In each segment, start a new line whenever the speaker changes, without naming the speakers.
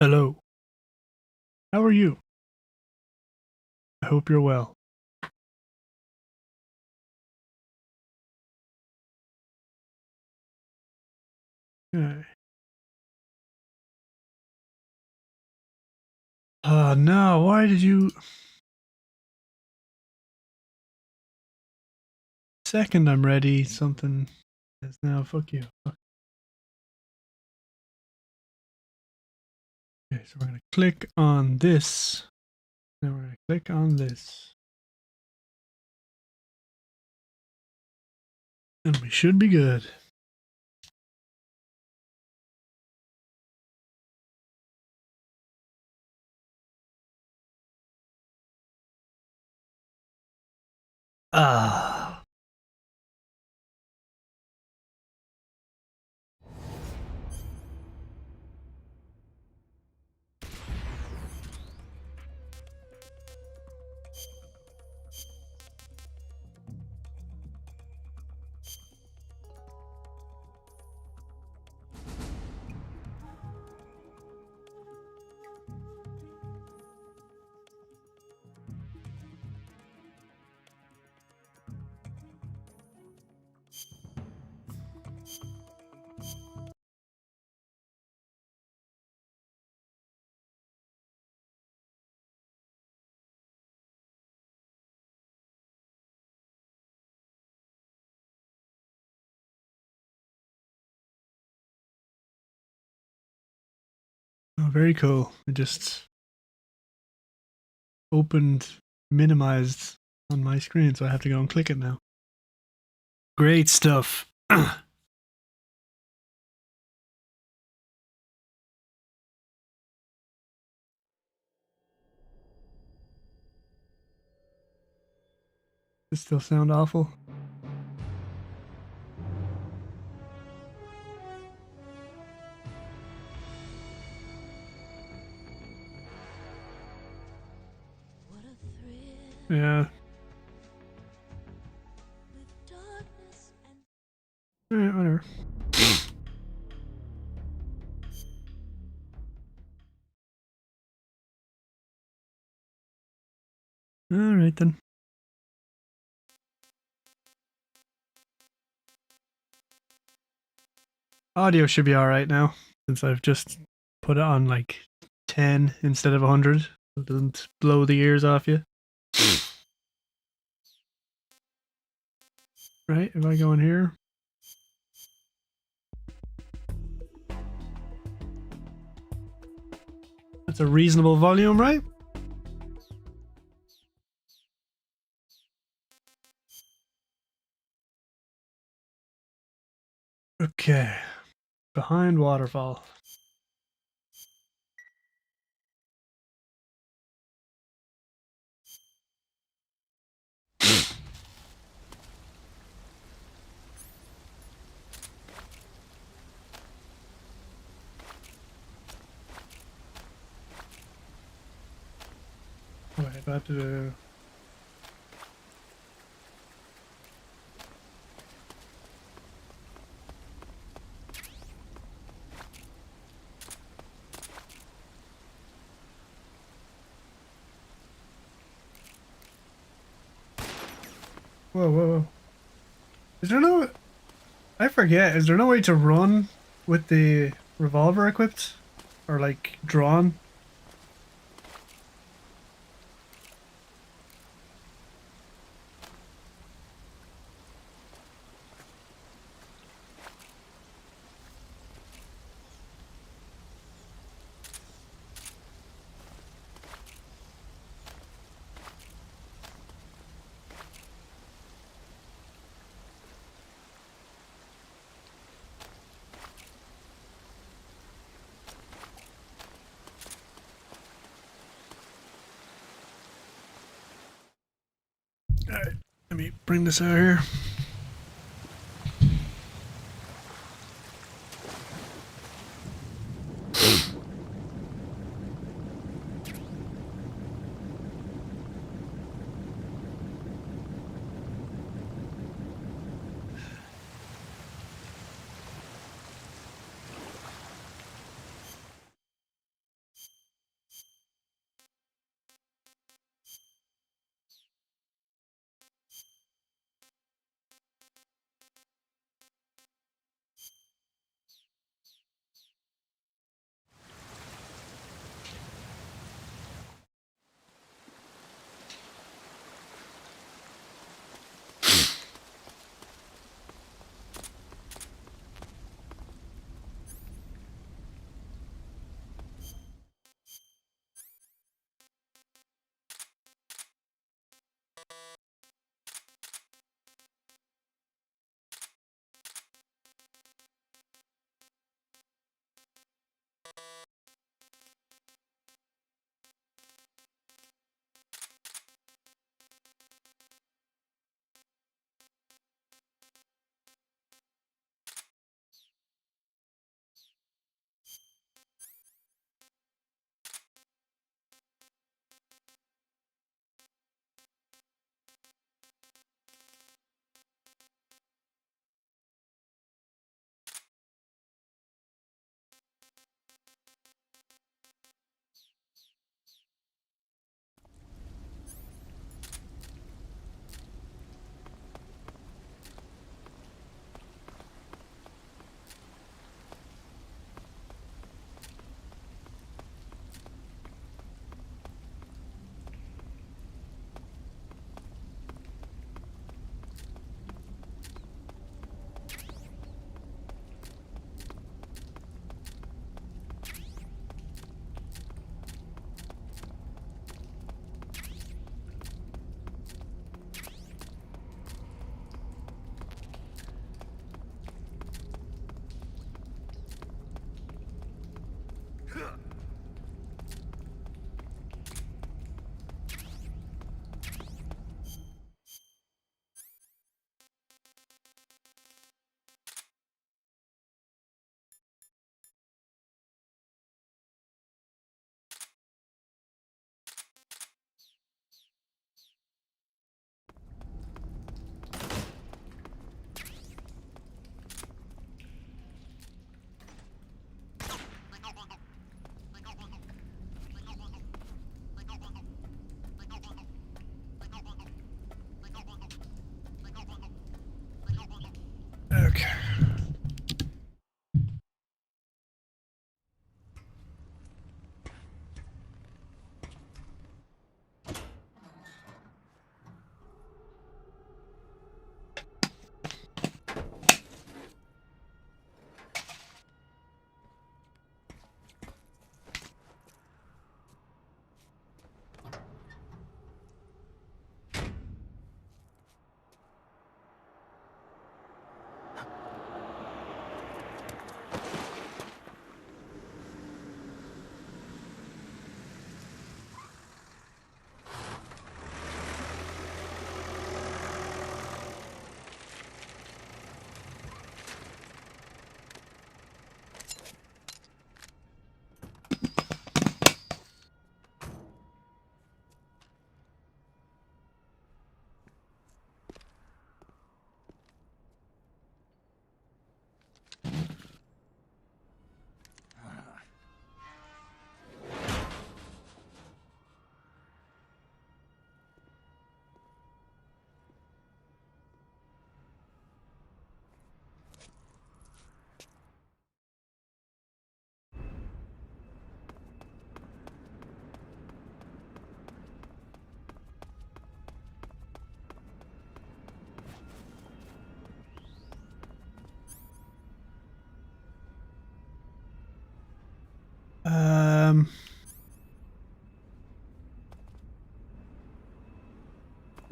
Hello. How are you? I hope you're well. Okay. No, why did you... Second I'm ready, something says no, fuck you. Fuck. Okay, so we're gonna click on this. Then we're gonna click on this. And we should be good. Ah. Oh, very cool. I just opened minimized on my screen, so I have to go and click it now. Great stuff. Does it still sound awful? Yeah. Alright, whatever. Alright then. Audio should be alright now, since I've just put it on like 10 instead of 100. It doesn't blow the ears off you. Right, if I go in here. That's a reasonable volume, right? Okay. Behind waterfall. Wait, I have to do... Whoa, whoa, whoa. Is there no... I forget, is there no way to run with the revolver equipped? Or like, drawn? Alright, let me bring this out here.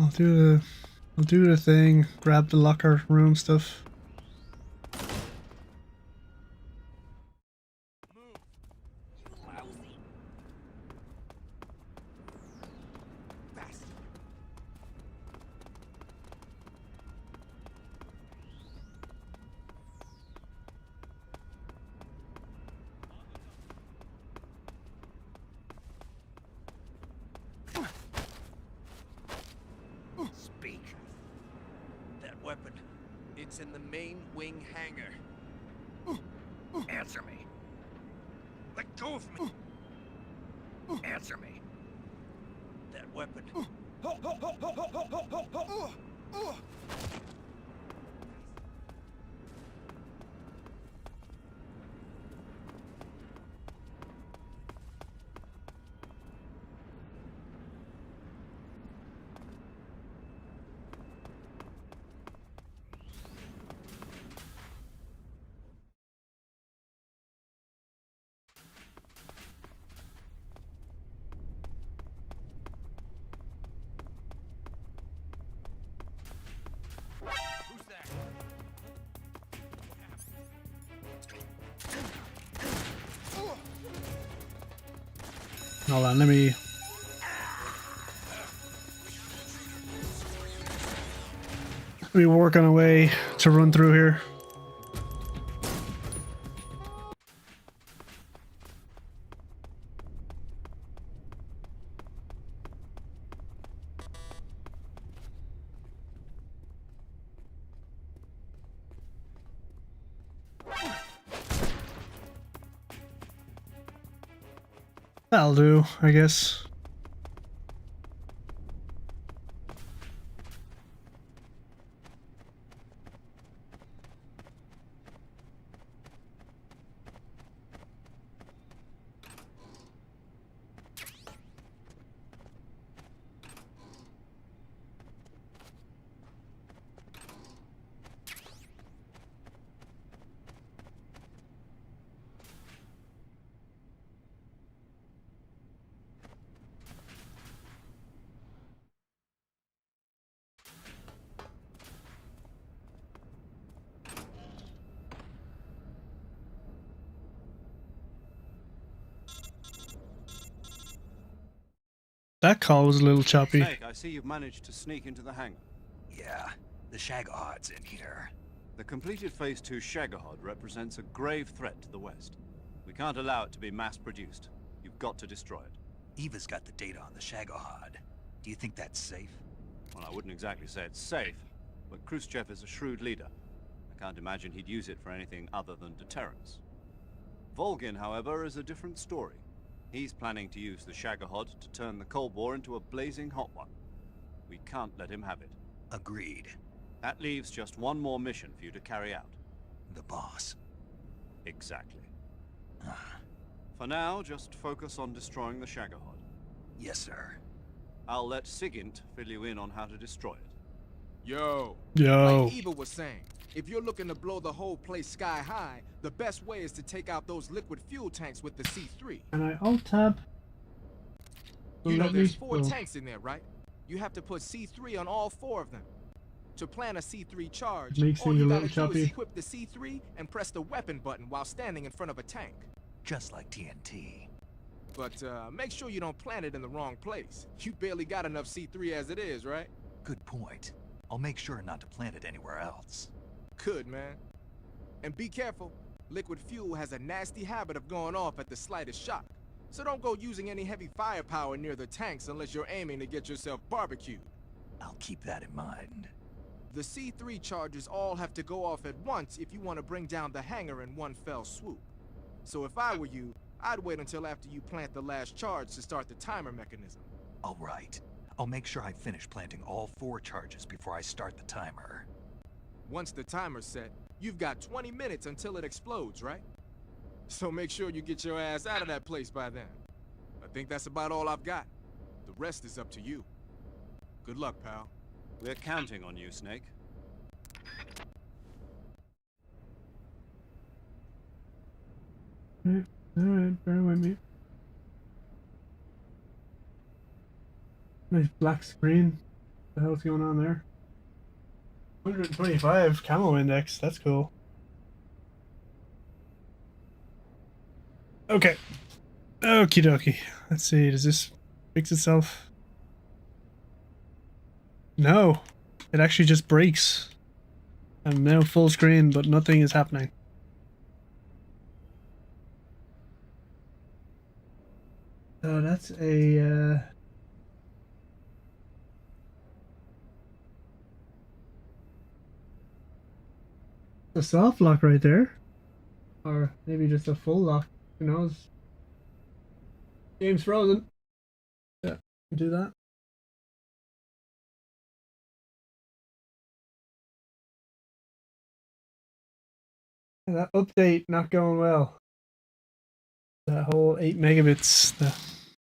I'll do the thing. Grab the locker room stuff.
Speak. That weapon, it's in the main wing hangar. Answer me. Let go of me. Answer me. That weapon. Who's that?
Hold on, let me work on a way to run through here. That'll do, I guess. That call was a little choppy.
Snake, I see you've managed to sneak into the hangar.
Yeah, the Shagahad's in here.
The completed Phase 2 Shagahod represents a grave threat to the West. We can't allow it to be mass-produced. You've got to destroy it.
Eva's got the data on the Shagahad. Do you think that's safe?
Well, I wouldn't exactly say it's safe, but Khrushchev is a shrewd leader. I can't imagine he'd use it for anything other than deterrence. Volgin, however, is a different story. He's planning to use the Shagahod to turn the Cold War into a blazing hot one. We can't let him have it.
Agreed.
That leaves just one more mission for you to carry out.
The boss.
Exactly. For now, just focus on destroying the Shagahod.
Yes, sir.
I'll let Sigint fill you in on how to destroy it.
Yo.
Yo.
Like Eva was saying, if you're looking to blow the whole place sky high, the best way is to take out those liquid fuel tanks with the C3.
And I alt tab.
You know, there's 4 tanks in there, right? You have to put C3 on all 4 of them. To plan a C3 charge,
Makes
all
things a
you
little
gotta do
choppy.
is equip the C3 and press the weapon button while standing in front of a tank.
Just like TNT.
But make sure you don't plant it in the wrong place. You barely got enough C3 as it is, right?
Good point. I'll make sure not to plant it anywhere else.
Good, man. And be careful. Liquid fuel has a nasty habit of going off at the slightest shock. So don't go using any heavy firepower near the tanks unless you're aiming to get yourself barbecued.
I'll keep that in mind.
The C3 charges all have to go off at once if you want to bring down the hangar in one fell swoop. So if I were you, I'd wait until after you plant the last charge to start the timer mechanism.
All right. I'll make sure I finish planting all 4 charges before I start the timer.
Once the timer's set, you've got 20 minutes until it explodes, right? So make sure you get your ass out of that place by then. I think that's about all I've got. The rest is up to you. Good luck, pal.
We're counting on you, Snake.
Alright, bear with me. Nice black screen. What the hell's going on there? 125 camo index. That's cool. Okay. Okie dokie. Let's see. Does this fix itself? No. It actually just breaks. I'm now full screen, but nothing is happening. So that's a soft lock right there. Or maybe just a full lock. Who knows? Game's frozen. Yeah, do that. That update not going well. That whole 8 megabits.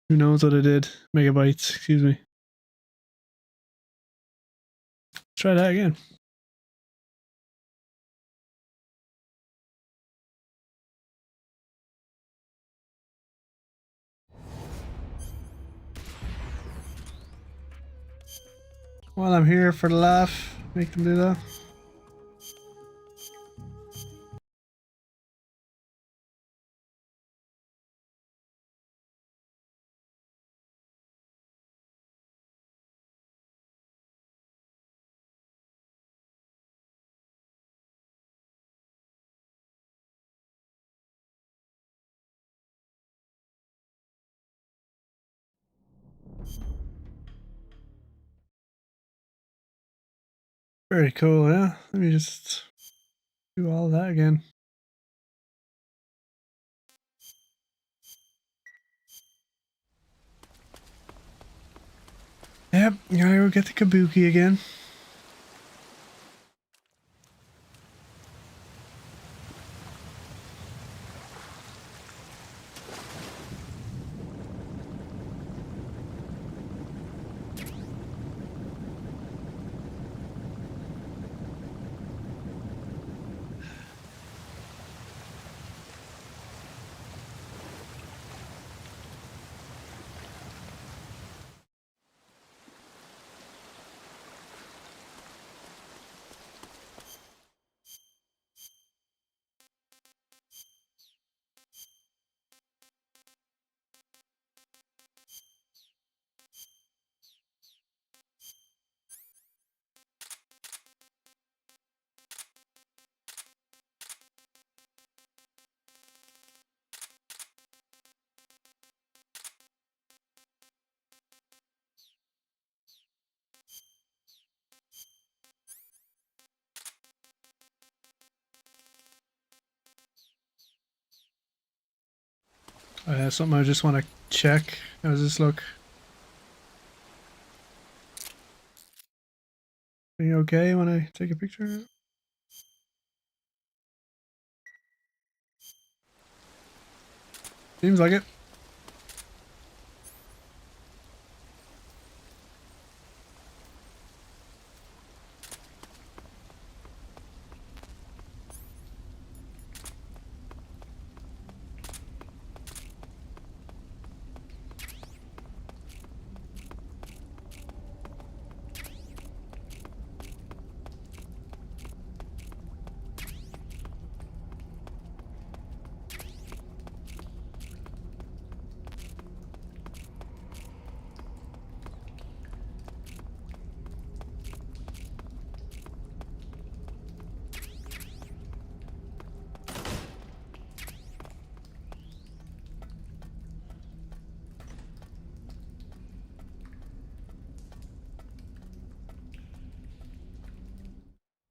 Who knows what it did? Megabytes, excuse me. Try that again. While I'm here for the laugh, make them do that. Very cool, yeah. Let me just do all that again. Yep, gotta go get the kabuki again. Something I just want to check. How does this look? Are you okay when I take a picture? Seems like it.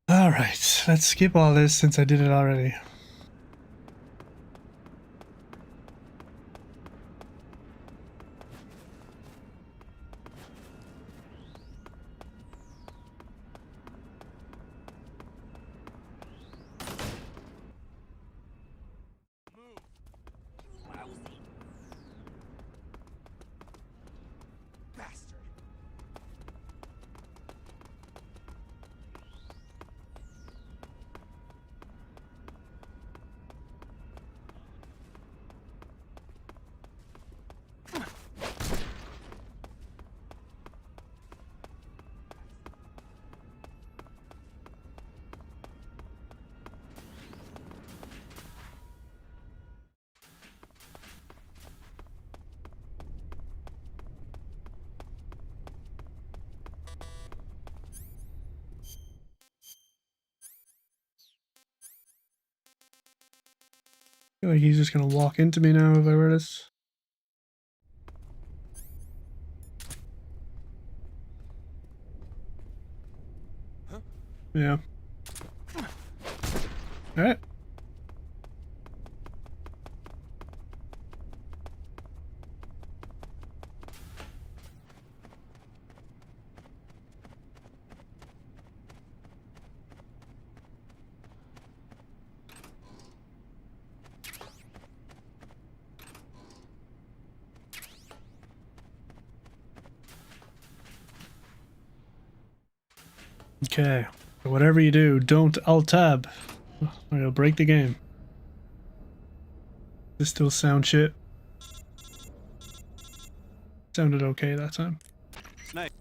Alright, let's skip all this since I did it already.
Bastard.
feel like he's just gonna walk into me now if I wear this. Yeah. Alright. Okay. Whatever you do, don't alt-tab. Or you'll break the game. This still sound shit. Sounded okay that time.
Snake.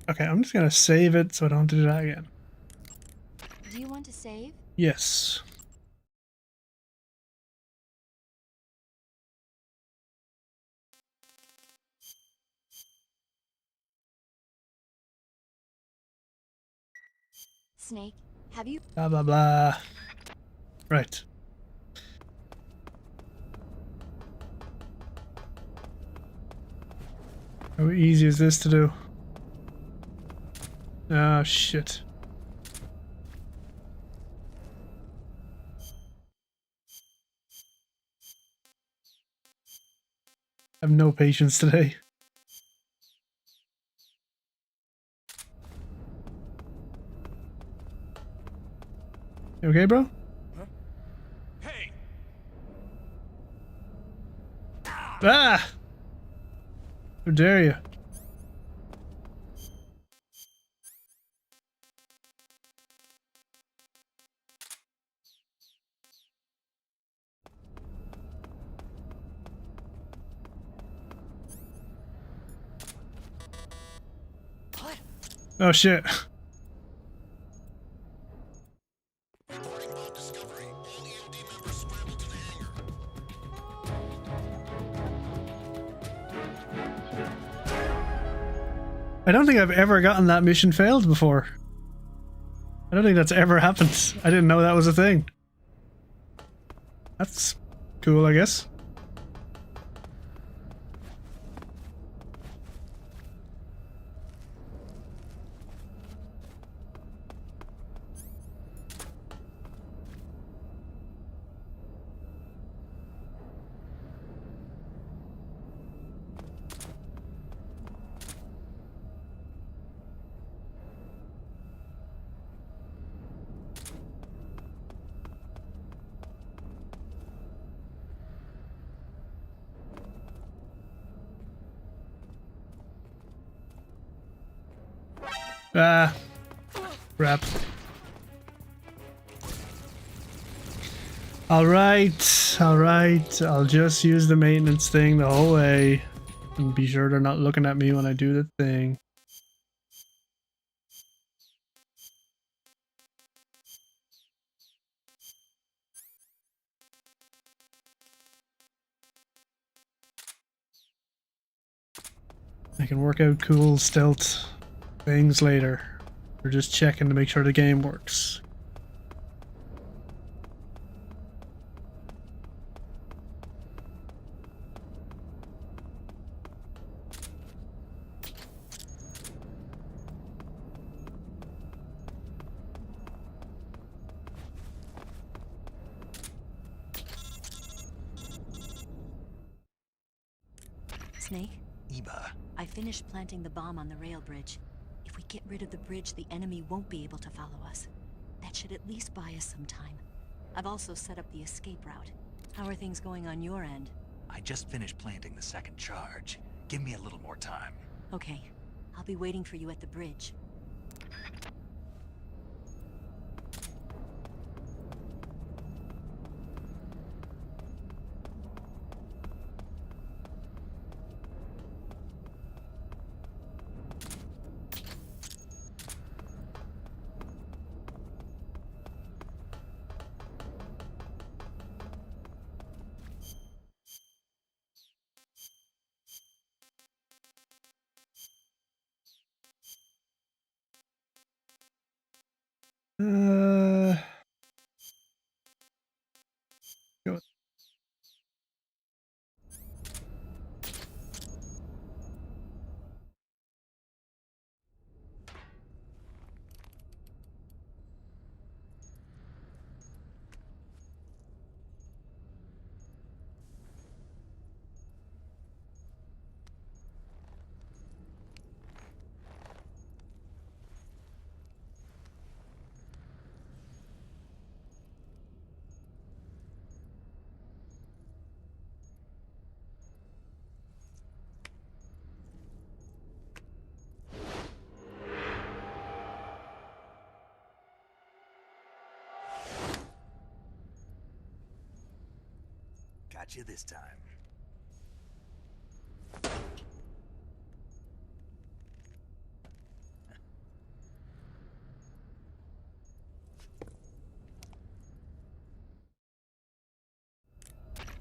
Okay, I'm just gonna save it so I don't have to do that again.
Do you want to save?
Yes.
Snake, have you?
Blah blah blah. Right. How easy is this to do? Ah, shit. I have no patience today. You okay, bro?
Hey!
Ah! How dare you?
What?
Oh shit. I don't think I've ever gotten that mission failed before. I don't think that's ever happened. I didn't know that was a thing. That's cool, I guess. Ah, crap. Alright, alright. I'll just use the maintenance thing the whole way. And be sure they're not looking at me when I do the thing. I can work out cool stealth things later. We're just checking to make sure the game works.
Snake,
Eba.
I finished planting the bomb on the rail bridge. If we get rid of the bridge, the enemy won't be able to follow us. That should at least buy us some time. I've also set up the escape route. How are things going on your end?
I just finished planting the second charge. Give me a little more time.
Okay, I'll be waiting for you at the bridge.
Go.
Got you this time.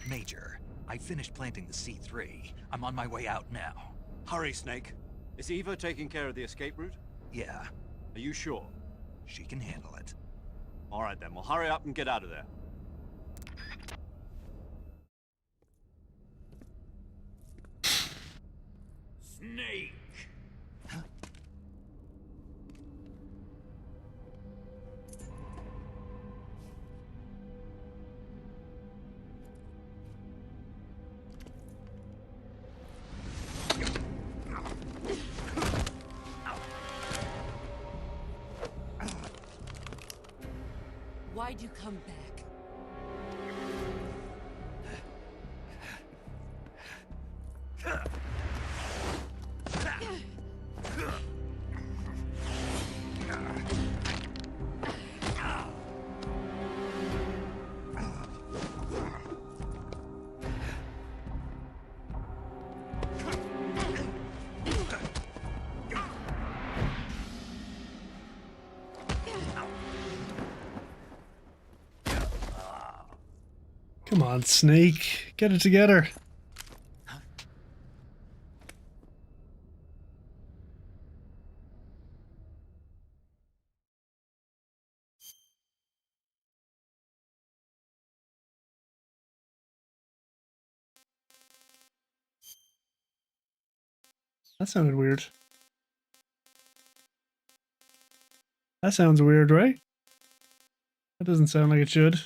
Major, I finished planting the C3. I'm on my way out now.
Hurry, Snake. Is Eva taking care of the escape route?
Yeah,
Are you sure?
she can handle it.
All right then, well hurry up and get out of there.
Snake!
Why'd you come back?
Come on, Snake. Get it together. That sounded weird. That sounds weird, right? That doesn't sound like it should.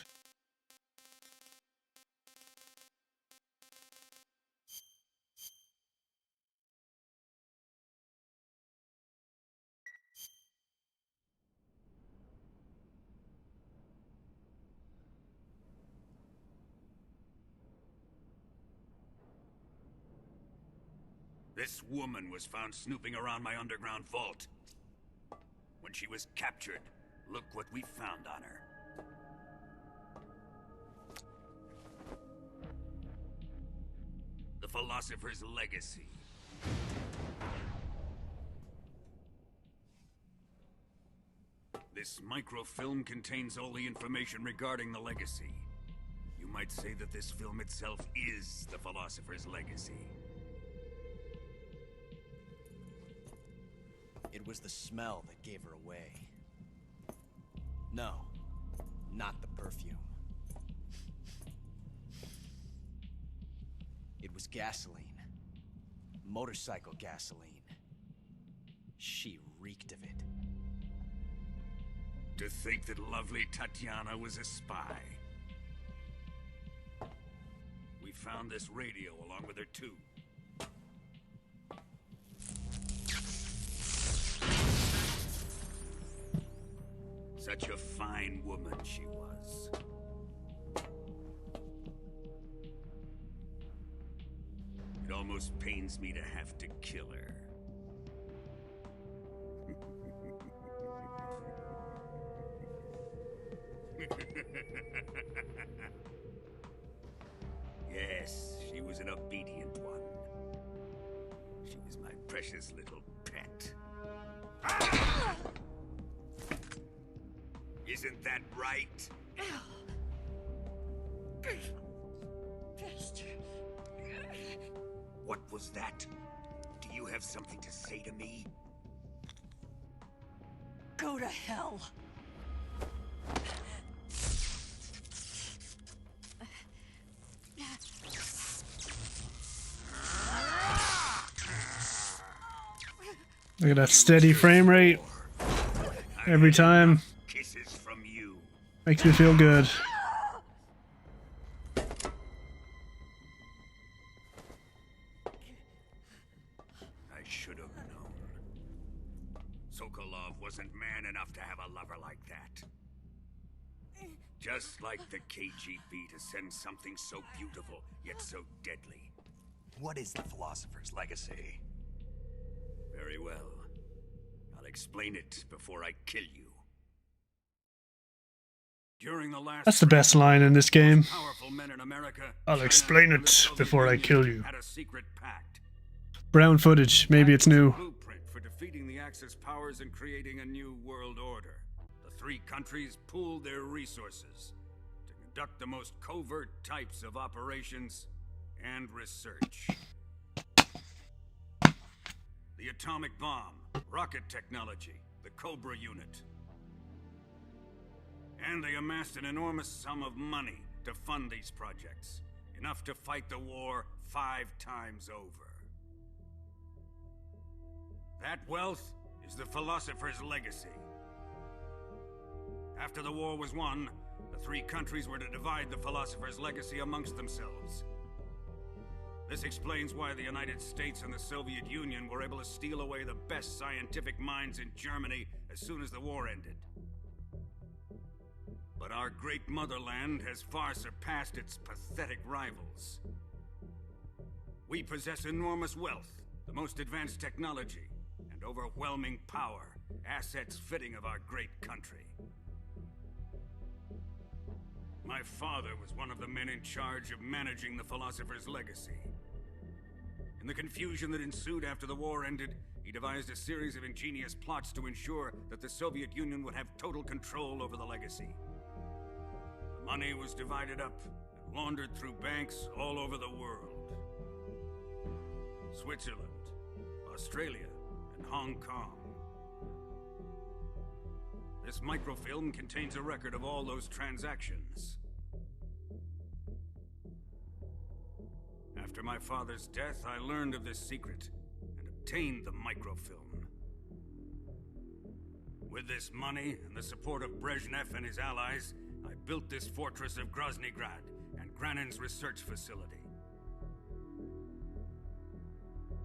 This woman was found snooping around my underground vault. When she was captured, look what we found on her. The Philosopher's Legacy. This microfilm contains all the information regarding the Legacy. You might say that this film itself is the Philosopher's Legacy.
It was the smell that gave her away. No, not the perfume. It was gasoline. Motorcycle gasoline. She reeked of it.
To think that lovely Tatiana was a spy. We found this radio along with her too. Such a fine woman she was. It almost pains me to have to kill her. Yes, she was an obedient one. She was my precious little pet. Isn't that right? What was that? Do you have something to say to me?
Go to hell.
Look at that steady frame rate every time.
Kisses from you.
Makes me feel good.
I should have known. Sokolov wasn't man enough to have a lover like that. Just like the KGB to send something so beautiful, yet so deadly.
What is the Philosopher's Legacy?
Very well. I'll explain it before I kill you. During the last
That's the best line in this game.
powerful men in America,
I'll
China,
explain
and the
it
Soviet
before I
Union
kill you.
had a secret pact.
Brown footage. Maybe it's new.
Blueprint for defeating the Axis powers and creating a new world order. The three countries pooled their resources to conduct the most covert types of operations and research. The atomic bomb, rocket technology, the Cobra unit. And they amassed an enormous sum of money to fund these projects. Enough to fight the war 5 times over. That wealth is the Philosopher's Legacy. After the war was won, the three countries were to divide the Philosopher's Legacy amongst themselves. This explains why the United States and the Soviet Union were able to steal away the best scientific minds in Germany as soon as the war ended. But our great motherland has far surpassed its pathetic rivals. We possess enormous wealth, the most advanced technology, and overwhelming power, assets fitting of our great country. My father was one of the men in charge of managing the Philosopher's Legacy. In the confusion that ensued after the war ended, he devised a series of ingenious plots to ensure that the Soviet Union would have total control over the legacy. The money was divided up and laundered through banks all over the world. Switzerland, Australia, and Hong Kong. This microfilm contains a record of all those transactions. After my father's death, I learned of this secret and obtained the microfilm. With this money and the support of Brezhnev and his allies, I built this fortress of Groznygrad and Granin's research facility.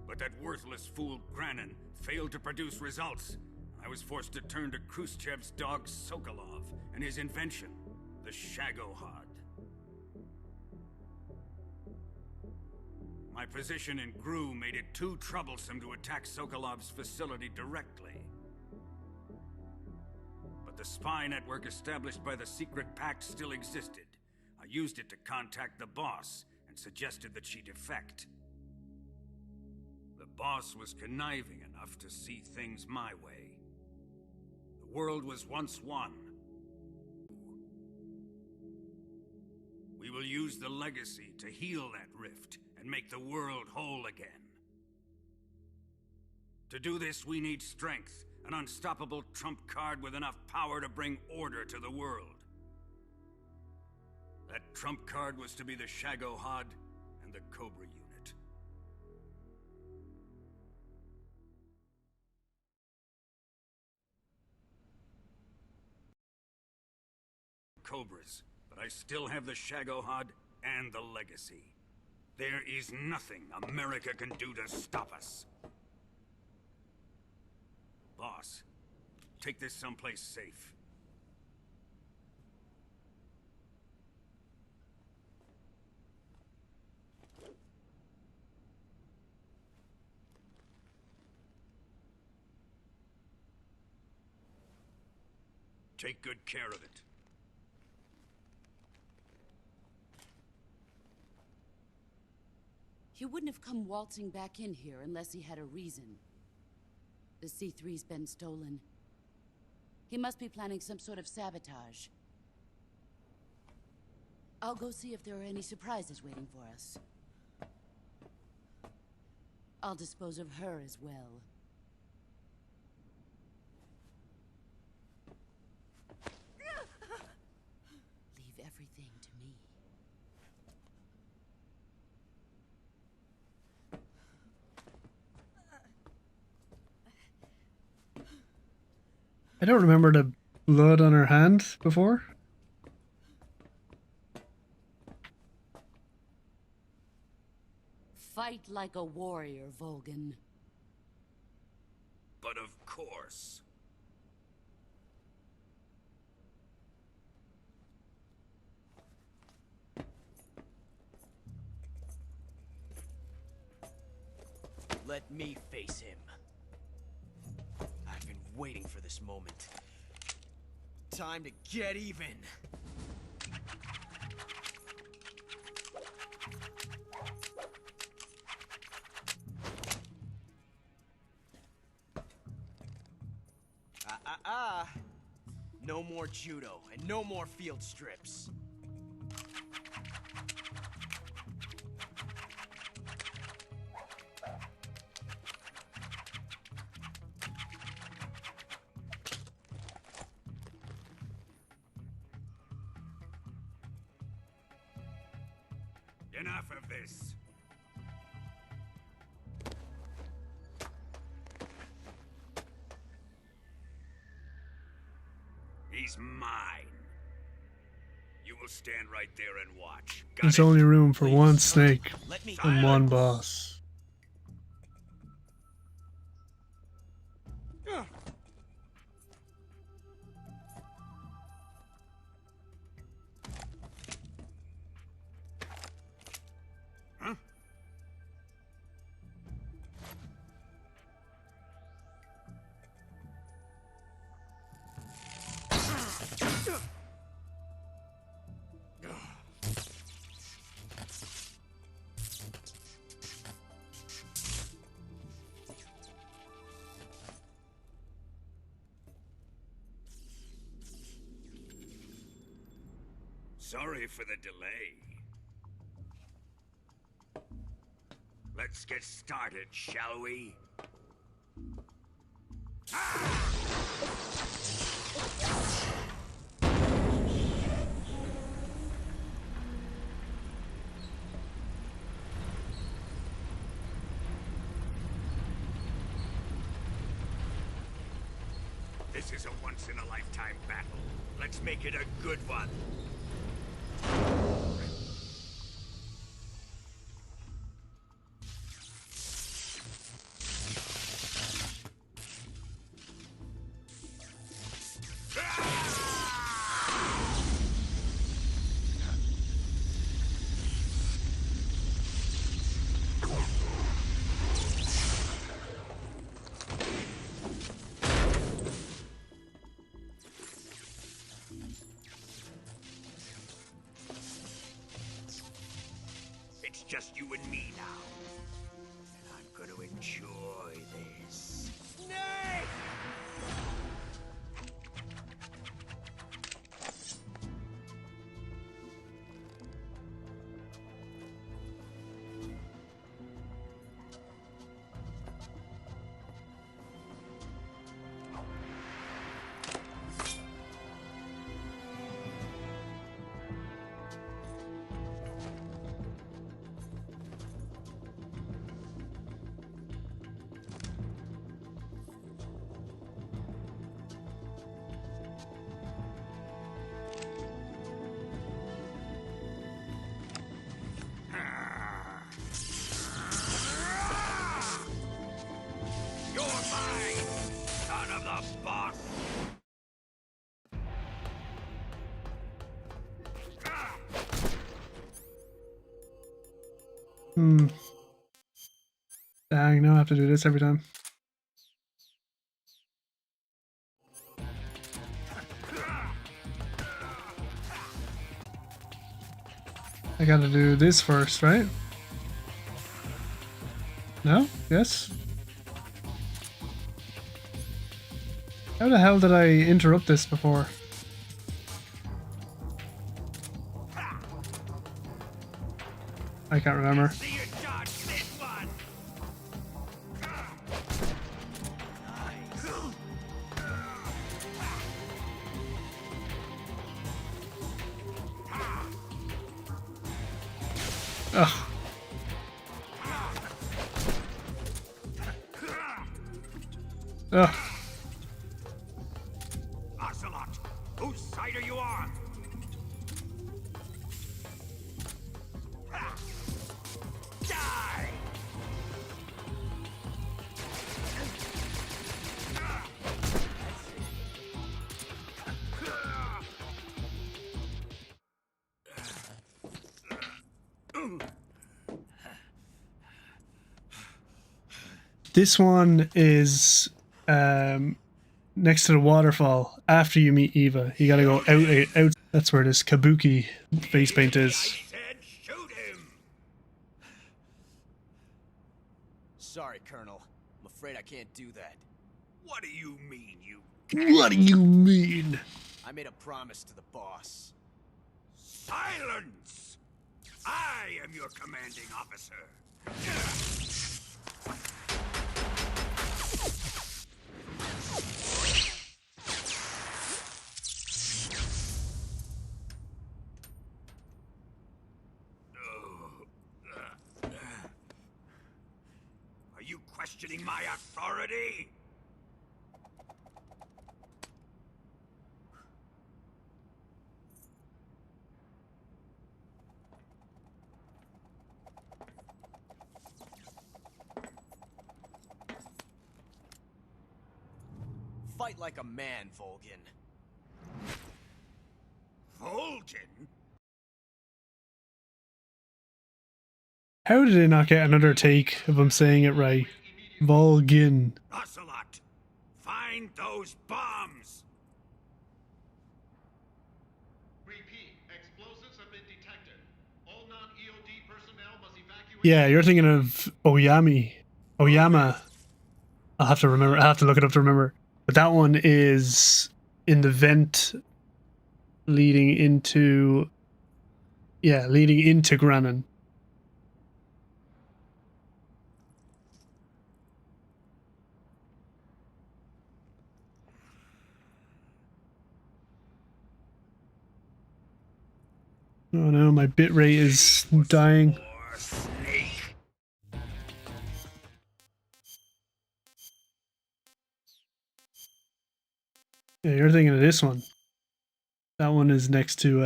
But that worthless fool Granin failed to produce results. I was forced to turn to Khrushchev's dog Sokolov and his invention, the Shagohod. My position in GRU made it too troublesome to attack Sokolov's facility directly. But the spy network established by the secret pact still existed. I used it to contact the boss and suggested that she defect. The boss was conniving enough to see things my way. The world was once one. We will use the legacy to heal that rift and make the world whole again. To do this, we need strength, an unstoppable trump card with enough power to bring order to the world. That trump card was to be the Shagohod and the Cobra unit. Cobras, but I still have the Shagohod and the legacy. There is nothing America can do to stop us. Boss, take this someplace safe. Take good care of it.
He wouldn't have come waltzing back in here unless he had a reason. The C3's been stolen. He must be planning some sort of sabotage. I'll go see if there are any surprises waiting for us. I'll dispose of her as well. Leave everything to me.
I don't remember the blood on her hand before.
Fight like a warrior, Volgin.
But of course.
Let me face him. I've been waiting for this moment. Time to get even. No more judo and no more field strips.
Enough of this. He's mine. You will stand right there and watch. Got
There's
it?
only room for
Please,
one
no.
snake
Let me.
and one boss.
Huh? Sorry for the delay. Let's get started, shall we? This is a once-in-a-lifetime battle. Let's make it a good one. It's just you and me now. And I'm gonna enjoy this. Snake! You're mine, son of the boss!
Dang, now I have to do this every time. I gotta do this first, right? No? Yes? How the hell did I interrupt this before? I can't remember.
See you dodge this one!
Ugh. Ugh. this one is next to the waterfall after you meet Eva. You gotta go out. That's where this kabuki face paint is.
said shoot him!
Sorry, Colonel. I'm afraid I can't do that.
What do you mean, you...
What do you mean?
I made a promise to the boss.
Silence! I am your commanding officer. Are you questioning my authority?
Fight like a man, Volgin.
Volgin?
How did I not get another take of him saying it right? Volgin.
Ocelot, find those bombs!
Repeat, explosives have been detected. All non-EOD personnel must evacuate.
Yeah, you're thinking of Oyama. I'll have to remember. I'll have to look it up to remember. But that one is in the vent leading into Granin. Oh no, my bitrate is dying.
Or snake.
Yeah, you're thinking of this one. That one is next to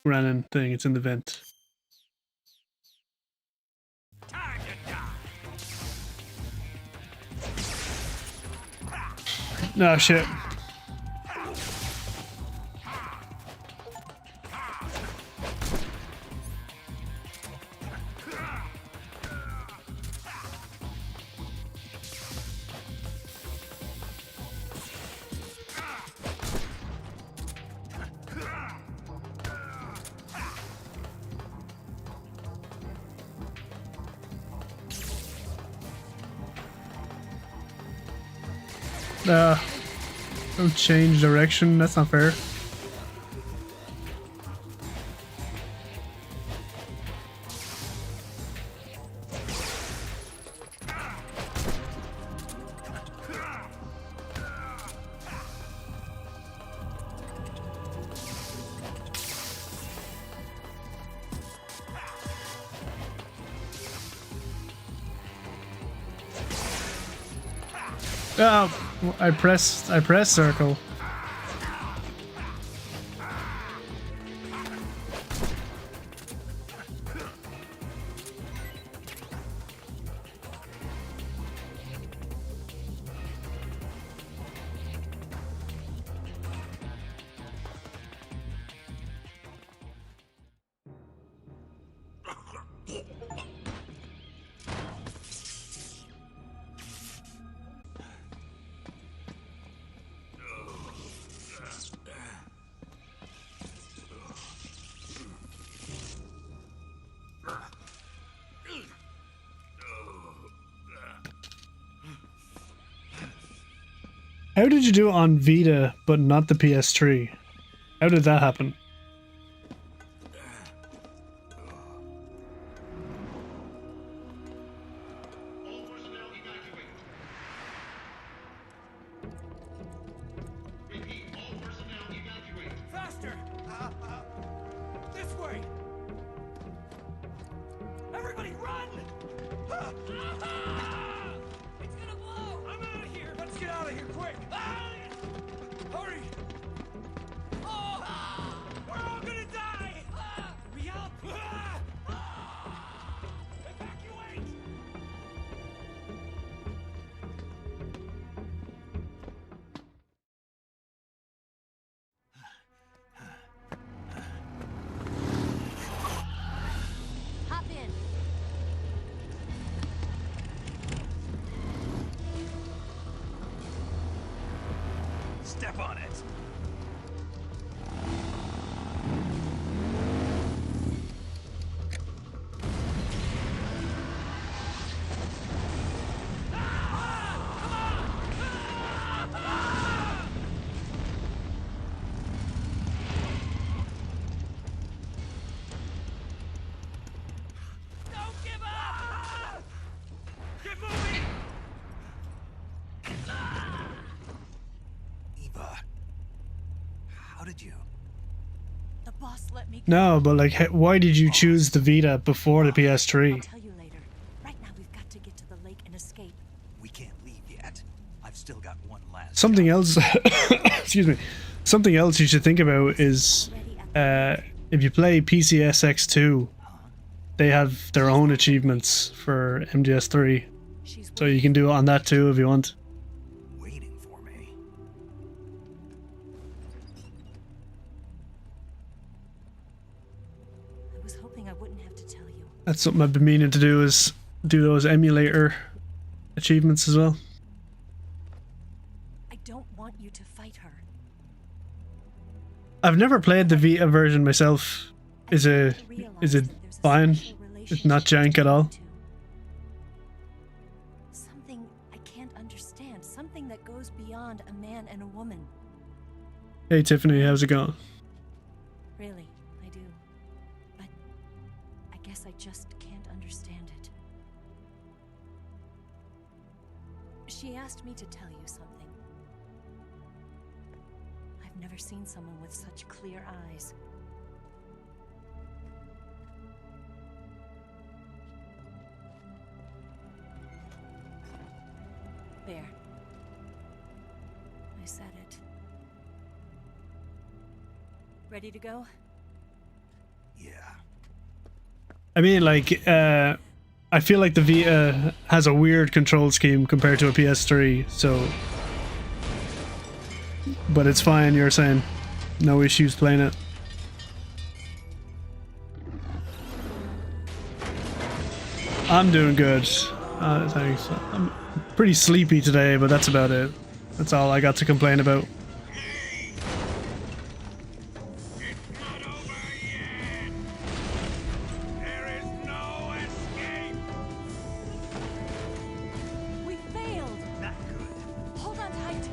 Granin thing. It's in the vent.
Time to die!
No shit. Don't change direction. That's not fair. Oh, I pressed circle. How did you do it on Vita but not the PS3? How did that happen?
All personnel evacuate. Repeat, all personnel evacuate.
Faster! This way! Everybody run! It's gonna blow! I'm out of here! Let's get out of here quick! Hurry! We're all gonna die! We help! Evacuate!
Hop in.
step on it.
Don't give up! Get moving!
Eva, how did you?
The boss let me go.
No, but like, why did you choose the Vita before the
I'll
PS3?
tell you later. Right now we've got to get to the lake and escape.
We can't leave yet. I've still got one last.
Something
job.
else, excuse me. Something else you should think about is, if you play PCSX2, they have their own achievements for MGS3,
She's
so you can do it on that too if you want.
Waiting for me.
I was hoping I wouldn't have to tell you.
That's something I've been meaning to do, is do those emulator achievements as well.
I don't want you to fight her.
I've never played the Vita version myself. Is it fine? It's not jank at all.
Something I can't understand. Something that goes beyond a man and a woman.
Hey Tiffany, how's it going?
Really, I do. But I guess I just can't understand it. She asked me to tell you something. I've never seen someone with such clear eyes. There. I said it. Ready to go?
Yeah.
I mean, like, I feel like the Vita has a weird control scheme compared to a PS3, so... But it's fine, you're saying. No issues playing it. I'm doing good. Thanks. I'm pretty sleepy today, but that's about it. That's all I got to complain about.
It's not over yet! There is no escape!
We failed!
Not good.
Hold on tight!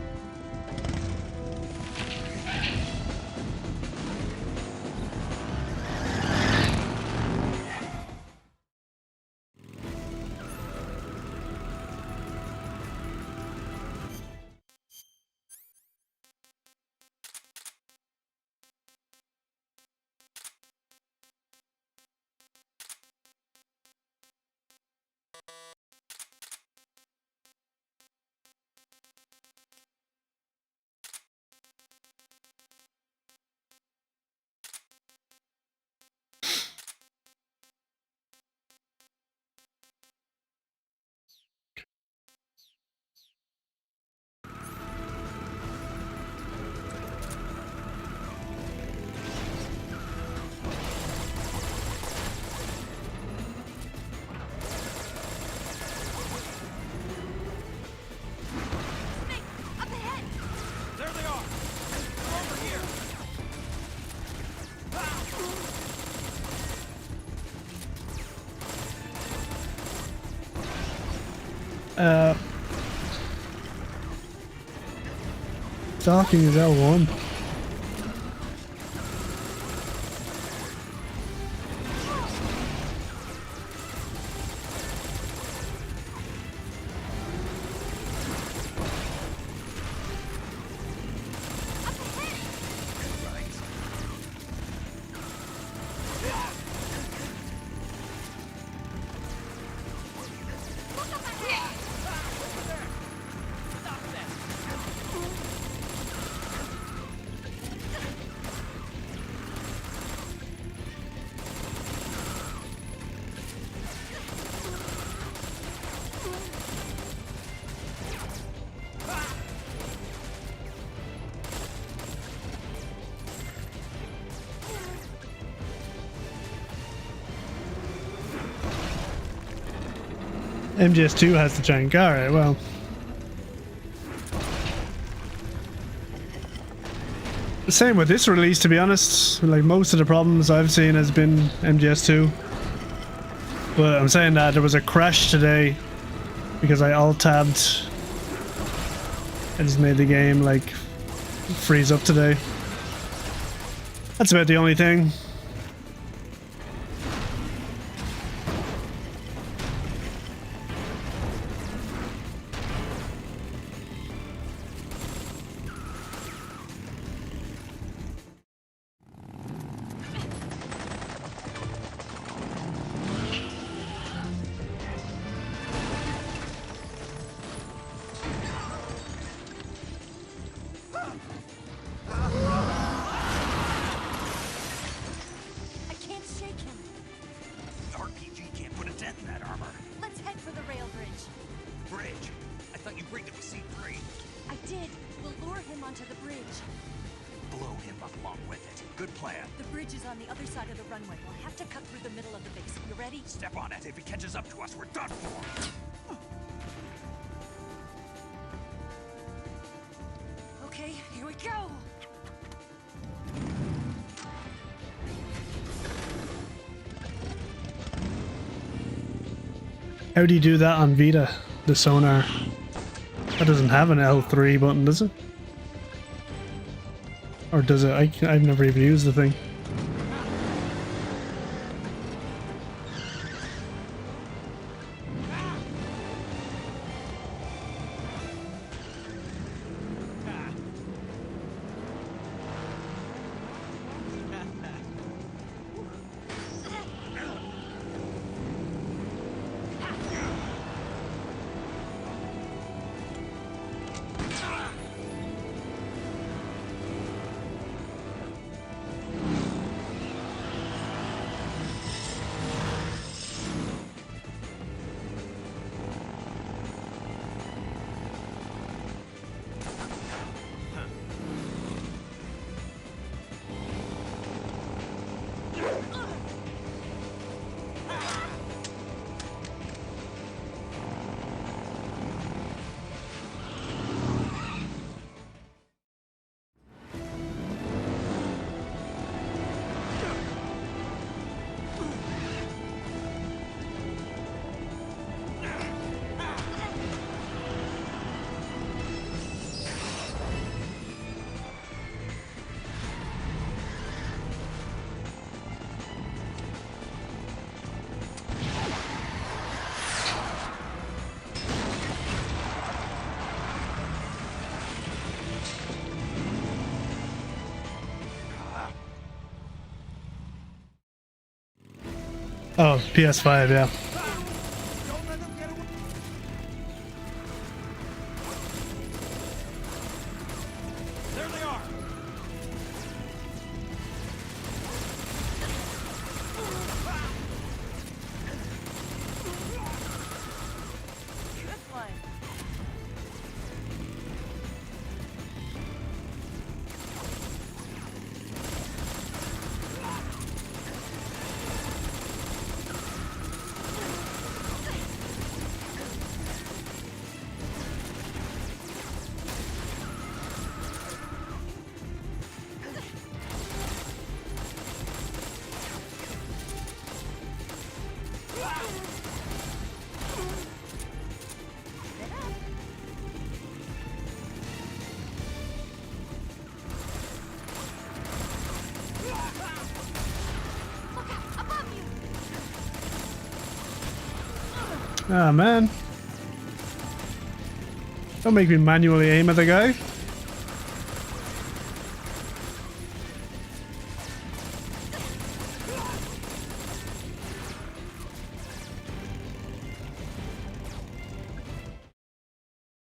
There they are! They're over here!
Stalking is L1. MGS2 has the jank. Alright, well. Same with this release, to be honest. Like, most of the problems I've seen has been MGS2. But I'm saying that there was a crash today because I alt-tabbed. I just made the game, like, freeze up today. That's about the only thing.
I can't shake him.
The RPG can't put a dent in that armor.
Let's head for the rail bridge.
Bridge. I thought you rigged it with C3.
I did. We'll lure him onto the bridge.
Blow him up along with it. Good plan.
The bridge is on the other side of the runway. We'll have to cut through the middle of the base. You ready?
Step on it. If he catches up to us, we're done for.
Okay, here we go.
How do you do that on Vita? The sonar. That doesn't have an L3 button, does it? Or does it? I've never even used the thing. Oh, PS5, yeah.
There they are.
Good one.
Ah, man. Don't make me manually aim at the guy.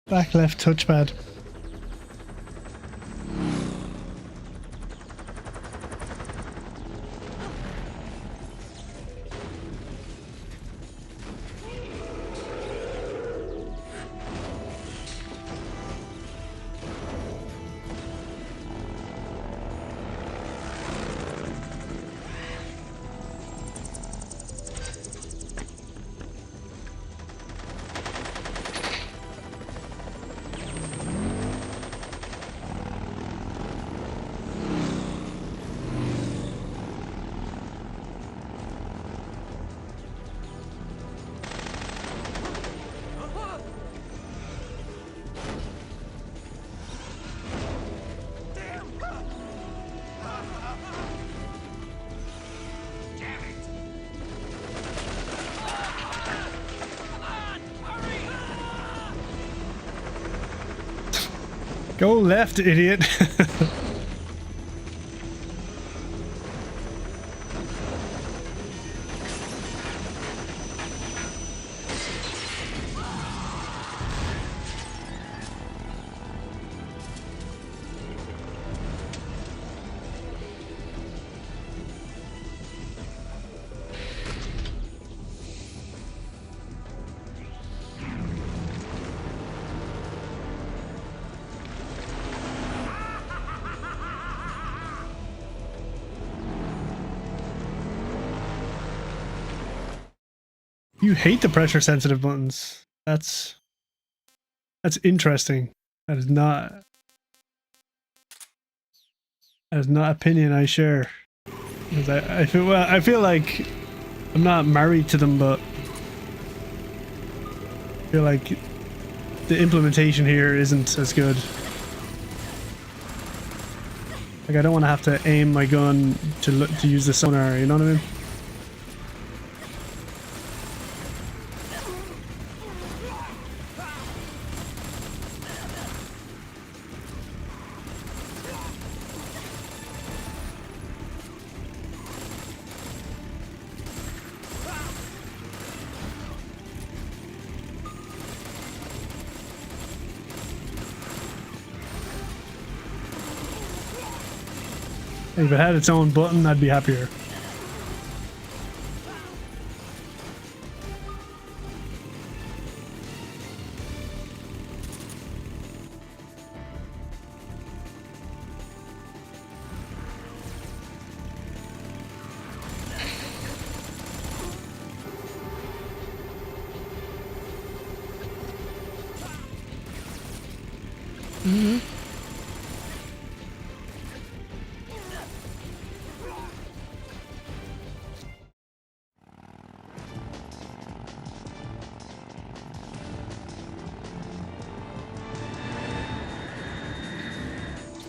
Back left touchpad. Go left, idiot. You hate the pressure sensitive buttons. That's interesting. That is not opinion I share. Because I feel like I'm not married to them, but I feel like the implementation here isn't as good. Like I don't want to have to aim my gun to use the sonar, you know what I mean? If it had its own button, I'd be happier.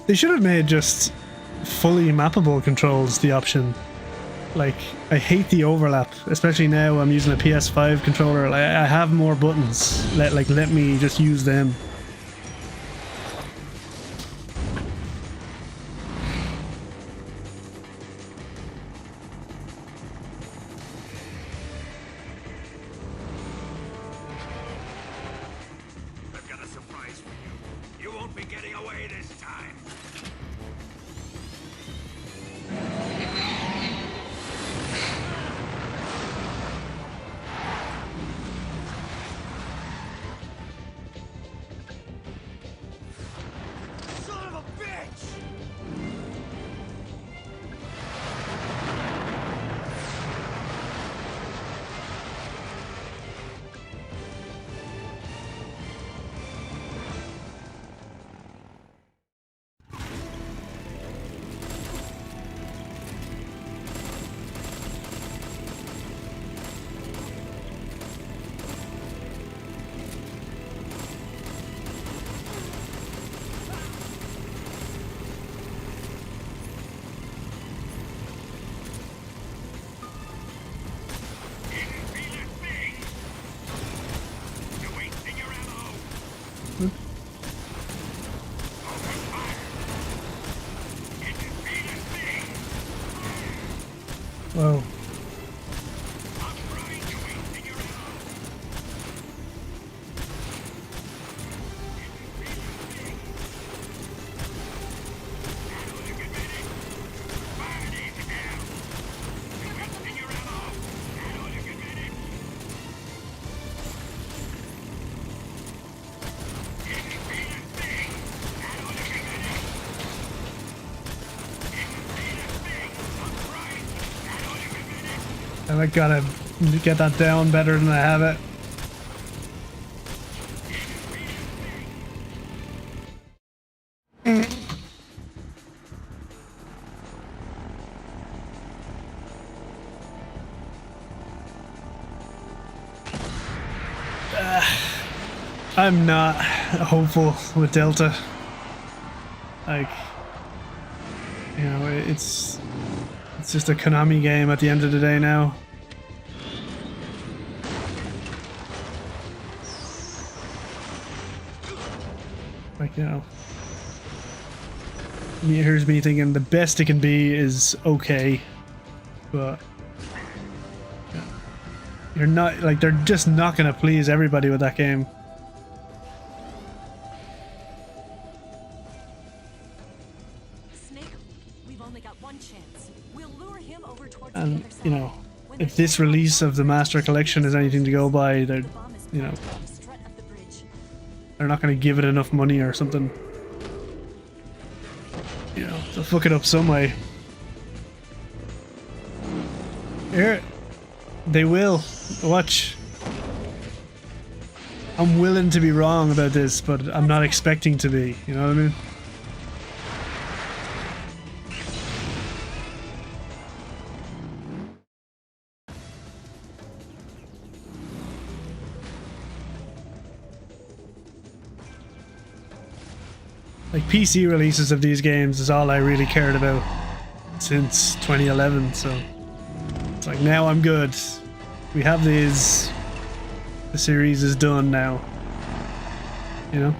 They should have made just fully mappable controls the option. Like, I hate the overlap, especially now I'm using a PS5 controller. Like, I have more buttons. Let me just use them.
I've got a surprise for you. You won't be getting away this time.
Son of a bitch!
Whoa. And I gotta get that down better than I have it. I'm not hopeful with Delta. Like, you know, it's just a Konami game at the end of the day now. Like, you know, Here's me thinking the best it can be is okay, but yeah. You're not like they're just not gonna please everybody with that game.
Snake, we've only got one chance. We'll lure him over towards
And
the other side.
you know,
When
if
they
this
come out
release of the
bridge,
Master Collection is anything to go by, they're
the bomb is
you know
planted on the strut of the bridge.
they're not gonna give it enough money or something. You know, they'll fuck it up some way. Here, they will. Watch. I'm willing to be wrong about this, but I'm not expecting to be. You know what I mean? Like PC releases of these games is all I really cared about since 2011, so it's like now I'm good. We have these. The series is done now. You know?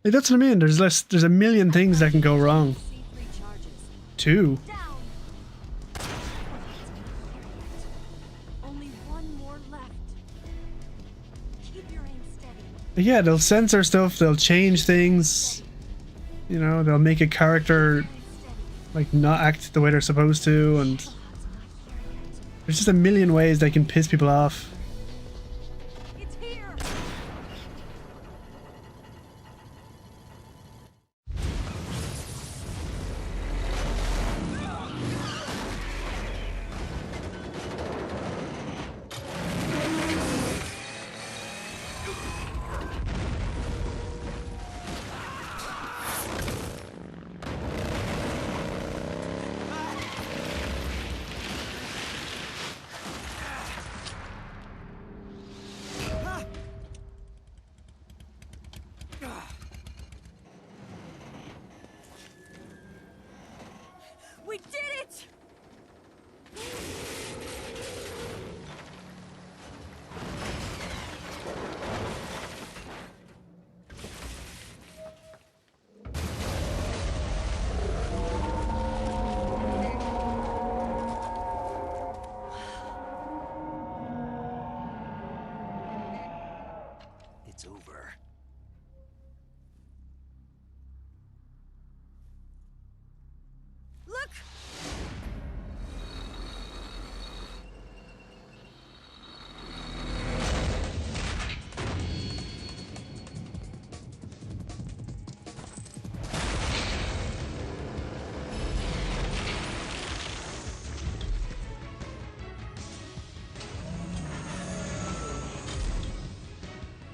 Like, that's what I mean. There's a million things that can go wrong.
C3 charges.
Too.
Down. Only one more left. Keep your aim steady.
Yeah, they'll censor stuff, they'll change things. You know, they'll make a character like not act the way they're supposed to, and there's just a million ways they can piss people off.
It's here. We did it!
It's over.
Look!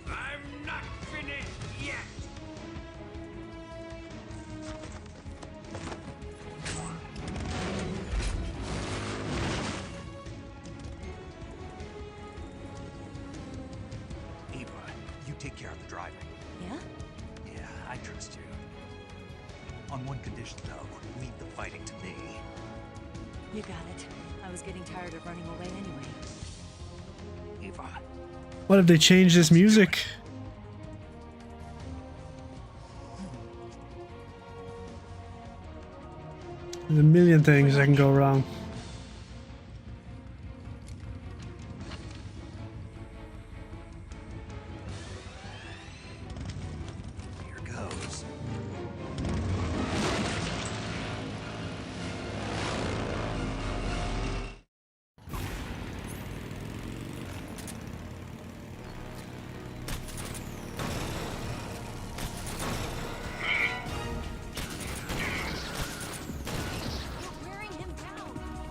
I'm not finished yet!
Eva, you take care of the driving.
Yeah?
Yeah, I trust you. On one condition, though, leave the fighting to me.
You got it. I was getting tired of running away anyway.
Eva,
What if they change this music? There's a million things that can go wrong.
here goes.
We're wearing him down.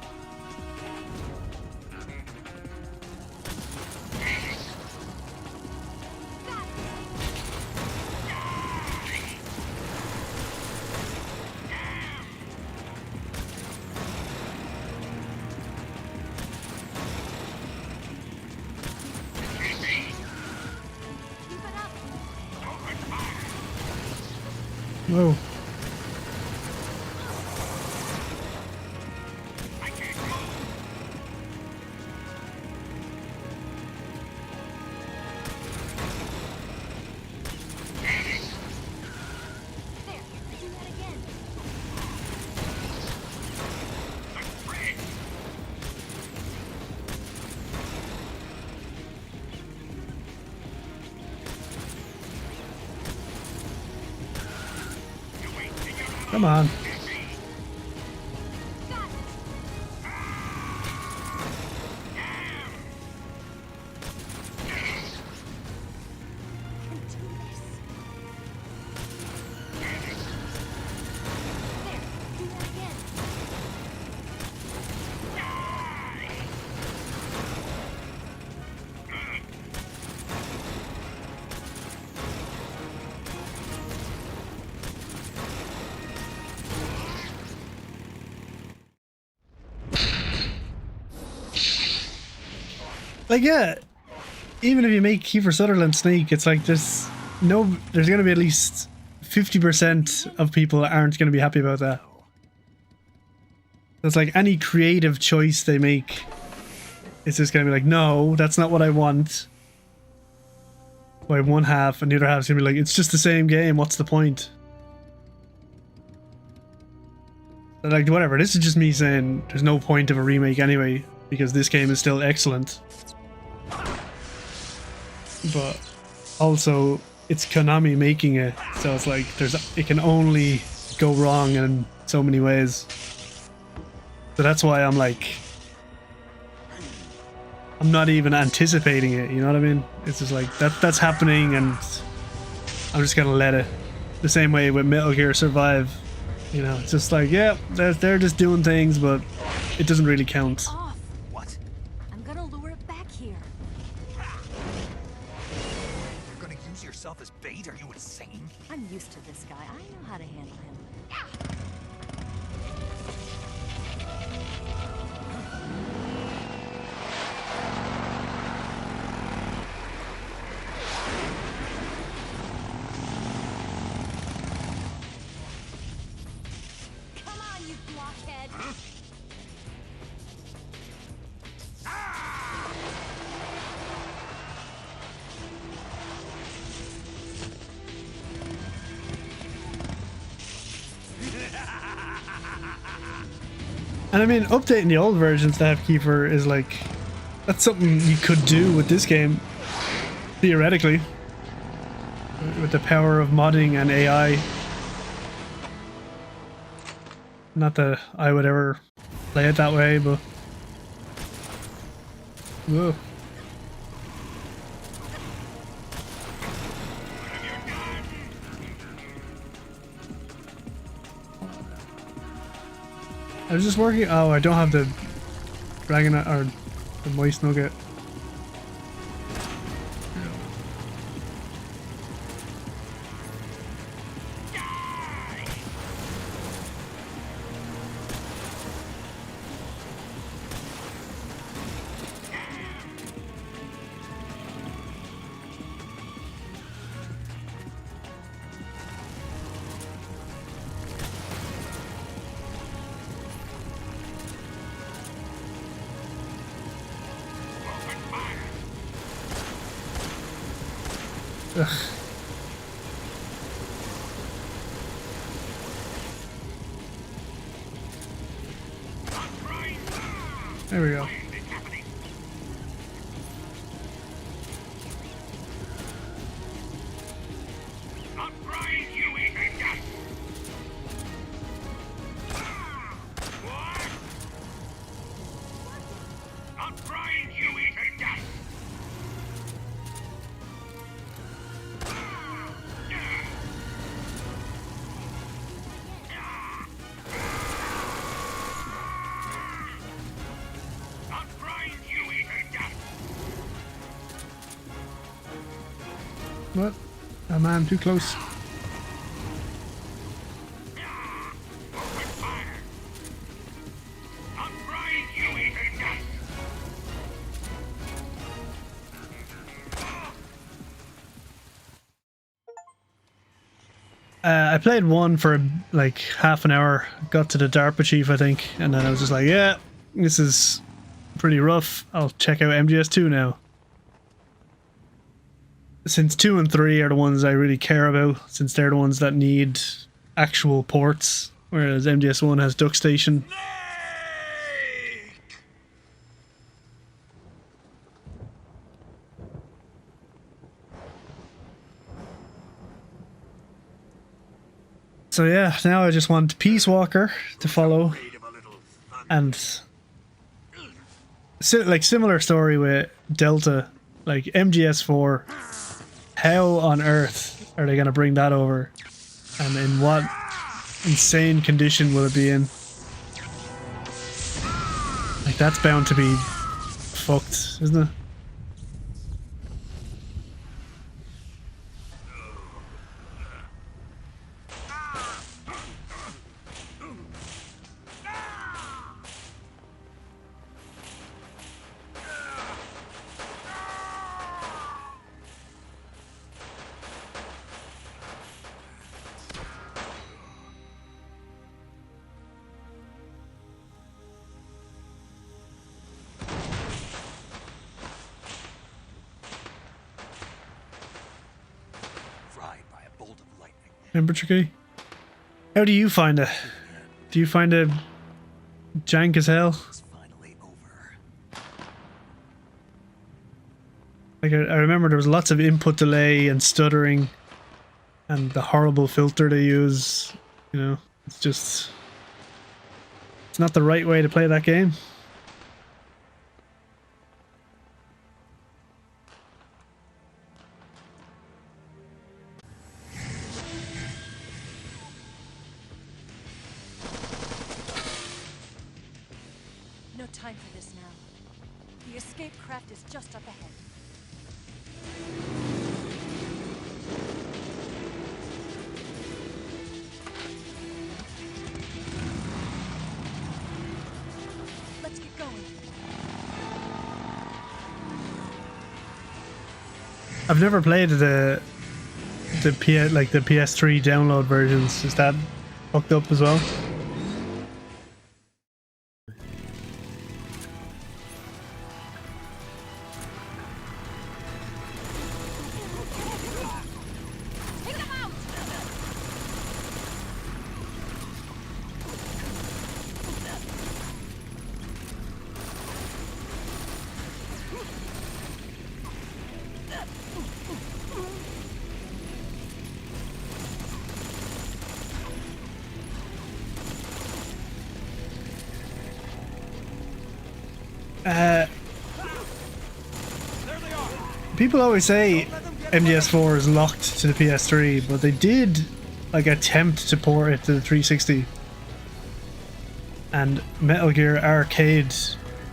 Whoa. Come on. Like, yeah, even if you make Kiefer Sutherland Snake, it's like there's going to be at least 50% of people aren't going to be happy about that. It's like any creative choice they make, it's just going to be like, no, that's not what I want. By one half, and the other half's going to be like, it's just the same game, what's the point? But like, whatever, this is just me saying there's no point of a remake anyway, because this game is still excellent. But also, it's Konami making it, so it's like it can only go wrong in so many ways. So that's why I'm like, I'm not even anticipating it. You know what I mean? It's just like that's happening, and I'm just gonna let it. The same way with Metal Gear Survive. You know, it's just like, yeah, they're just doing things, but it doesn't really count.
What? I'm gonna lure it back here.
You're gonna use yourself as bait? Are you insane?
I'm used to this guy. I know how to handle him. Come on, you blockhead!
And I mean, updating the old versions to have Kiefer is like, that's something you could do with this game, theoretically, with the power of modding and AI. Not that I would ever play it that way, but whoa. I was just working. Oh, I don't have the dragon or the moist nugget. Ugh. There we go. What? Oh man, too close. I played one for like half an hour, got to the DARPA chief, I think, and then I was just like, yeah, this is pretty rough. I'll check out MGS 2 now. Since 2 and 3 are the ones I really care about, since they're the ones that need actual ports, whereas MGS 1 has Duck Station. So yeah, now I just want Peace Walker to follow, and like similar story with Delta, like MGS 4. How on earth are they gonna bring that over, and in what insane condition will it be in? Like that's bound to be fucked, isn't it? Temperature key. How do you find it? Do you find it jank as hell?
It's finally over.
Like I remember there was lots of input delay and stuttering, and the horrible filter they use. You know, it's not the right way to play that game.
No time for this now. The escape craft is just up ahead. Let's get going.
I've never played the PS3 download versions. Is that hooked up as well? People always say MGS4 is locked to the PS3, but they did like attempt to port it to the 360. And Metal Gear Arcade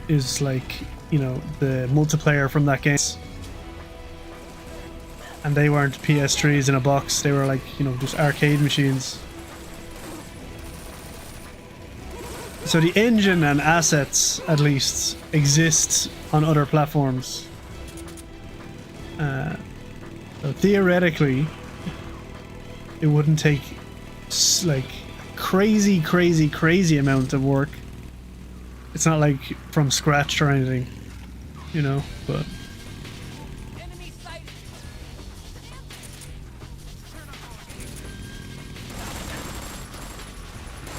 is like, you know, the multiplayer from that game. And they weren't PS3s in a box, they were like, you know, just arcade machines. So the engine and assets, at least, exist on other platforms. So theoretically, it wouldn't take like crazy amount of work. It's not like from scratch or anything, you know, but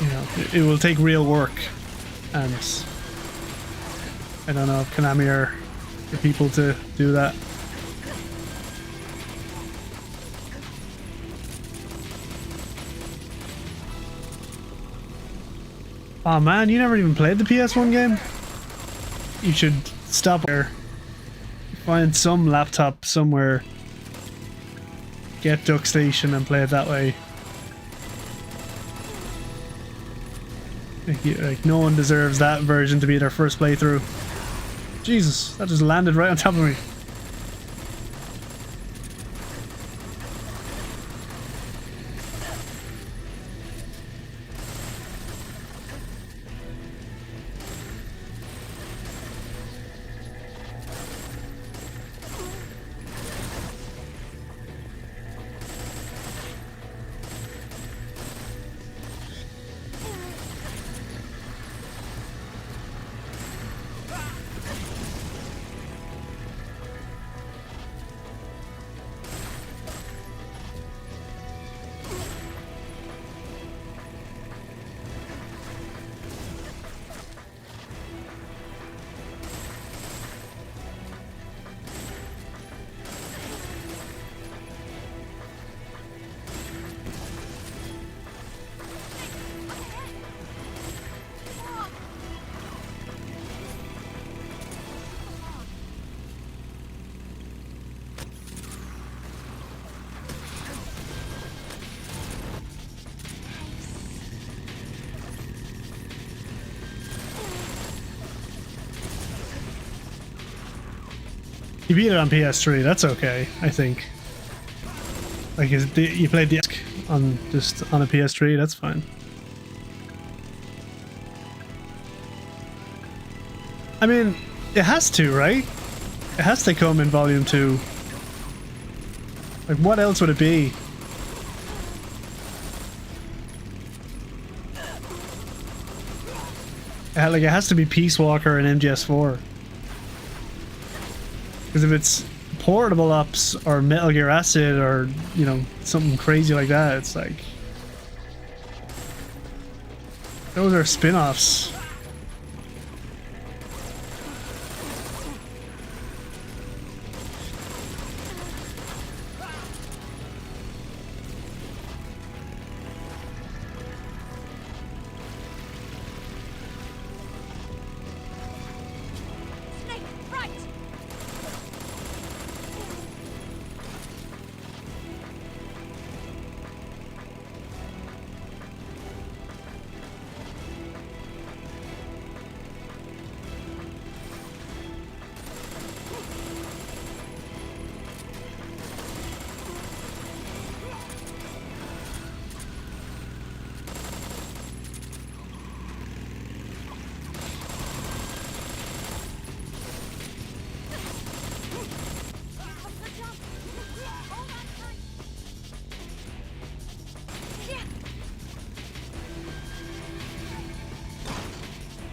you know, it will take real work, and I don't know if Konami are the people to do that. Oh man, you never even played the PS1 game? You should stop there. Find some laptop somewhere. Get Duck Station and play it that way. Like no one deserves that version to be their first playthrough. Jesus, that just landed right on top of me. You beat it on PS3. That's okay, I think. Like, you played the on just on a PS3. That's fine. I mean, it has to, right? It has to come in Volume 2. Like, what else would it be? Like, it has to be Peace Walker and MGS 4. Because if it's Portable Ops or Metal Gear Acid or, you know, something crazy like that, it's like... those are spin-offs.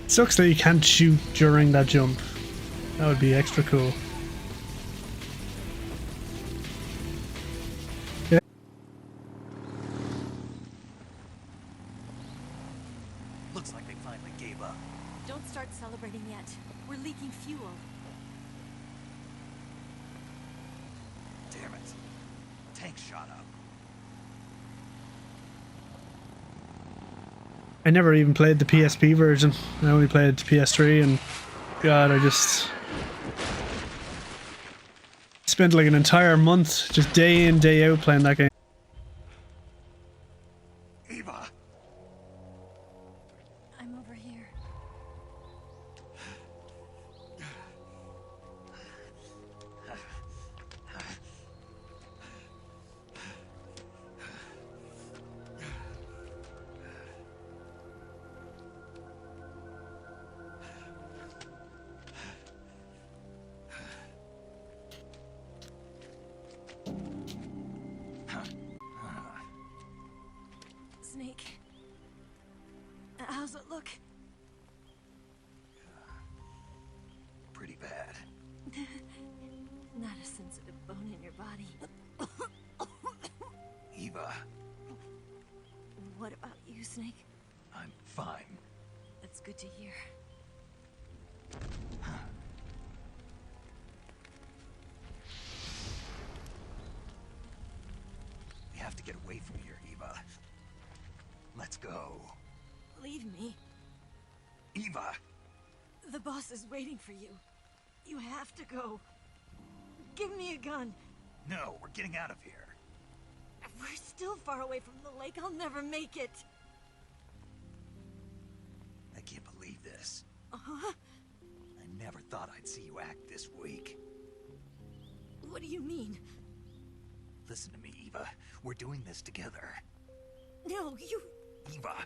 Sucks that you can't shoot during that jump. That would be extra cool. Yeah.
Looks like they finally gave up.
Don't start celebrating yet. We're leaking fuel.
Damn it. Tank shot up.
I never even played the PSP version. I only played the PS3, and God, I just spent like an entire month just day in, day out playing that game.
Eva!
I'm over here. Snake. How's it look?
Pretty bad.
Not a sensitive bone in your body.
Eva,
What about you, Snake?
I'm fine.
That's good to hear.
We have to get away from here, Eva. Let's go.
Leave me.
Eva!
The boss is waiting for you. You have to go. Give me a gun.
No, we're getting out of here.
We're still far away from the lake. I'll never make it.
I can't believe this.
Uh-huh.
I never thought I'd see you act this weak.
What do you mean?
Listen to me, Eva. We're doing this together.
No, you...
Eva,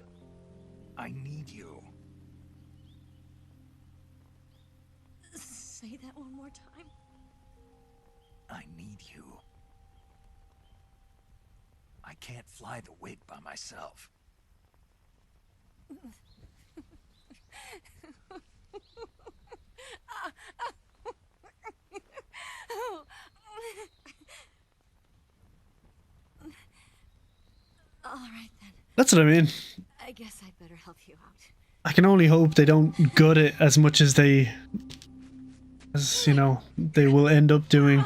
I need you.
Say that one more time.
I need you. I can't fly the wig by myself.
All right then.
That's what I mean.
I guess I'd better help you out.
I can only hope they don't gut it as much as you know, they will end up doing.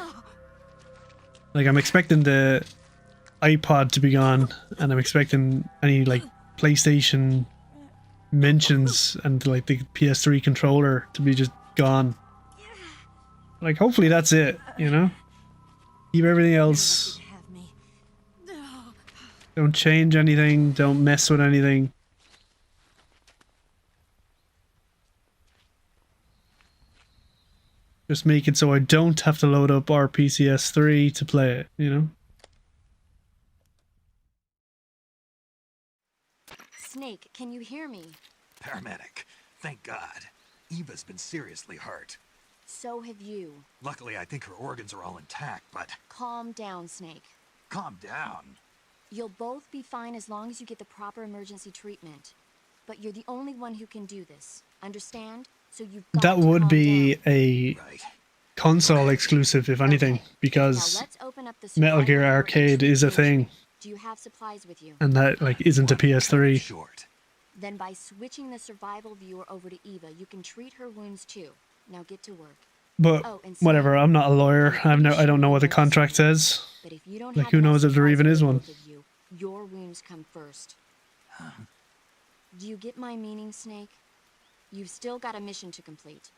Like, I'm expecting the iPod to be gone, and I'm expecting any, like, PlayStation mentions and, like, the PS3 controller to be just gone. Like, hopefully that's it, you know? Keep everything else.
Have me. No.
Don't change anything, don't mess with anything. Just make it so I don't have to load up RPCS3 to play it, you know?
Snake, can you hear me?
Paramedic, thank God. Eva's been seriously hurt.
So have you.
Luckily, I think her organs are all intact, but...
Calm down, Snake.
Calm down.
You'll both be fine as long as you get the proper emergency treatment. But you're the only one who can do this. Understand? So you've got
That
to
would
calm
be
down.
a
Right.
console exclusive, if anything,
Okay. Now
because
let's open up the
Metal
survival
Gear
viewer and
Arcade
treat
is a
the injury.
thing,
Do you have supplies with you?
and that like isn't a
One kind of
PS3.
short.
Then by switching the survival viewer over to Eva, you can treat her wounds too. Now get to work.
But
Oh, and
whatever, I'm not a lawyer. I don't know what the
But
contract says.
if you don't
Like,
have
who
enough
knows if there
supplies
even
for
is
the
one?
both of you, your wounds come first. Do you get my meaning, Snake? You've still got a mission to complete.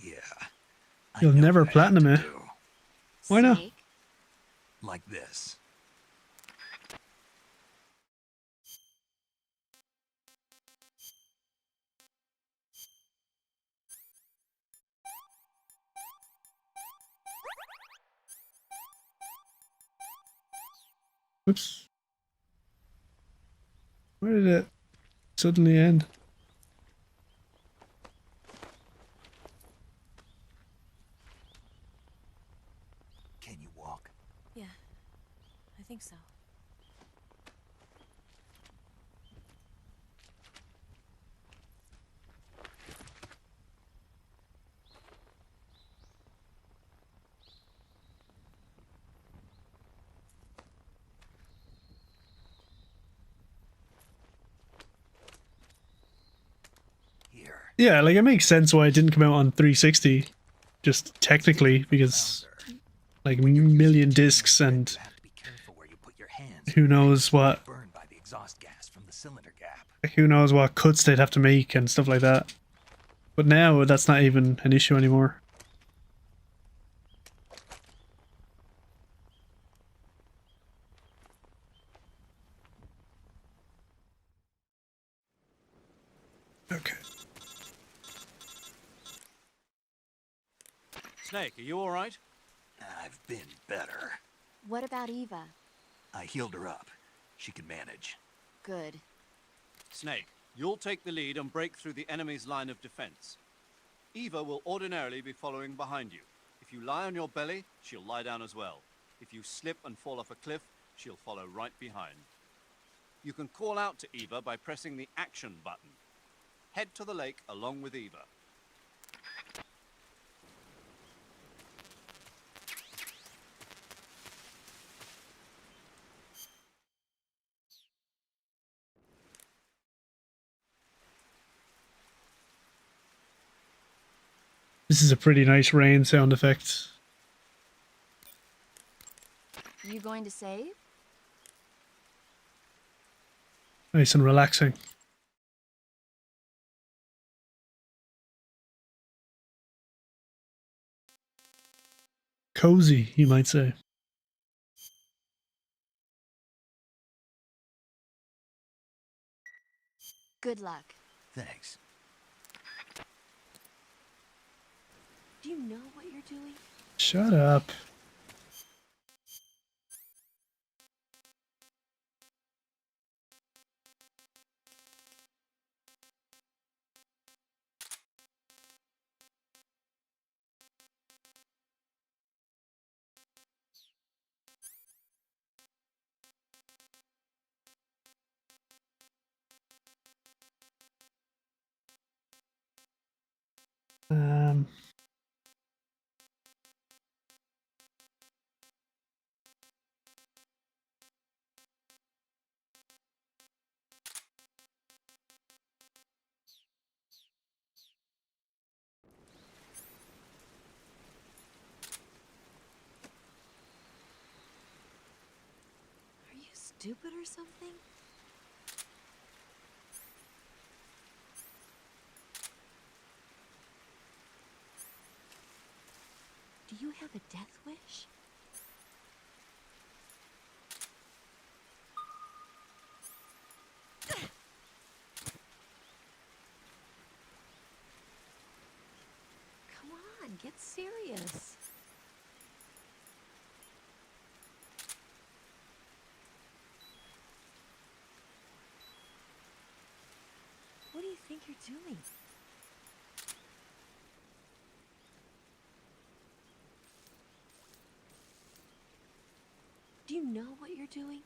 Yeah. I
You'll
know
never
what I have
platinum
to
it.
do.
Why not?
Snake?
Like this.
Oops. Where did it suddenly end?
Can you walk?
Yeah, I think so.
Here.
Yeah, like it makes sense why it didn't come out on 360, just technically, because like million discs and
You have to be careful where you put your hands.
who knows what,
Burned by the exhaust gas from the cylinder gap.
like, who knows what cuts they'd have to make and stuff like that. But now that's not even an issue anymore. Okay.
Snake, are you all right?
I've been better.
What about Eva?
I healed her up. She can manage.
Good.
Snake, you'll take the lead and break through the enemy's line of defense. Eva will ordinarily be following behind you. If you lie on your belly, she'll lie down as well. If you slip and fall off a cliff, she'll follow right behind. You can call out to Eva by pressing the action button. Head to the lake along with Eva.
This is a pretty nice rain sound effect.
You going to save?
Nice and relaxing. Cozy, you might say.
Good luck.
Thanks.
Do you know what you're doing?
Shut up. Um,
Are you stupid or something? Do you have a death wish? Come on, get serious. doing? Do you know what you're doing?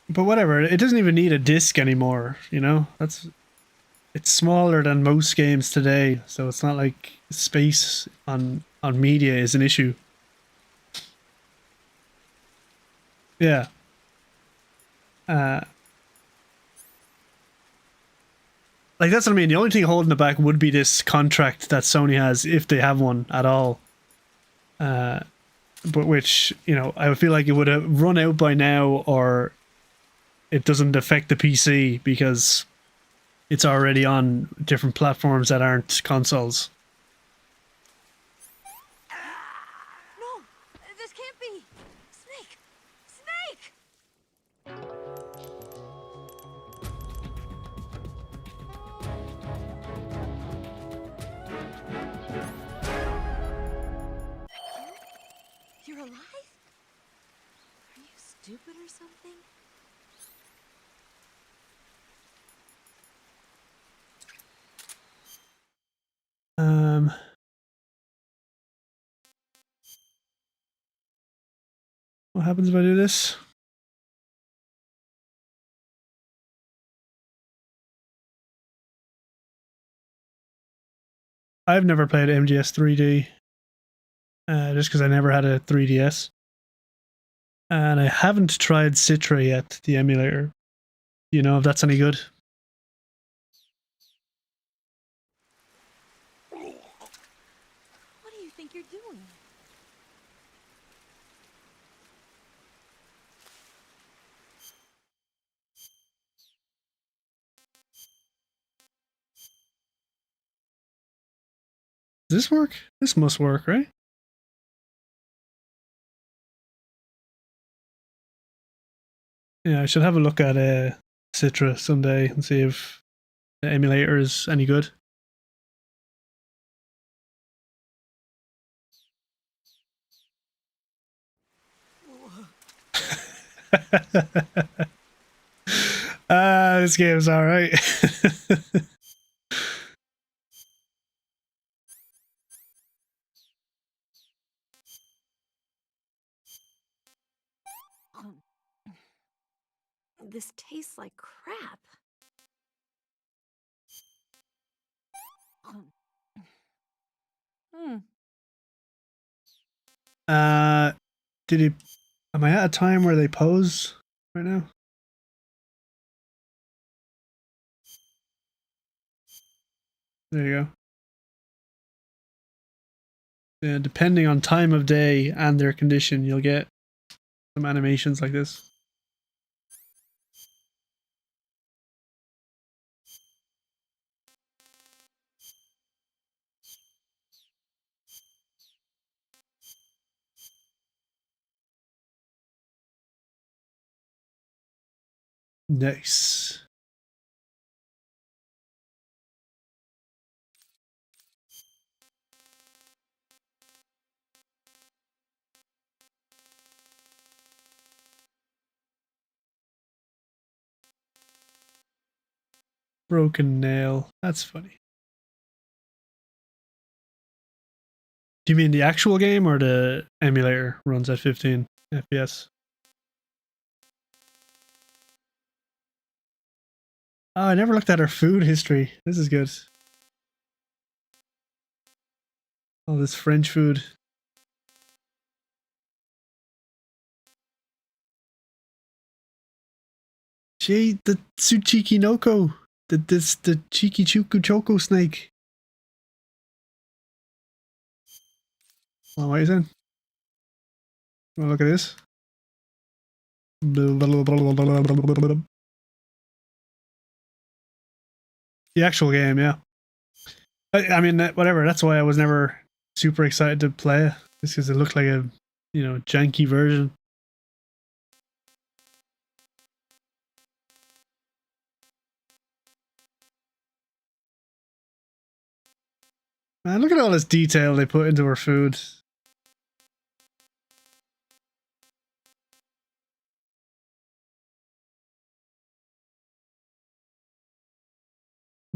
But whatever, it doesn't even need a disc anymore, you know? It's smaller than most games today, so it's not like space on media is an issue. Yeah. Like that's what I mean. The only thing holding it back would be this contract that Sony has, if they have one at all. But which, you know, I would feel like it would have run out by now, or it doesn't affect the PC because it's already on different platforms that aren't consoles.
No! This can't be! Snake! Snake! You're alive? Are you stupid or something?
What happens if I do this? I've never played MGS 3D, just because I never had a 3DS. And I haven't tried Citra yet, the emulator. Do you know if that's any good?
What do you think you're doing?
Does this work? This must work, right? Yeah, I should have a look at Citra someday and see if the emulator is any good. This game's alright.
This tastes like crap. Hmm.
Did he... Am I at a time where they pose right now? There you go. Yeah, depending on time of day and their condition, you'll get some animations like this. Nice. Broken nail. That's funny. Do you mean the actual game or the emulator runs at 15 FPS? Oh, I never looked at her food history. This is good. All this French food. Gee, the Tsuchiki Noko. The Chiki Chuku Choco snake. Oh, what are you saying? Wanna look at this? The actual game, yeah. I mean, whatever. That's why I was never super excited to play it. Just because it looked like a, you know, janky version. Man, look at all this detail they put into her food.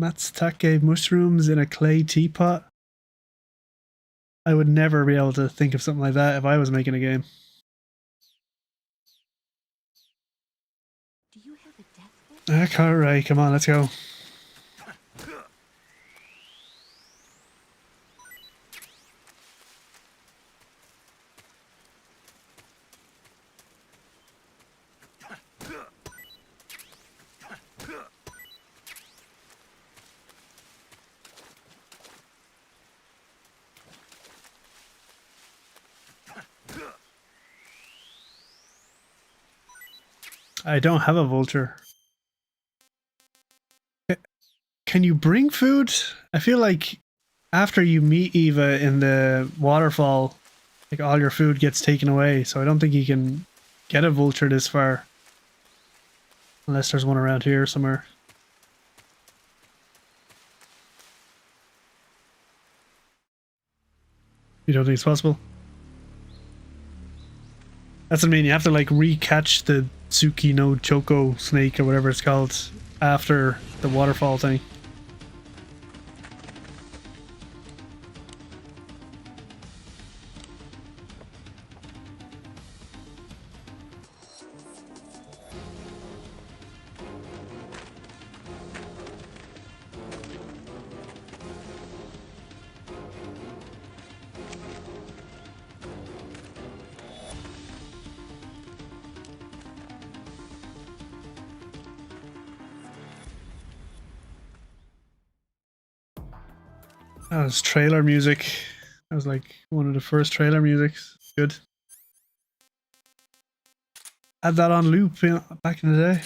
Matsutake mushrooms in a clay teapot. I would never be able to think of something like that if I was making a game.
Do you have a death wish?
Alright, come on, let's go. I don't have a vulture. Can you bring food? I feel like after you meet Eva in the waterfall, like all your food gets taken away, so I don't think you can get a vulture this far. Unless there's one around here somewhere. You don't think it's possible? That's what I mean, you have to like re-catch the Tsuki no Choco snake or whatever it's called after the waterfall thing. That was trailer music. That was like one of the first trailer musics. Good. Had that on loop back in the day.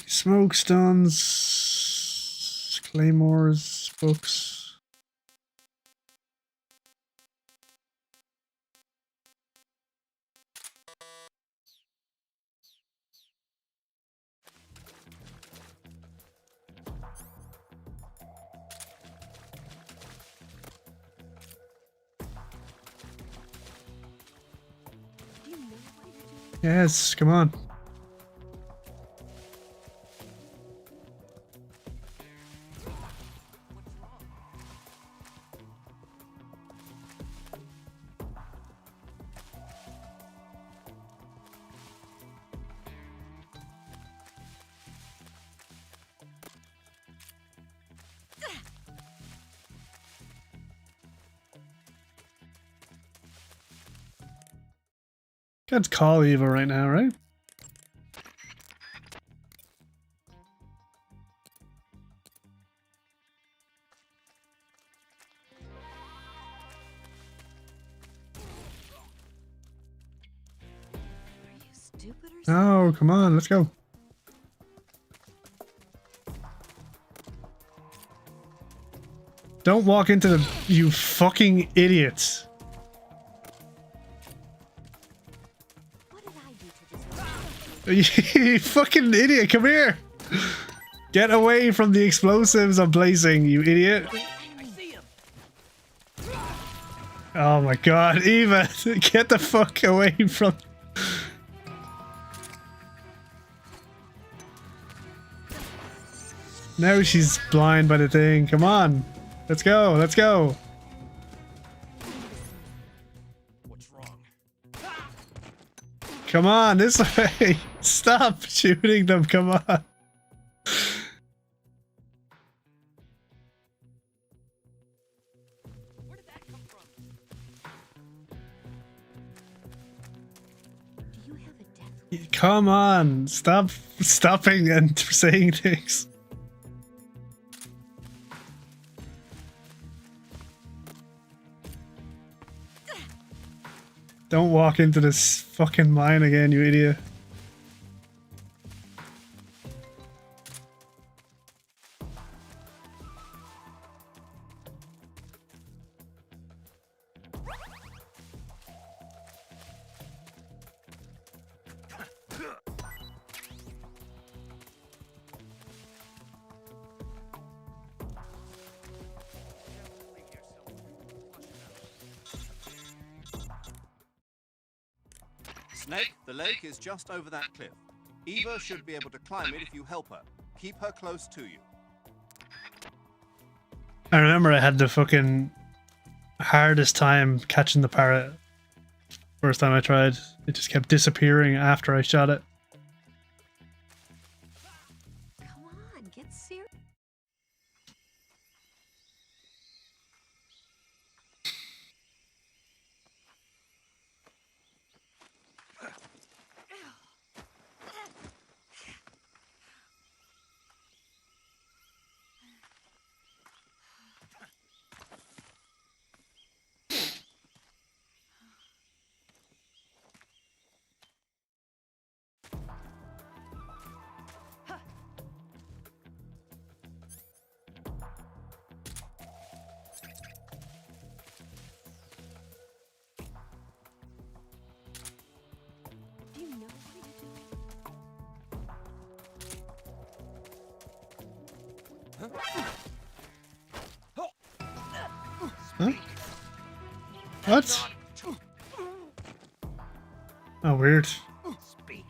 Smoke stones, claymores, books. Yes, come on. Can't call Eva right now, right?
Are you stupid or something?
No, come on, let's go. Don't walk into the... You fucking idiots.
What did I do to this?
You fucking idiot, come here. Get away from the explosives I'm placing, you idiot.
I see him.
Oh my god, Eva, get the fuck away from... Now she's blind by the thing, come on. Let's go, let's go.
What's wrong?
Come on, this way. Stop shooting them, come on.
Where did that come from?
Do you have a death wish?
Come on, stop stopping and saying things. Don't walk into this fucking mine again, you idiot.
Snake, the lake is just over that cliff. Eva should be able to climb it if you help her. Keep her close to you.
I remember I had the fucking hardest time catching the parrot. First time I tried. It just kept disappearing after I shot it.
Come on, get serious. Do you know what you're doing?
Huh? What? Oh, weird.
Speak.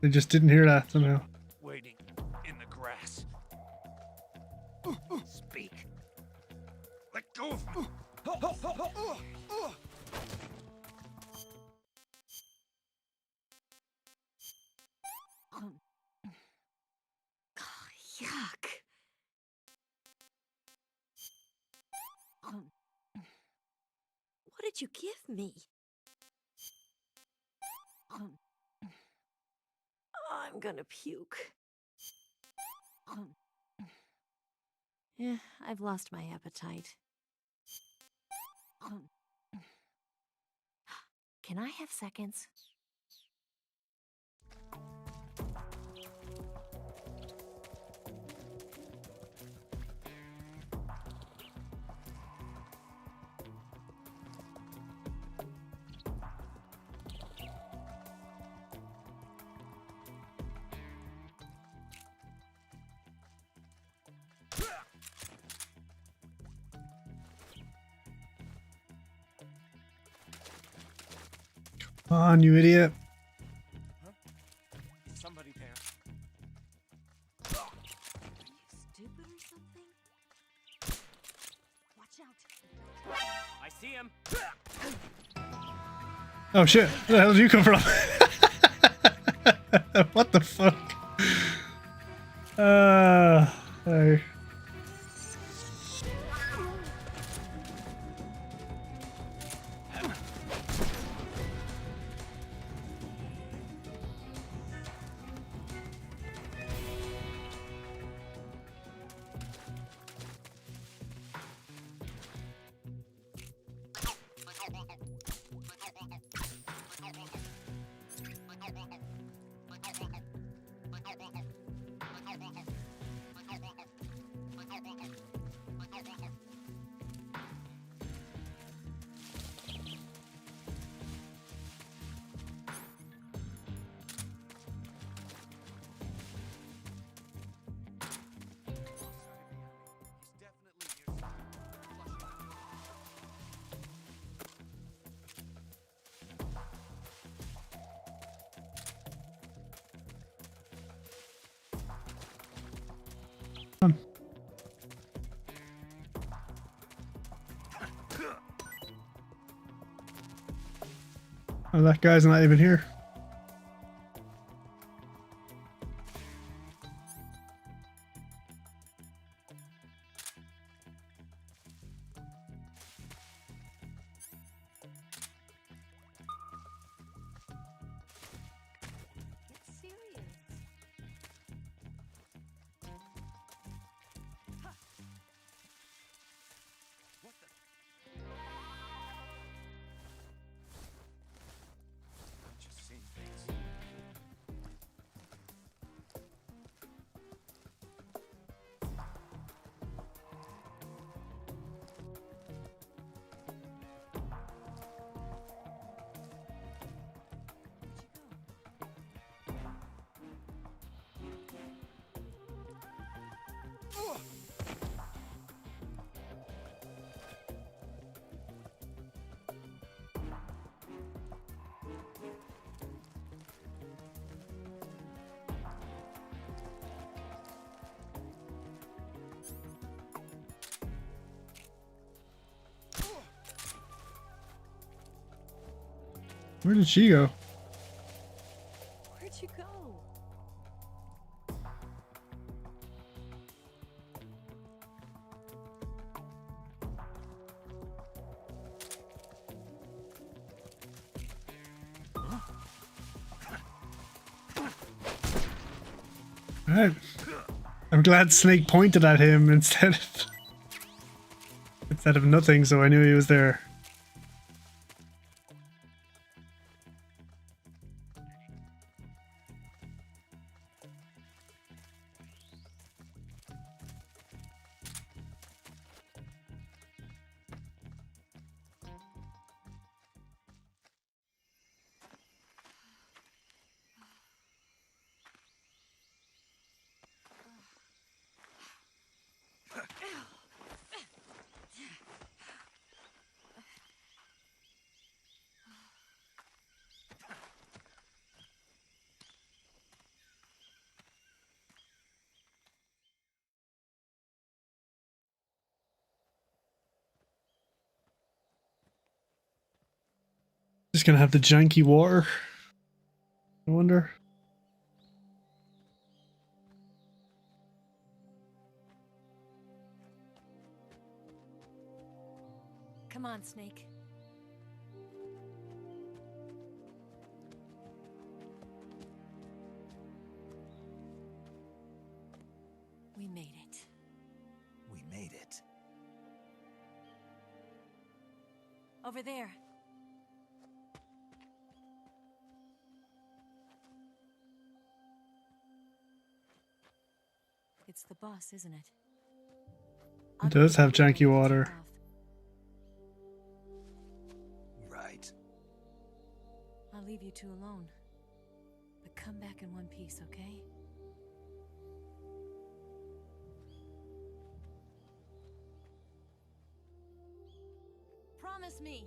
They just didn't hear that somehow.
Waiting in the grass. Speak. Let go of me.
Yuck. What did you give me? I'm gonna puke. Yeah, I've lost my appetite. Can I have seconds?
Come on, you idiot.
Is somebody there?
Are you stupid or something? Watch out.
I see him.
Oh shit, where the hell did you come from? What the fuck? Hey.
He's definitely near.
Oh, that guy's not even here.
Get serious.
What the? Just seeing things.
Where did she go?
Where'd you go?
Alright. I'm glad Snake pointed at him instead of nothing, so I knew he was there. Just gonna have the janky water. I wonder.
Come on, Snake. We made it.
We made it.
Over there. It's the boss, isn't it?
It does have janky water.
Right.
I'll leave you two alone. But come back in one piece, okay? Promise me!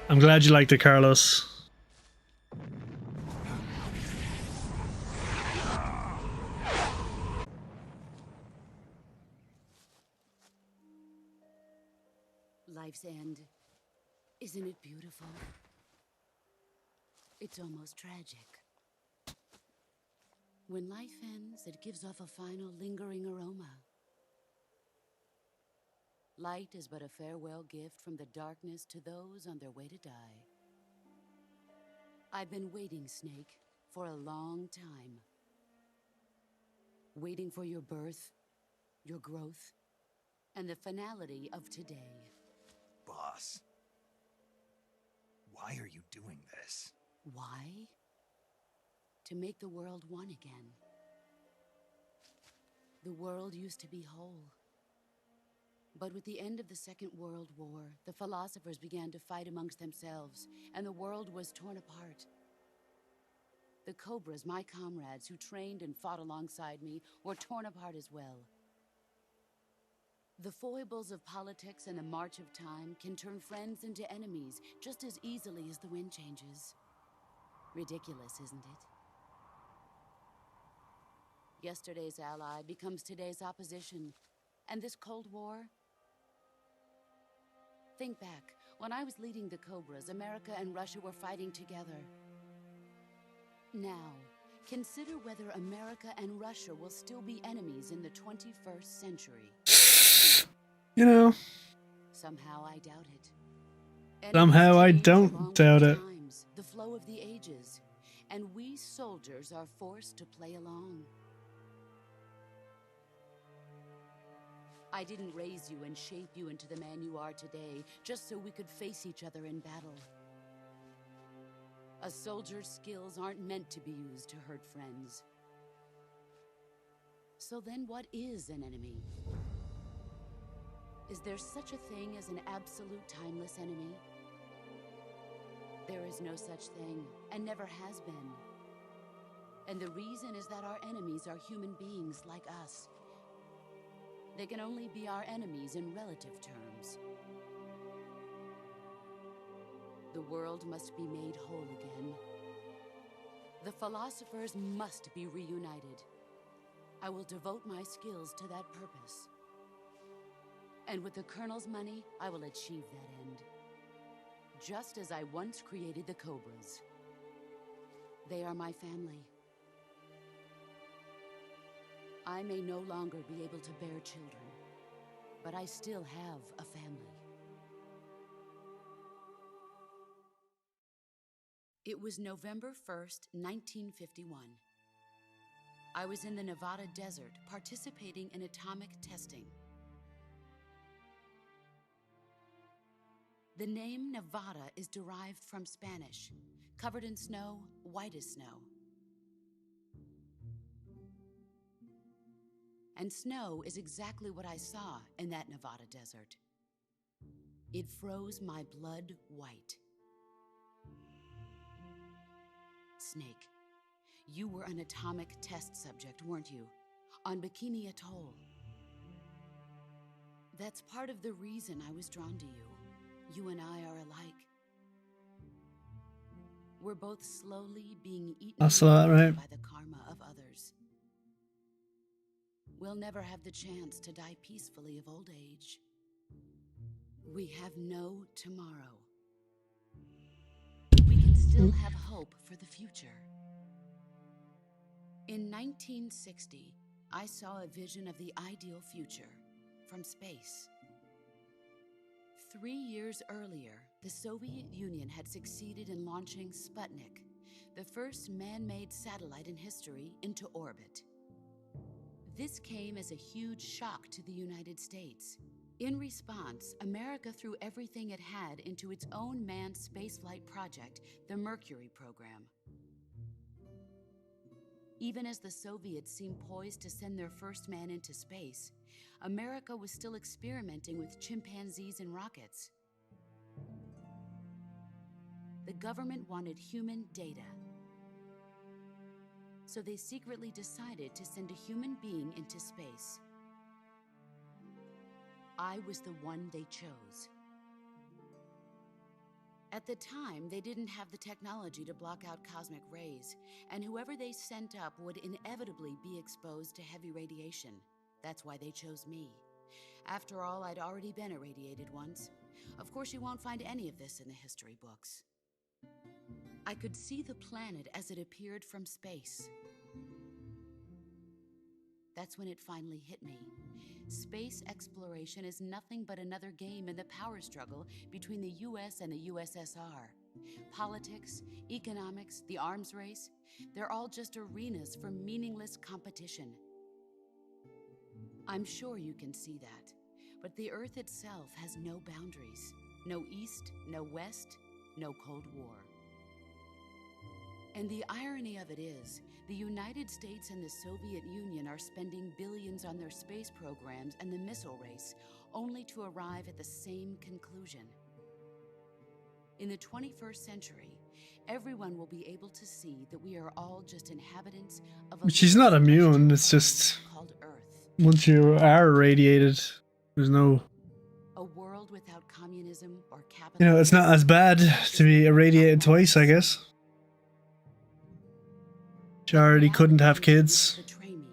I'm glad you liked it, Carlos.
Life's end. Isn't it beautiful? It's almost tragic. When life ends, it gives off a final lingering aroma. Light is but a farewell gift from the darkness to those on their way to die. I've been waiting, Snake, for a long time. Waiting for your birth, your growth, and the finality of today.
Boss. Why are you doing this?
Why? To make the world one again. The world used to be whole. But with the end of the Second World War, the philosophers began to fight amongst themselves, and the world was torn apart. The Cobras, my comrades who trained and fought alongside me, were torn apart as well. The foibles of politics and the march of time can turn friends into enemies just as easily as the wind changes. Ridiculous, isn't it? Yesterday's ally becomes today's opposition, and this Cold War? Think back. When I was leading the Cobras, America and Russia were fighting together. Now, consider whether America and Russia will still be enemies in the 21st century.
You know,
Somehow I doubt it.
somehow I
Enemies change along
don't
with
doubt
the
it.
times, the flow of the ages, and we soldiers are forced to play along. I didn't raise you and shape you into the man you are today just so we could face each other in battle. A soldier's skills aren't meant to be used to hurt friends. So then what is an enemy? Is there such a thing as an absolute timeless enemy? There is no such thing, and never has been. And the reason is that our enemies are human beings like us. They can only be our enemies in relative terms. The world must be made whole again. The philosophers must be reunited. I will devote my skills to that purpose. And with the Colonel's money, I will achieve that end. Just as I once created the Cobras. They are my family. I may no longer be able to bear children, but I still have a family. It was November 1st, 1951. I was in the Nevada desert participating in atomic testing. The name Nevada is derived from Spanish, covered in snow, white as snow. And snow is exactly what I saw in that Nevada desert. It froze my blood white. Snake, you were an atomic test subject, weren't you? On Bikini Atoll. That's part of the reason I was drawn to you. You and I are alike. We're both slowly being eaten
That's a lot, right?
by the karma of others. We'll never have the chance to die peacefully of old age. We have no tomorrow. We can still have hope for the future. In 1960, I saw a vision of the ideal future from space. 3 years earlier, the Soviet Union had succeeded in launching Sputnik, the first man-made satellite in history, into orbit. This came as a huge shock to the United States. In response, America threw everything it had into its own manned spaceflight project, the Mercury program. Even as the Soviets seemed poised to send their first man into space, America was still experimenting with chimpanzees and rockets. The government wanted human data. So they secretly decided to send a human being into space. I was the one they chose. At the time, they didn't have the technology to block out cosmic rays, and whoever they sent up would inevitably be exposed to heavy radiation. That's why they chose me. After all, I'd already been irradiated once. Of course, you won't find any of this in the history books. I could see the planet as it appeared from space. That's when it finally hit me. Space exploration is nothing but another game in the power struggle between the US and the USSR. Politics, economics, the arms race, they're all just arenas for meaningless competition. I'm sure you can see that, but the Earth itself has no boundaries. No East, no West, no Cold War. And the irony of it is, the United States and the Soviet Union are spending billions on their space programs and the missile race, only to arrive at the same conclusion. In the 21st century, everyone will be able to see that we are all just inhabitants of a
She's not
little
immune, it's
celestial
just
body called Earth.
once you are irradiated, there's no,
A world without communism or
you
capitalism.
know, it's not as bad to be irradiated twice, I guess. She already couldn't have kids.
Betray me.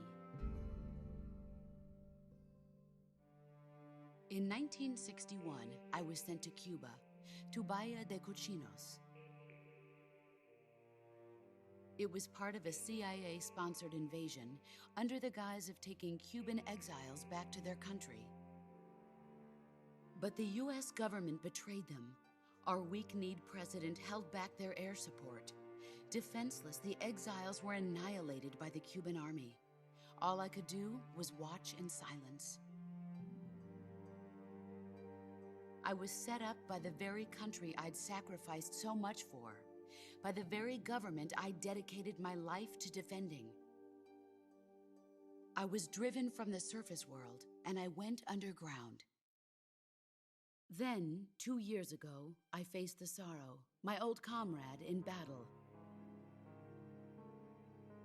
In 1961, I was sent to Cuba, to Bahia de Cochinos. It was part of a CIA-sponsored invasion under the guise of taking Cuban exiles back to their country. But the US government betrayed them. Our weak-kneed president held back their air support. Defenseless, the exiles were annihilated by the Cuban army. All I could do was watch in silence. I was set up by the very country I'd sacrificed so much for, by the very government I dedicated my life to defending. I was driven from the surface world, and I went underground. Then, 2 years ago, I faced the Sorrow, my old comrade in battle.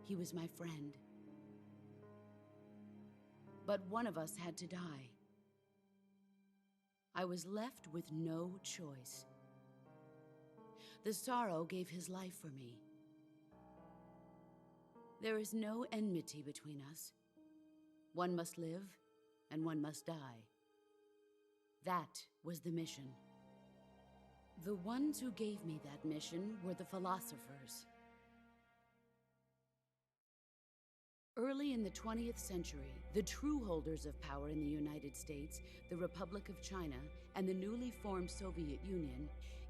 He was my friend. But one of us had to die. I was left with no choice. The Sorrow gave his life for me. There is no enmity between us, One must live, and one must die. That was the mission. The ones who gave me that mission were the philosophers. Early in the 20th century, the true holders of power in the United States, the Republic of China, and the newly formed Soviet Union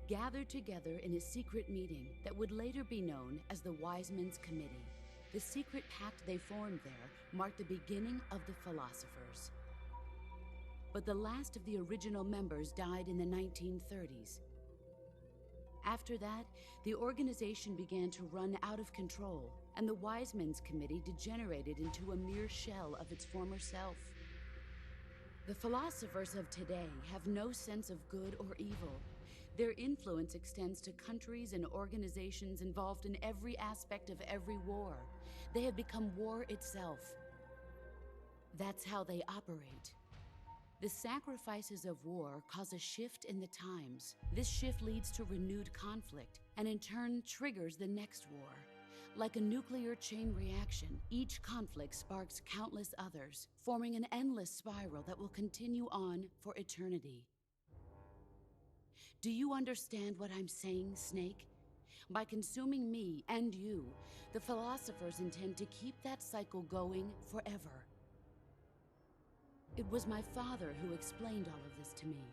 gathered together in a secret meeting that would later be known as the Wise Men's Committee. The secret pact they formed there marked the beginning of the philosophers. But the last of the original members died in the 1930s. After that, the organization began to run out of control, and the Wise Men's Committee degenerated into a mere shell of its former self. The philosophers of today have no sense of good or evil. Their influence extends to countries and organizations involved in every aspect of every war. They have become war itself. That's how they operate. The sacrifices of war cause a shift in the times. This shift leads to renewed conflict, and in turn triggers the next war. Like a nuclear chain reaction, each conflict sparks countless others, forming an endless spiral that will continue on for eternity. Do you understand what I'm saying, Snake? By consuming me and you, the philosophers intend to keep that cycle going forever. It was my father who explained all of this to me.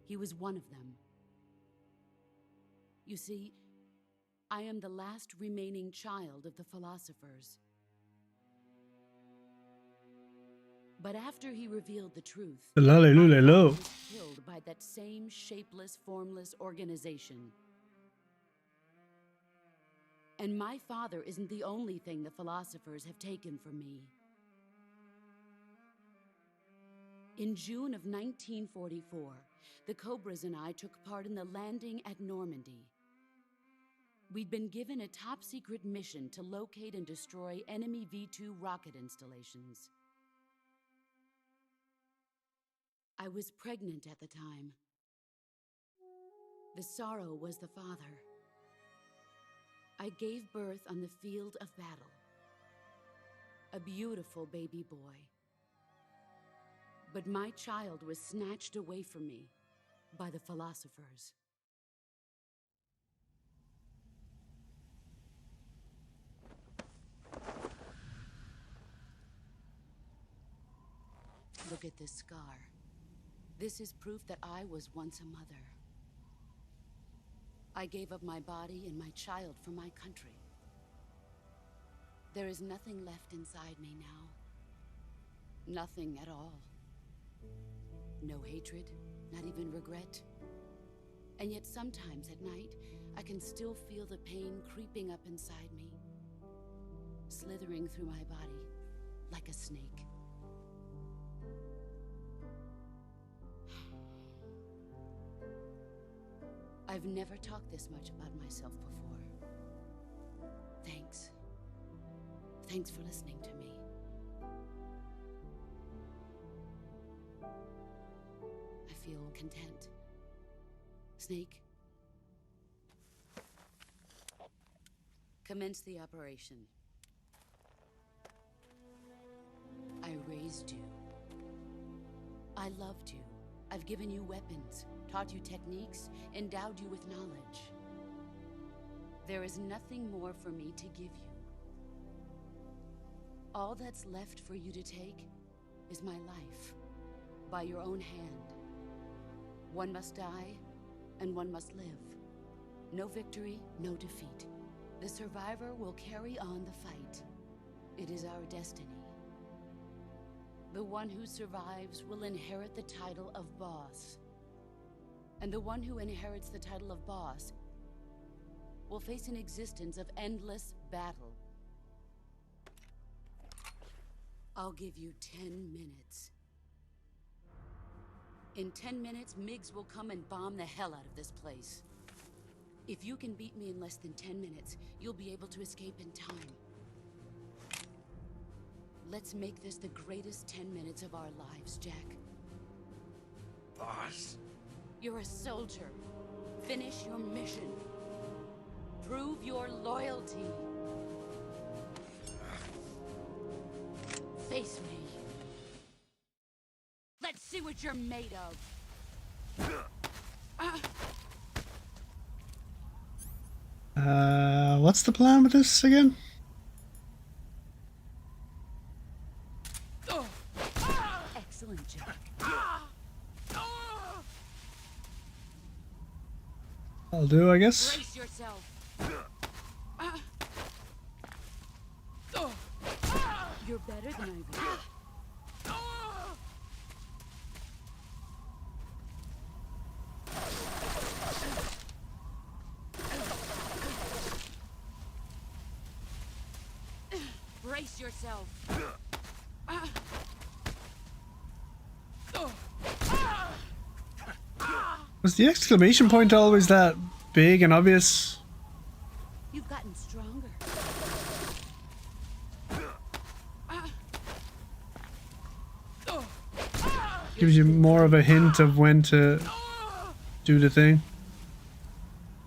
He was one of them. You see, I am the last remaining child of the philosophers. But after he revealed the truth, my father was killed by that same shapeless, formless organization. And my father isn't the only thing the philosophers have taken from me. In June of 1944, the Cobras and I took part in the landing at Normandy. We'd been given a top-secret mission to locate and destroy enemy V-2 rocket installations. I was pregnant at the time. The sorrow was the father. I gave birth on the field of battle. A beautiful baby boy. But my child was snatched away from me by the philosophers. Look at this scar. This is proof that I was once a mother. I gave up my body and my child for my country. There is nothing left inside me now. Nothing at all. No hatred, not even regret. And yet sometimes at night, I can still feel the pain creeping up inside me, slithering through my body like a snake. I've never talked this much about myself before. Thanks. Thanks for listening to me. I feel content. Snake, commence the operation. I raised you. I loved you. I've given you weapons, taught you techniques, endowed you with knowledge. There is nothing more for me to give you. All that's left for you to take is my life, by your own hand. One must die, and one must live. No victory, no defeat. The survivor will carry on the fight. It is our destiny. The one who survives will inherit the title of boss. And the one who inherits the title of boss will face an existence of endless battle. I'll give you 10 minutes. In 10 minutes, MiGs will come and bomb the hell out of this place. If you can beat me in less than 10 minutes, you'll be able to escape in time. Let's make this the greatest 10 minutes of our lives, Jack.
Boss?
You're a soldier. Finish your mission. Prove your loyalty. Face me. Let's see what you're made of.
What's the plan with this again?
Excellent job.
I'll do, I guess.
Brace yourself. You're better than I've been. Brace yourself.
Was the exclamation point always that big and obvious?
You've gotten stronger.
Gives you more of a hint of when to do the thing.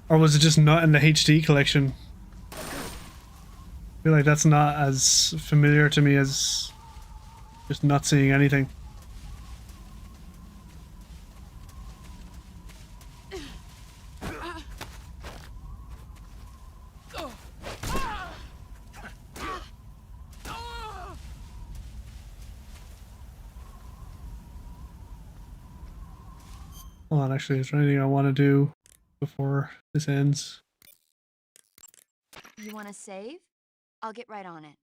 Or was it just not in the HD collection? I feel like that's not as familiar to me as just not seeing anything. Hold on, actually, is there anything I want to do before this ends?
You want to save? I'll get right on it.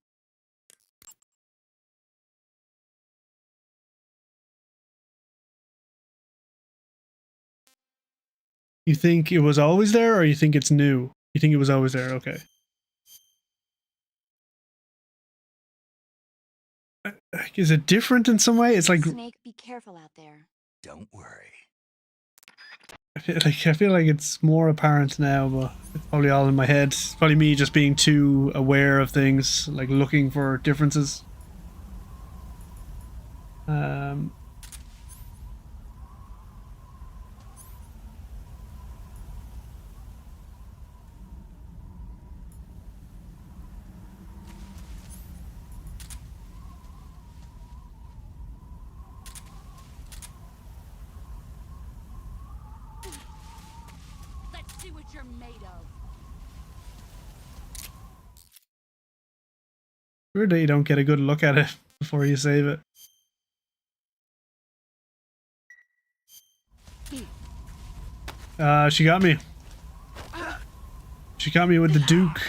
You think it was always there, or you think it's new? You think it was always there, okay. Is it different in some way? It's like...
Snake, be careful out there.
Don't worry.
I feel like it's more apparent now, but it's probably all in my head. It's probably me just being too aware of things, like looking for differences.
Let's see what you're made of.
Weird that you don't get a good look at it before you save it. She got me. She got me with the Duke.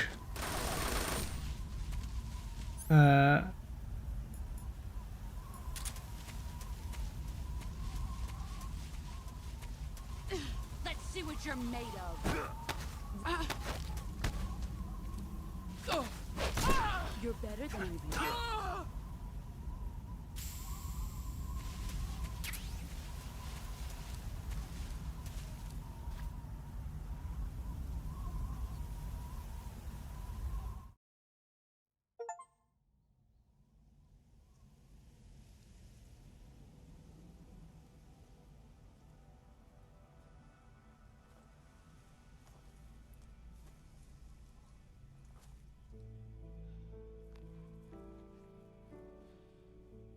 Let's see what you're made of. You're better than I've been.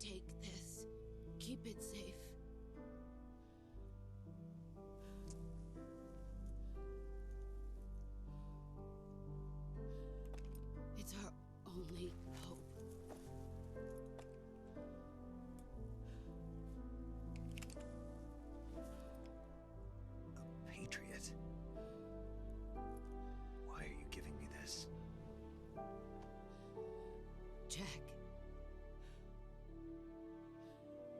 Take this. Keep it safe. It's our only hope.
A patriot? Why are you giving me this?
Jack.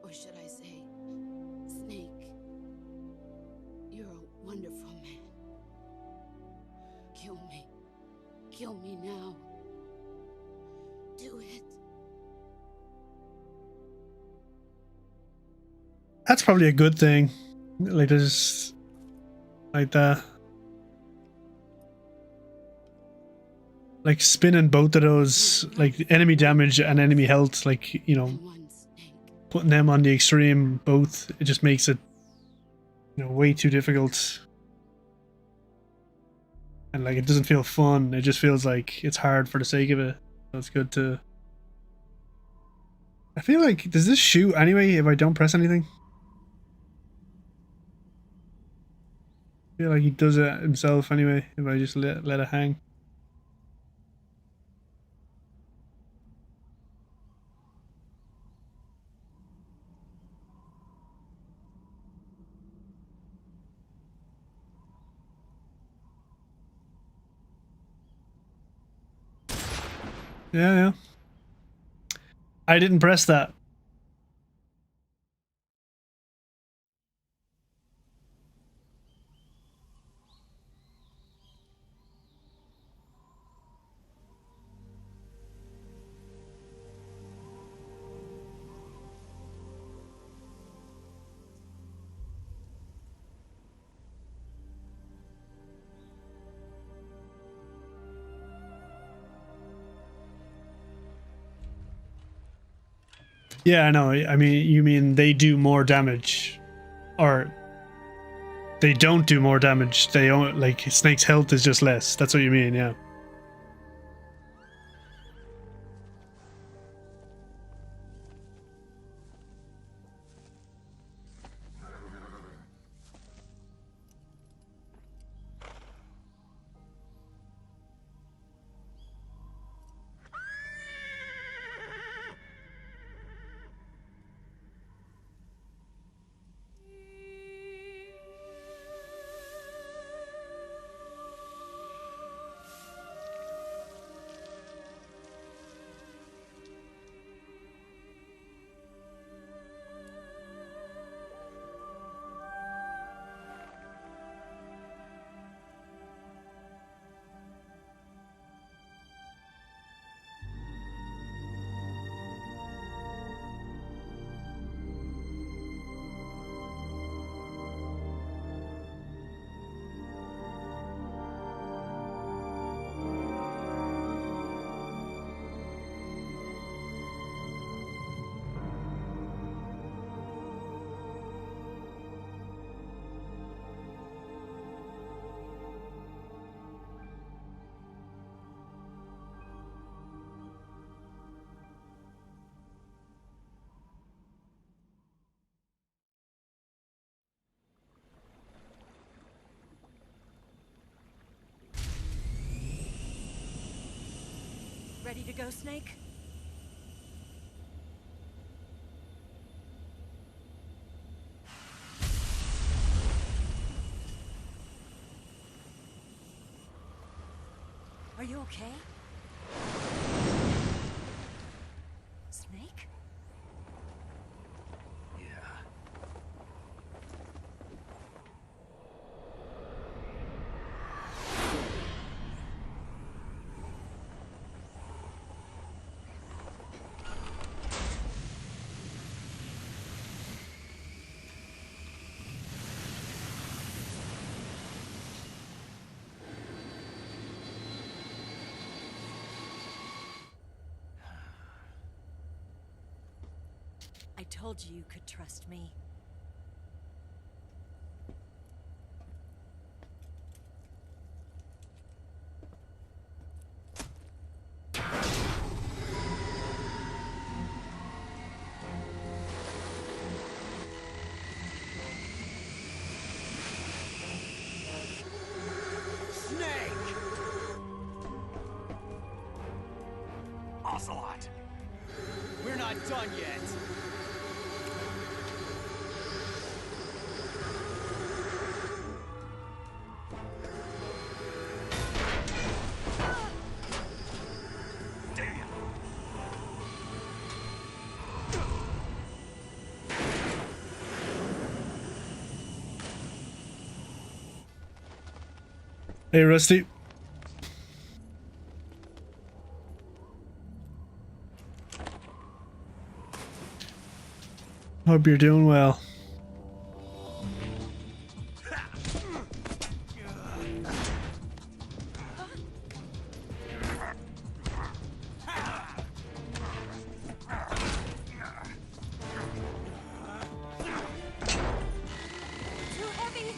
Or should I say, Snake. You're a wonderful man. Kill me. Kill me now. Do it.
That's probably a good thing. Like, there's... like that. Like, spinning both of those, like, enemy damage and enemy health, like, you know,
One Snake.
putting them on the extreme both, it just makes it, you know, way too difficult. And, like, it doesn't feel fun. It just feels like it's hard for the sake of it. So it's good to I feel like, does this shoot anyway if I don't press anything? I feel like he does it himself anyway if I just let it hang. Yeah, yeah. I didn't press that. Yeah, I know. I mean, you mean they do more damage, or they don't do more damage. They don't, like, Snake's health is just less. That's what you mean, yeah.
Ready to go, Snake? Are you okay? Snake?
Yeah.
I told you you could trust me.
Snake! Ocelot! We're not done yet!
Hey, Rusty. Hope you're doing well.
Too heavy!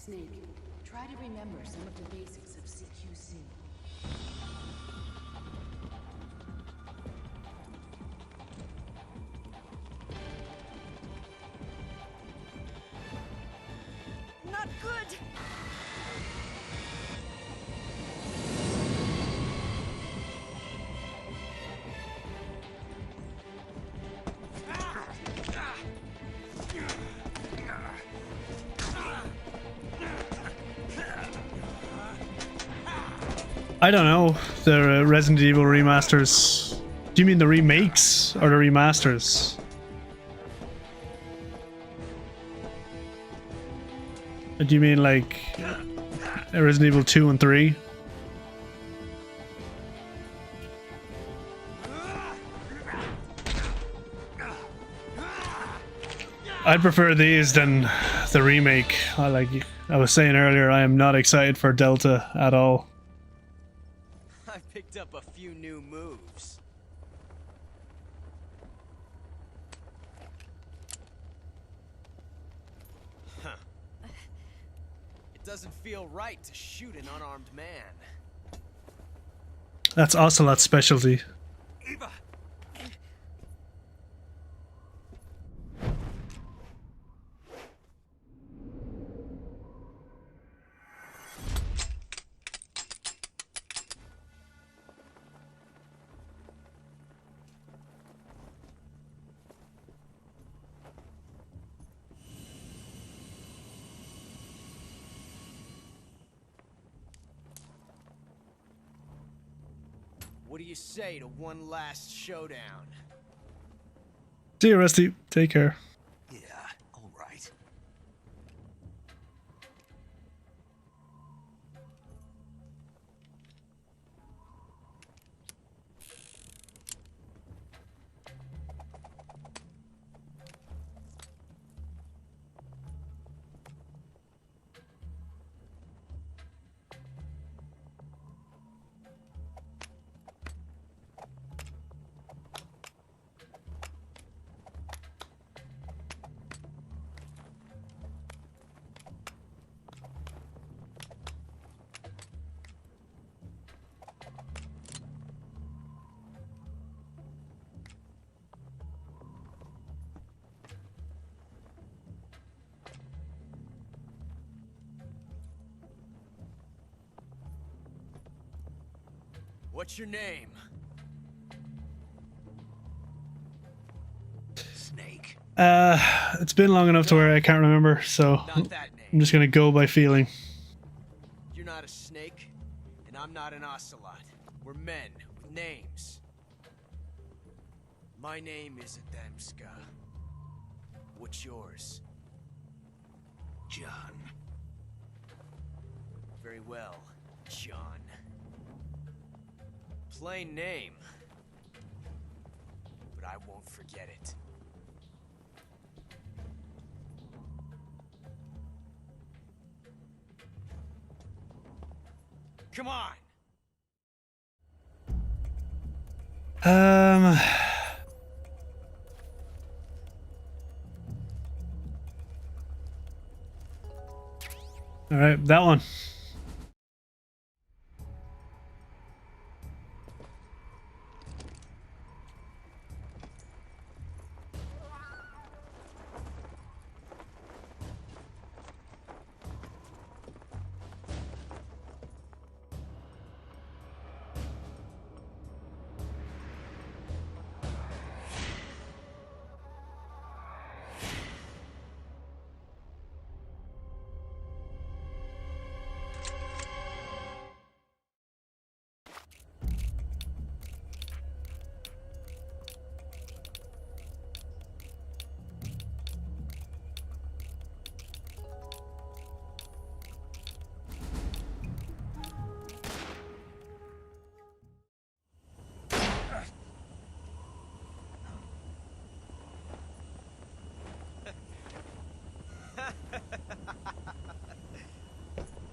Snake, try to remember some of the basics of CQC.
Not good!
I don't know. The Resident Evil remasters. Do you mean the remakes or the remasters? Or do you mean like Resident Evil 2 and 3? I'd prefer these than the remake. Like I was saying earlier, I am not excited for Delta at all.
I picked up a few new moves. Huh. It doesn't feel right to shoot an unarmed man.
That's Ocelot's specialty.
Eva! What do you say to one last showdown?
See you, Rusty. Take care.
Yeah, all right.
What's your name?
Snake.
It's been long enough to where I can't remember, so
Not that name.
I'm just gonna go by feeling.
You're not a snake, and I'm not an ocelot. We're men with names. My name is Adamska. What's yours?
John.
Very well, John. Plain name. But I won't forget it. Come on!
All right, that one.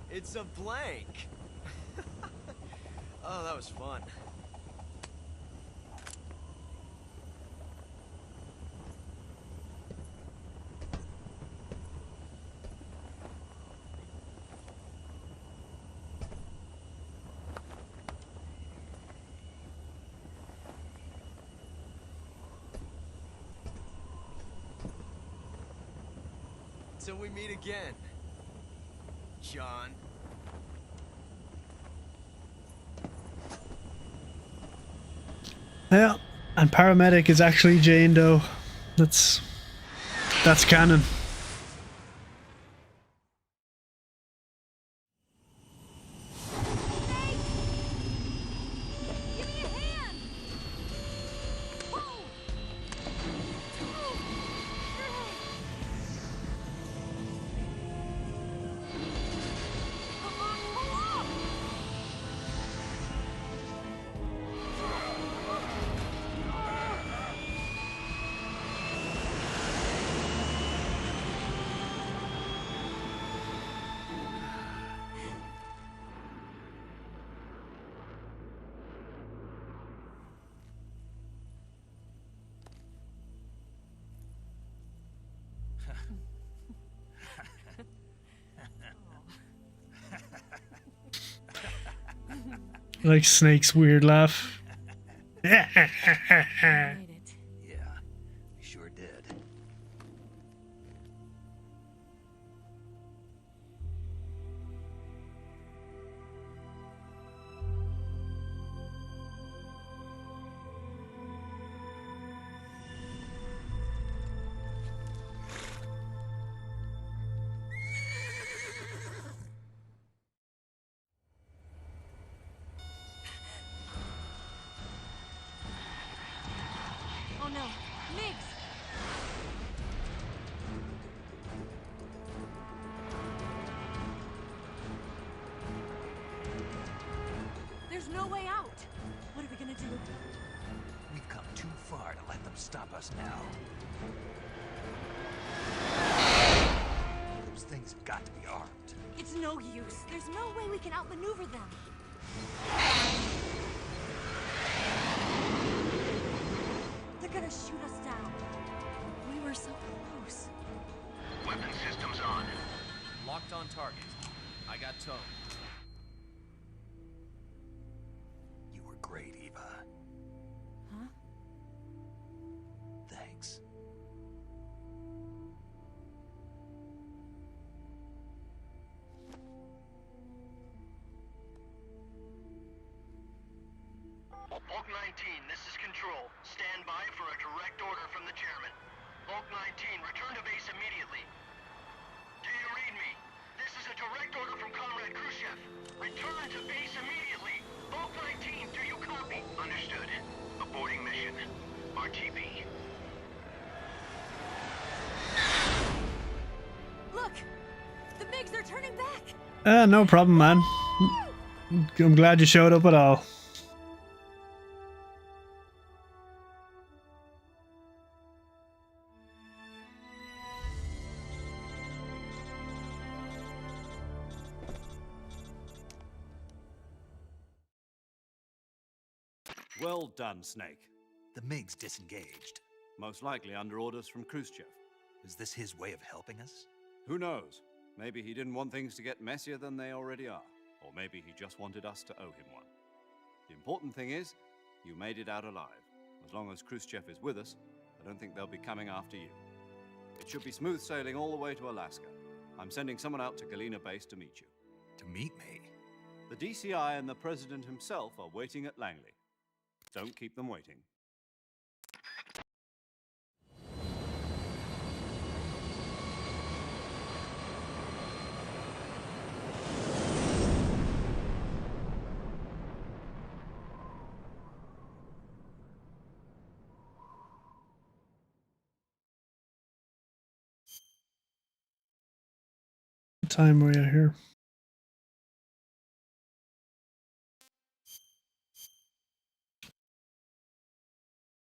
It's a blank. Oh, that was fun. Until we meet again, John.
Yeah, and paramedic is actually Jane Doe. That's canon.
Give me a hand! Whoa! Come on, pull up!
Like Snake's weird laugh.
We made it.
Yeah, we sure did.
Oh no, Migs! There's no way out. What are we gonna do?
We've come too far to let them stop us now. Those things have got to be armed.
It's no use. There's no way we can outmaneuver them. They're gonna shoot us down. We were so close.
Weapon systems on.
Locked on target. I got towed.
You were great, Eva.
Huh?
Thanks.
Bulk 19, this is Control. Stand by for a direct order from the chairman. Bulk 19, return to base immediately. Do you read me? This is a direct order from Comrade Khrushchev. Return to base immediately. Bulk 19, do you copy? Understood. Aborting mission. RTB.
Look! The MiGs are turning back!
No problem, man. I'm glad you showed up at all.
Well done, Snake.
The MiGs disengaged.
Most likely under orders from Khrushchev.
Is this his way of helping us?
Who knows? Maybe he didn't want things to get messier than they already are. Or maybe he just wanted us to owe him one. The important thing is, you made it out alive. As long as Khrushchev is with us, I don't think they'll be coming after you. It should be smooth sailing all the way to Alaska. I'm sending someone out to Galena Base to meet you.
To meet me?
The DCI and the President himself are waiting at Langley. Don't keep them waiting.
What time were you here?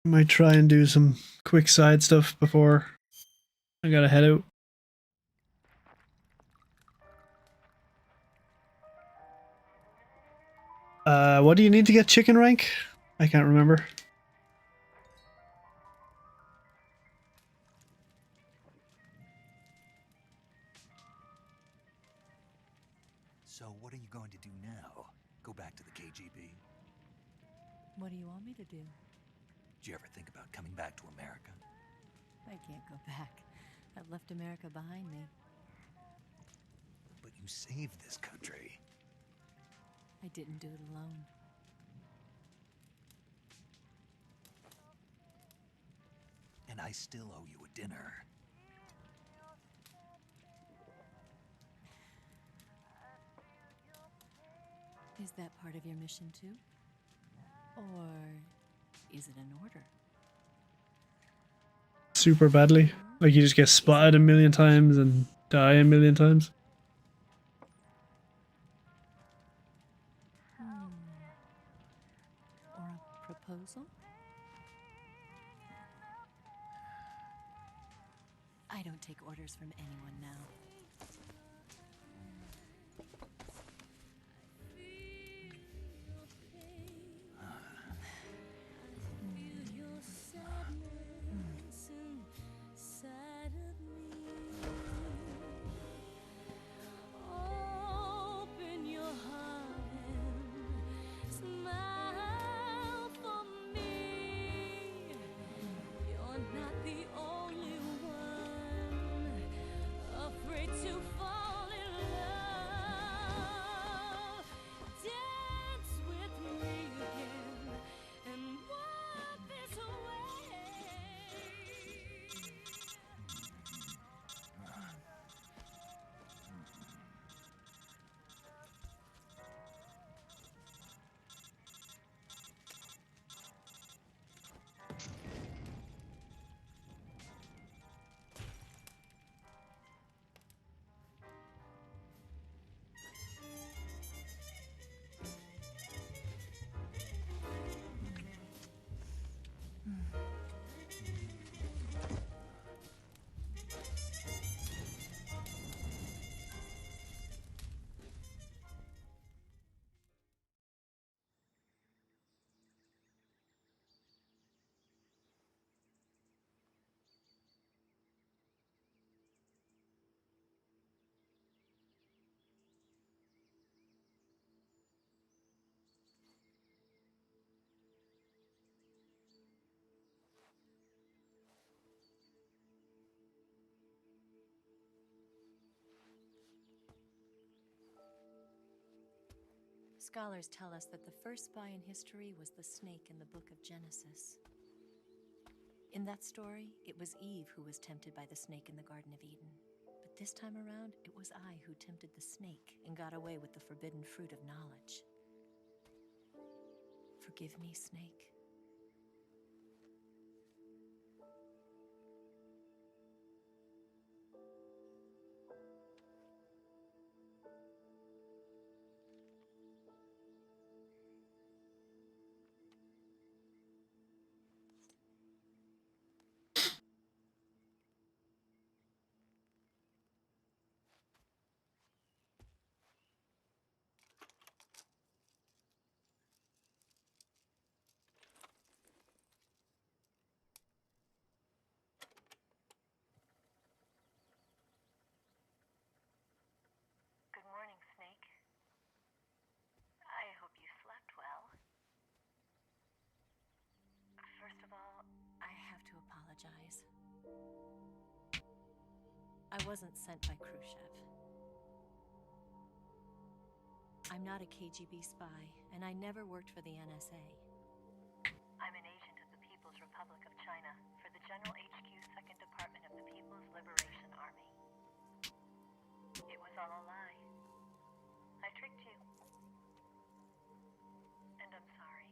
Might try and do some quick side stuff before I gotta head out. What do you need to get chicken rank? I can't remember.
So what are you going to do now? Go back to the KGB?
What do you want me to do?
Did you ever think about coming back to America?
I can't go back. I've left America behind me.
You saved this country.
I didn't do it alone.
And I still owe you a dinner.
Is that part of your mission too? Or is it an order?
Super badly. Like you just get spotted a million times and die a million times.
Or a proposal? I don't take orders from anyone now.
Open your heart and smile for me. You're not the only one afraid to fall in love. Dance with me again and walk this way.
Scholars tell us that the first spy in history was the snake in the book of Genesis. In that story, it was Eve who was tempted by the snake in the Garden of Eden. But this time around, it was I who tempted the snake and got away with the forbidden fruit of knowledge. Forgive me, snake.
Good morning, Snake. I hope you slept well. First of all,
I have to apologize. I wasn't sent by Khrushchev. I'm not a KGB spy, and I never worked for the NSA.
I'm an agent of the People's Republic of China for the General HQ 2nd Department of the People's Liberation Army. It was all a lie. I tricked you. And I'm sorry.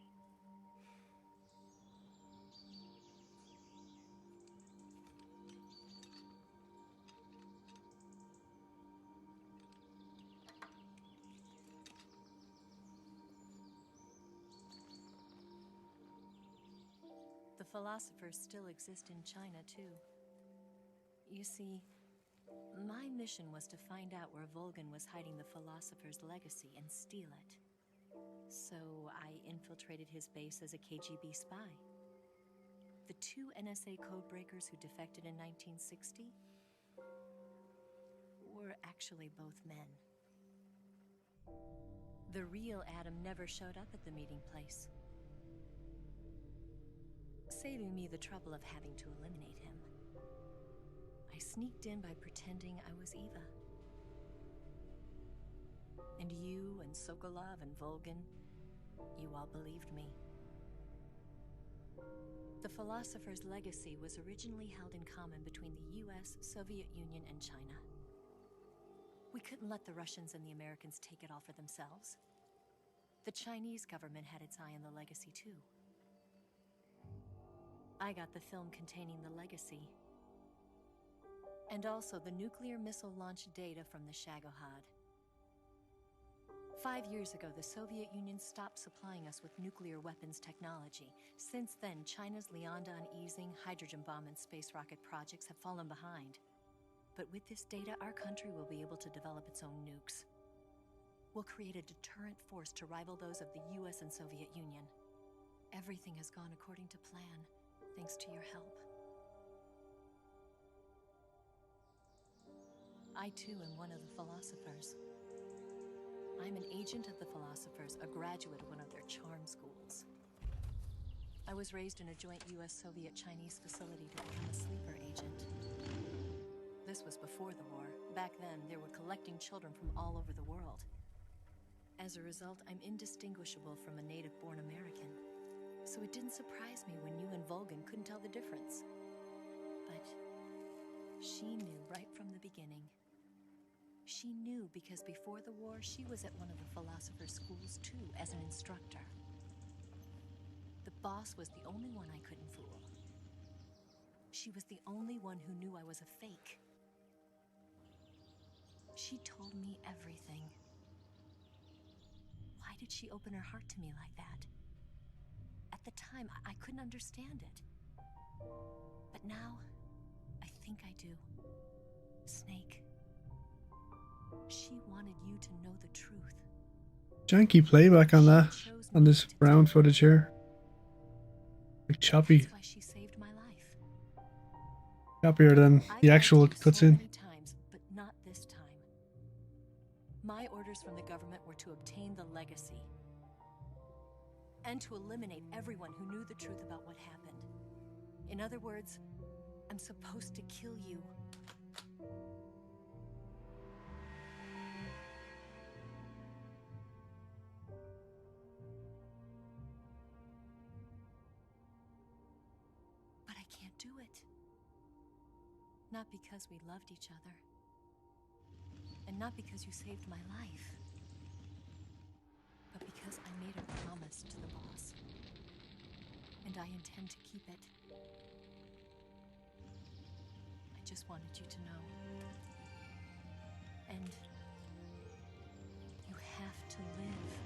The philosophers still exist in China, too. You see, my mission was to find out where Volgin was hiding the philosopher's legacy and steal it. So I infiltrated his base as a KGB spy. The two NSA codebreakers who defected in 1960 were actually both men. The real Adam never showed up at the meeting place, saving me the trouble of having to eliminate him. I sneaked in by pretending I was Eva. And you and Sokolov and Volgin, you all believed me. The philosopher's legacy was originally held in common between the US, Soviet Union, and China. We couldn't let the Russians and the Americans take it all for themselves. The Chinese government had its eye on the legacy too. I got the film containing the legacy, and also the nuclear missile launch data from the Shagohod. 5 years ago, the Soviet Union stopped supplying us with nuclear weapons technology. Since then, China's Liaodong easing, hydrogen bomb, and space rocket projects have fallen behind. But with this data, our country will be able to develop its own nukes. We'll create a deterrent force to rival those of the US and Soviet Union. Everything has gone according to plan, thanks to your help. I too am one of the philosophers. I'm an agent of the philosophers, a graduate of one of their charm schools. I was raised in a joint US-Soviet-Chinese facility to become a sleeper agent. This was before the war. Back then, they were collecting children from all over the world. As a result, I'm indistinguishable from a native-born American. So it didn't surprise me when you and Volgin couldn't tell the difference. But she knew right from the beginning. She knew because before the war, she was at one of the philosopher's schools too, as an instructor. The boss was the only one I couldn't fool. She was the only one who knew I was a fake. She told me everything. Why did she open her heart to me like that? At the time, I couldn't understand it. But now, I think I do. Snake. She wanted you to know the truth.
Janky playback on that, on this brown footage here. Like choppy.
That's why she saved my life.
Choppier than the actual cutscene.
Many times, but not this time. My orders from the government were to obtain the legacy. And to eliminate everyone who knew the truth about what happened. In other words, I'm supposed to kill you. But I can't do it. Not because we loved each other. And not because you saved my life. But because I made a promise to the boss. And I intend to keep it. I just wanted you to know. And you have to live.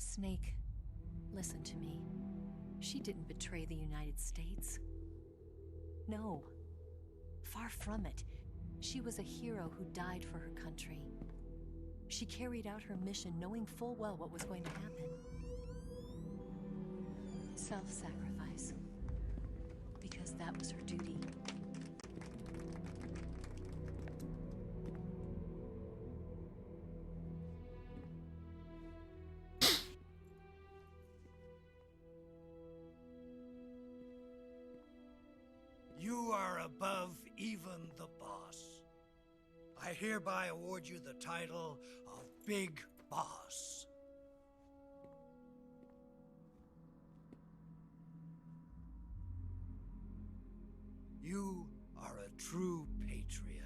Snake, listen to me. She didn't betray the United States. No. Far from it. She was a hero who died for her country. She carried out her mission knowing full well what was going to happen. Self-sacrifice. Because that was her duty.
You are above even the boss. I hereby award you the title of Big Boss. You are a true patriot.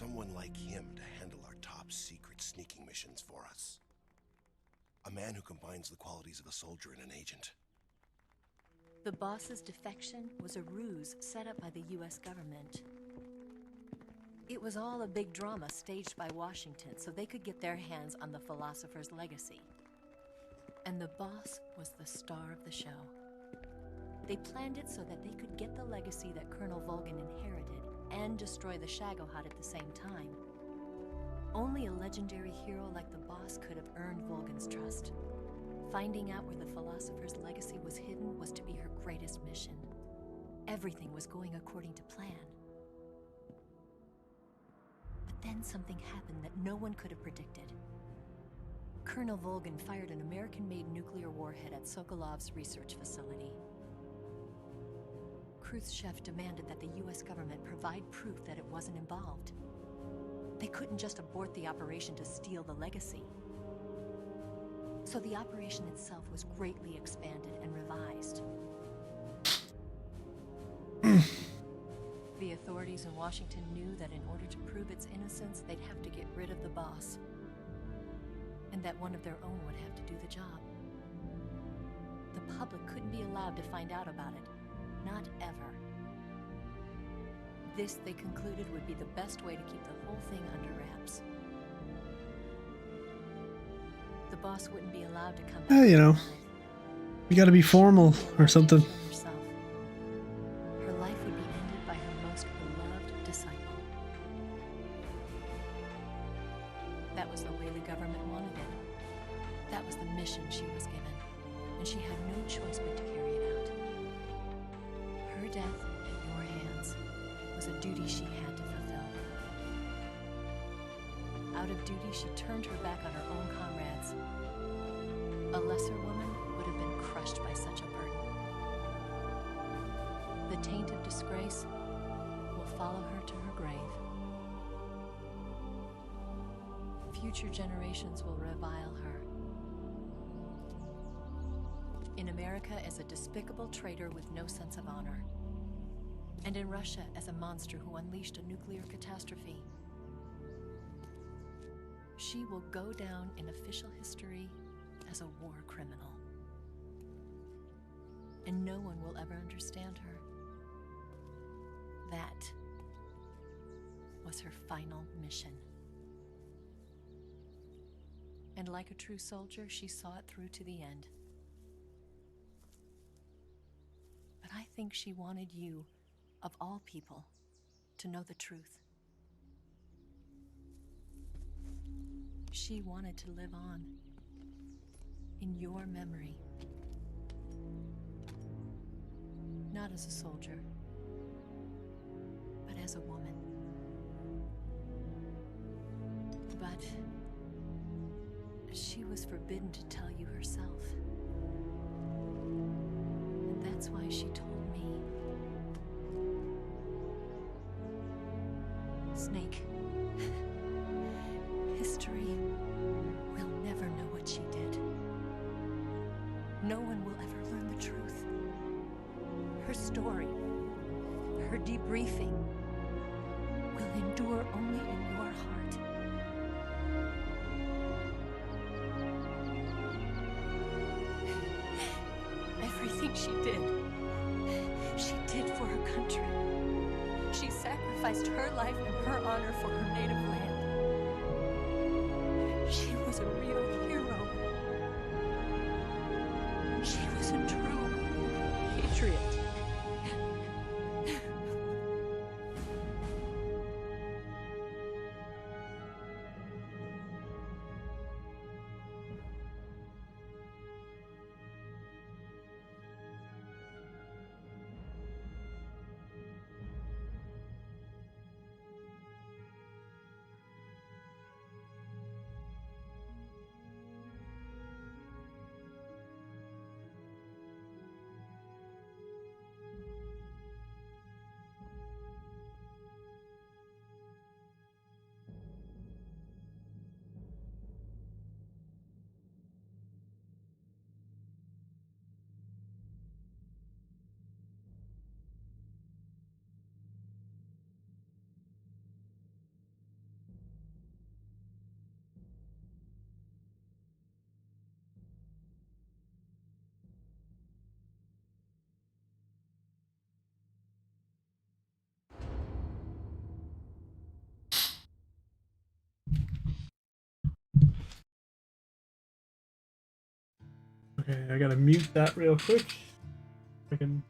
Someone like him to handle our top secret sneaking missions for us. A man who combines the qualities of a soldier and an agent.
The boss's defection was a ruse set up by the US government. It was all a big drama staged by Washington so they could get their hands on the philosopher's legacy. And the boss was the star of the show. They planned it so that they could get the legacy that Colonel Volgin inherited and destroy the Shagohod at the same time. Only a legendary hero like the boss could have earned Volgin's trust. Finding out where the philosopher's legacy was hidden was to be her greatest mission. Everything was going according to plan. But then something happened that no one could have predicted. Colonel Volgin fired an American-made nuclear warhead at Sokolov's research facility. Khrushchev demanded that the US government provide proof that it wasn't involved. They couldn't just abort the operation to steal the legacy. So the operation itself was greatly expanded and revised. The authorities in Washington knew that in order to prove its innocence, they'd have to get rid of the boss. And that one of their own would have to do the job. The public couldn't be allowed to find out about it. Not ever. This, they concluded, would be the best way to keep the whole thing under wraps. The boss wouldn't be allowed to come back.
Yeah, you know, you gotta be formal or something.
Her life would be ended by her most beloved disciple. That was the way the government wanted it. That was the mission she was given, and she had no choice but to carry it out. Her death at your hands was a duty she had to fulfill. Out of duty, she turned her back on her own comrades. A lesser woman would have been crushed by such a burden. The taint of disgrace will follow her to her grave. Future generations will revile her. In America as a despicable traitor with no sense of honor. And in Russia as a monster who unleashed a nuclear catastrophe. She will go down in official history as a war criminal. And no one will ever understand her. That was her final mission. And like a true soldier, she saw it through to the end. But I think she wanted you, of all people, to know the truth. She wanted to live on in your memory. Not as a soldier, but as a woman. But she was forbidden to tell you herself. And that's why she told me. Snake, history will never know what she did. No one will ever learn the truth. Her story, her debriefing, will endure only in your heart. Everything she did for her country. She sacrificed her life and her honor for her native land. She was a real hero. She was a true patriot.
Okay, I gotta mute that real quick. I can.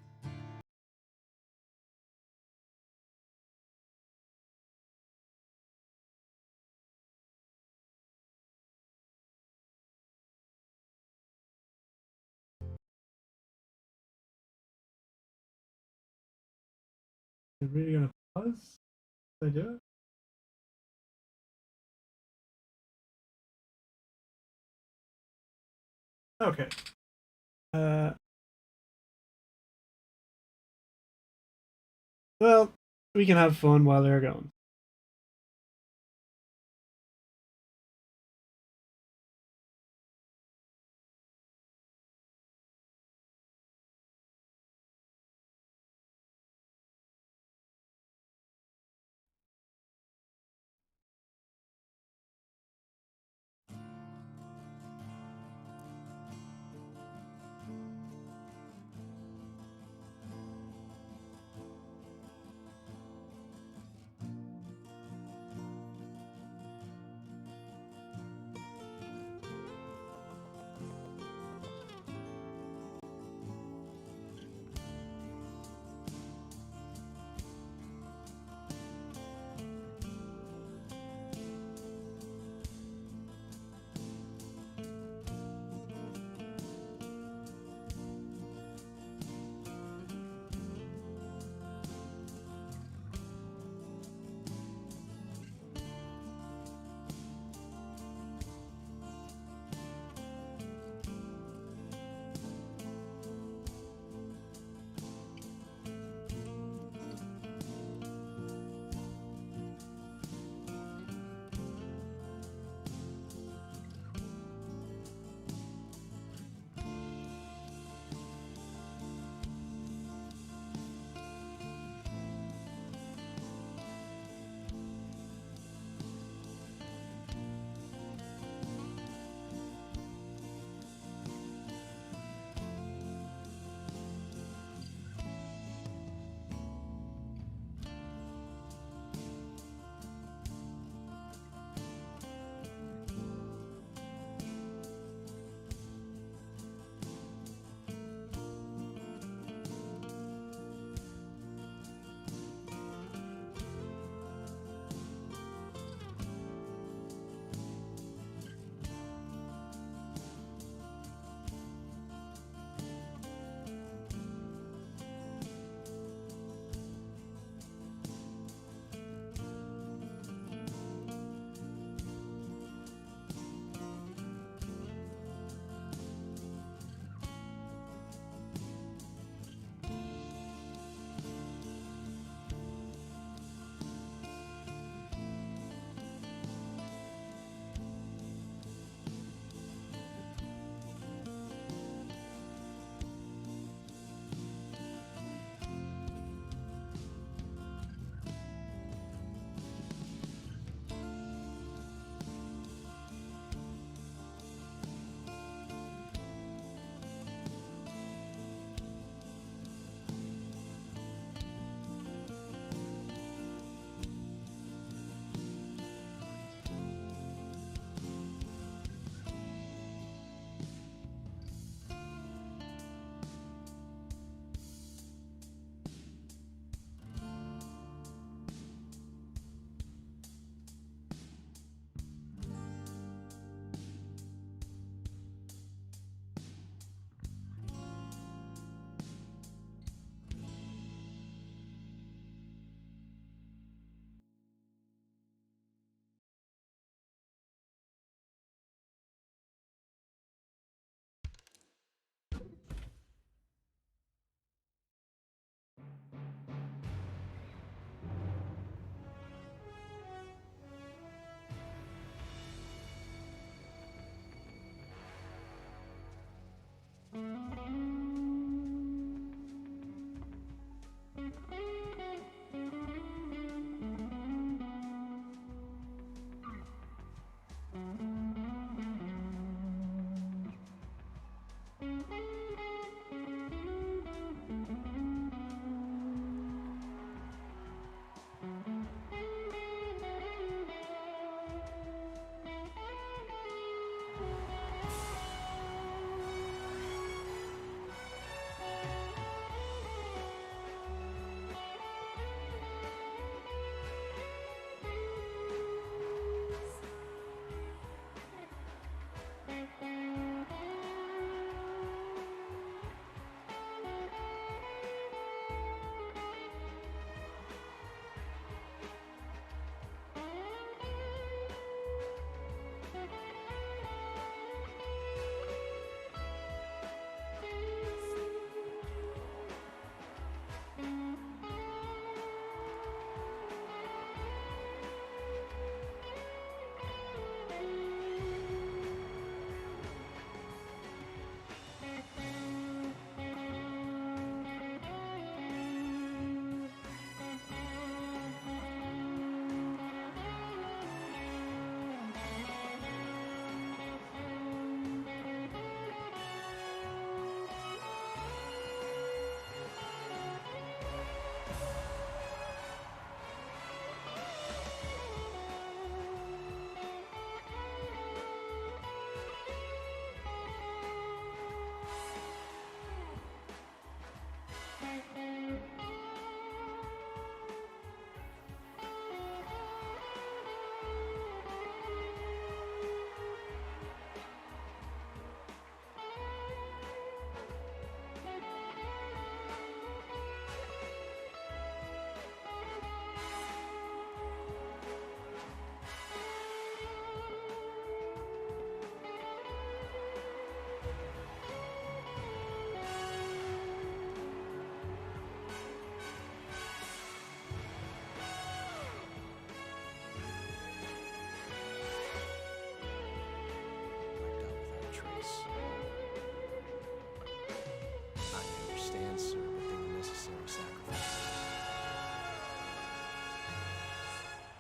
I'm really gonna pause. Did I do it? Okay. Well, we can have fun while they're going.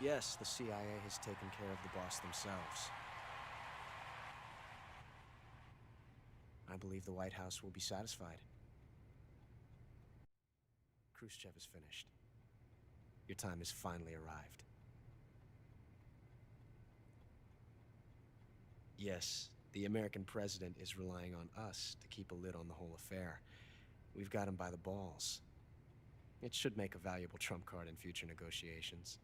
Yes, the CIA has taken care of the boss themselves. I believe the White House will be satisfied. Khrushchev is finished. Your time has finally arrived. Yes, the American president is relying on us to keep a lid on the whole affair. We've got him by the balls. It should make a valuable trump card in future negotiations.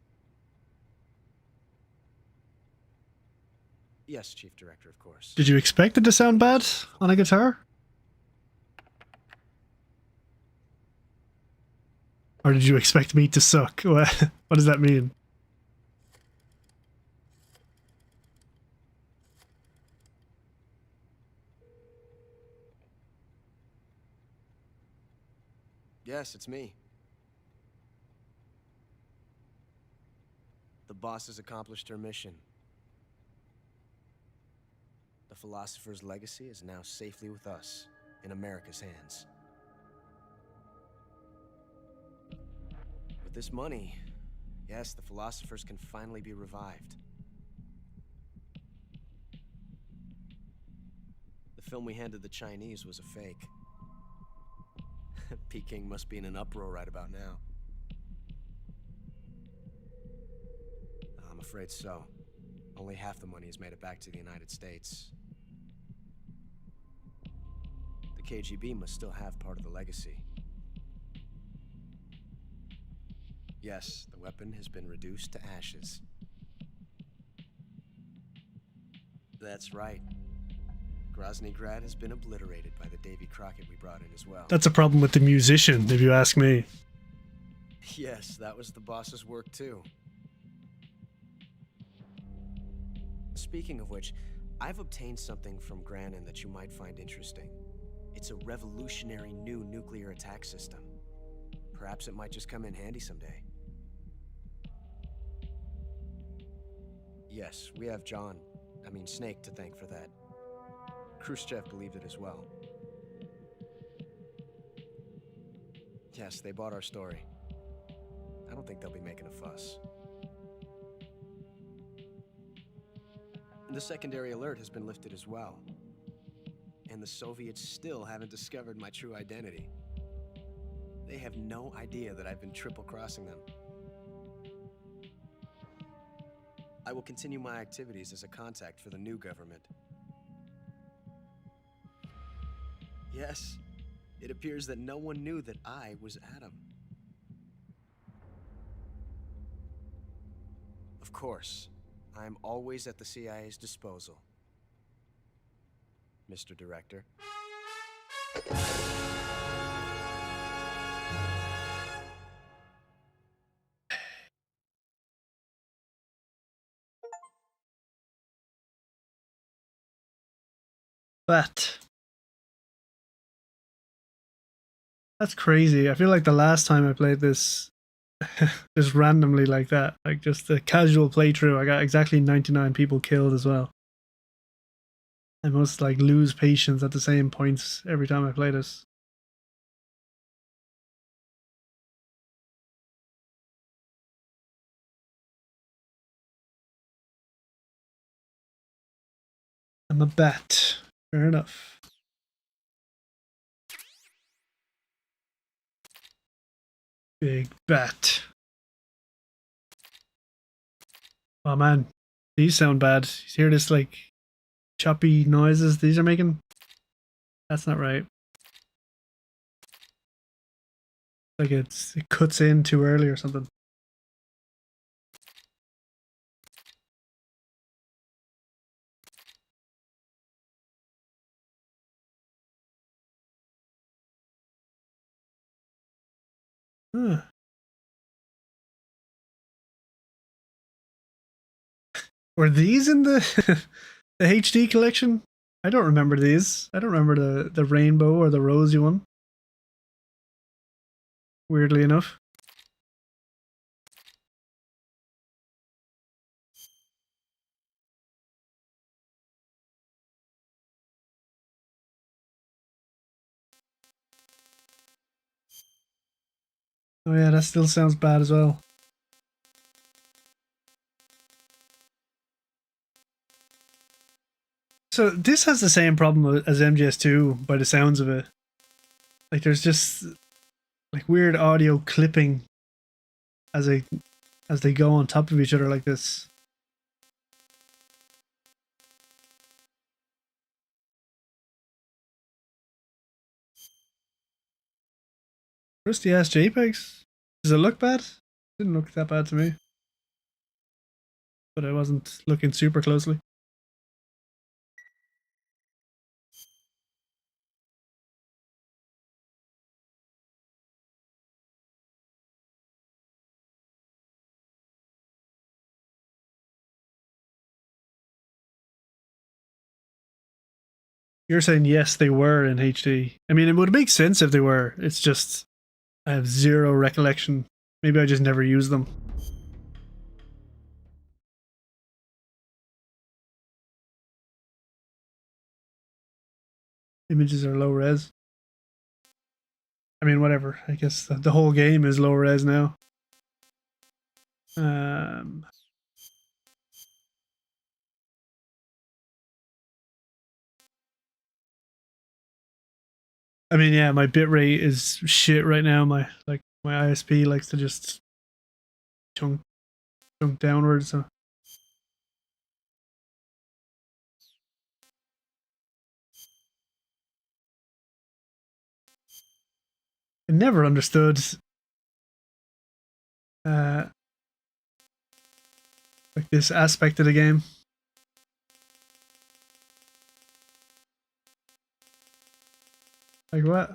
Yes, Chief Director, of course.
Did you expect it to sound bad on a guitar? Or did you expect me to suck? What does that mean?
Yes, it's me. The boss has accomplished her mission. The philosopher's legacy is now safely with us, in America's hands. With this money, yes, the philosophers can finally be revived. The film we handed the Chinese was a fake. Peking must be in an uproar right about now. I'm afraid so. Only half the money has made it back to the United States. The KGB must still have part of the legacy. Yes, the weapon has been reduced to ashes. That's right. Groznygrad has been obliterated by the Davy Crockett we brought in as well.
That's a problem with the musician, if you ask me.
Yes, that was the boss's work too. Speaking of which, I've obtained something from Granin that you might find interesting. It's a revolutionary new nuclear attack system. Perhaps it might just come in handy someday. Yes, we have Snake to thank for that. Khrushchev believed it as well. Yes, they bought our story. I don't think they'll be making a fuss. The secondary alert has been lifted as well. And the Soviets still haven't discovered my true identity. They have no idea that I've been triple-crossing them. I will continue my activities as a contact for the new government. Yes, it appears that no one knew that I was Adam. Of course, I'm always at the CIA's disposal, Mr. Director.
That's crazy. I feel like the last time I played this, just randomly like that, like just a casual playthrough, I got exactly 99 people killed as well. I must like lose patience at the same points every time I play this. I'm a bat. Fair enough. Big bat. Oh man, these sound bad. You hear this like choppy noises these are making? That's not right. Like it cuts in too early or something. Huh. Were these in the the HD collection? I don't remember these. I don't remember the rainbow or the rosy one. Weirdly enough. Oh yeah, that still sounds bad as well. So this has the same problem as MGS2 by the sounds of it. Like there's just like weird audio clipping as they go on top of each other like this. Rusty ass JPEGs. Does it look bad? Didn't look that bad to me. But I wasn't looking super closely. You're saying yes, they were in HD. I mean, it would make sense if they were. It's just I have zero recollection. Maybe I just never used them. Images are low res. I mean, whatever. I guess the whole game is low res now. I mean, yeah, my bitrate is shit right now. My ISP likes to just chunk downwards. So. I never understood like this aspect of the game. Like what?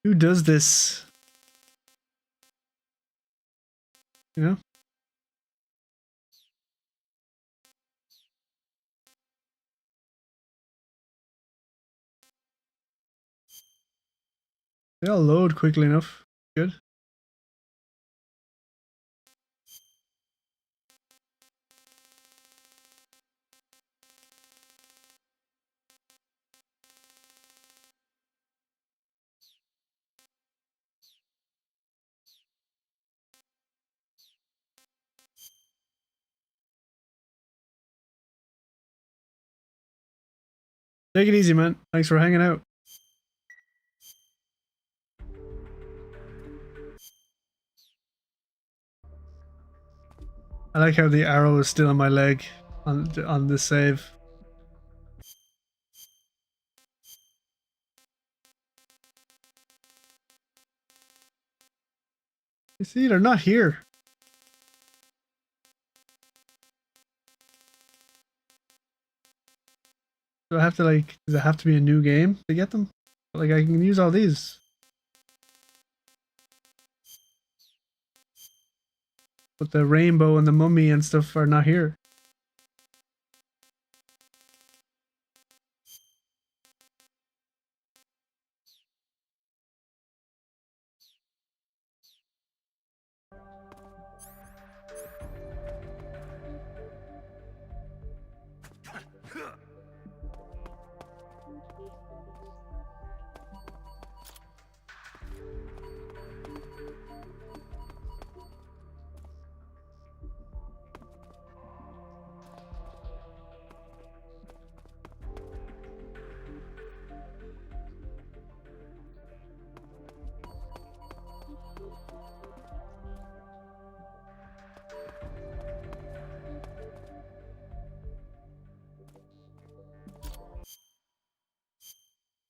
Who does this? You know? They all load quickly enough. Good. Take it easy, man. Thanks for hanging out. I like how the arrow is still on my leg on this save. You see, they're not here. Do I have to like? Does it have to be a new game to get them? Like I can use all these. But the rainbow and the mummy and stuff are not here.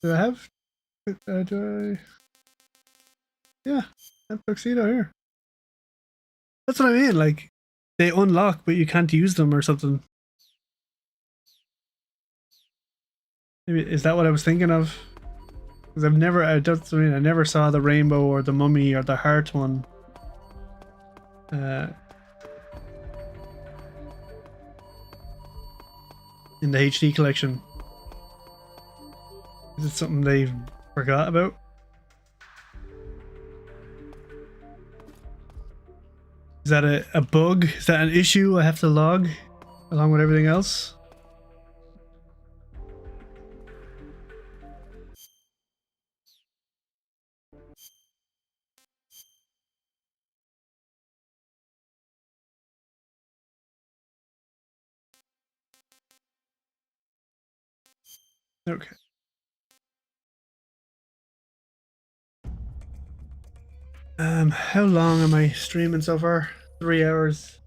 Do I have? Do I? Yeah, that tuxedo here. That's what I mean. Like they unlock, but you can't use them or something. Maybe is that what I was thinking of? Because I've never. I never saw the rainbow or the mummy or the heart one. In the HD collection. Is it something they forgot about? Is that a bug? Is that an issue I have to log along with everything else? Okay. How long am I streaming so far? 3 hours.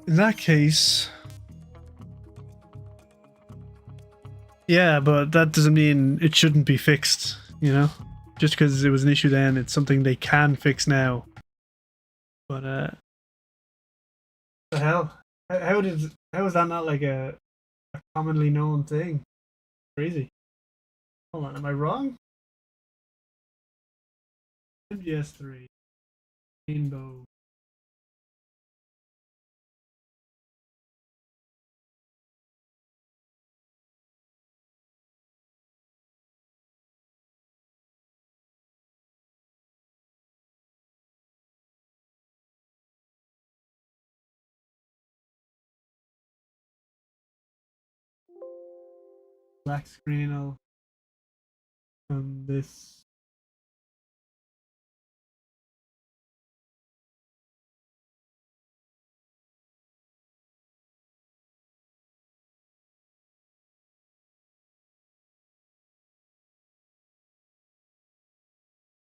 In that case, yeah, but that doesn't mean it shouldn't be fixed, you know? Just because it was an issue then, it's something they can fix now. But the hell? How is that not like a commonly known thing? Crazy. Hold on, am I wrong? MGS 3. Rainbow. Black screen, I'll this.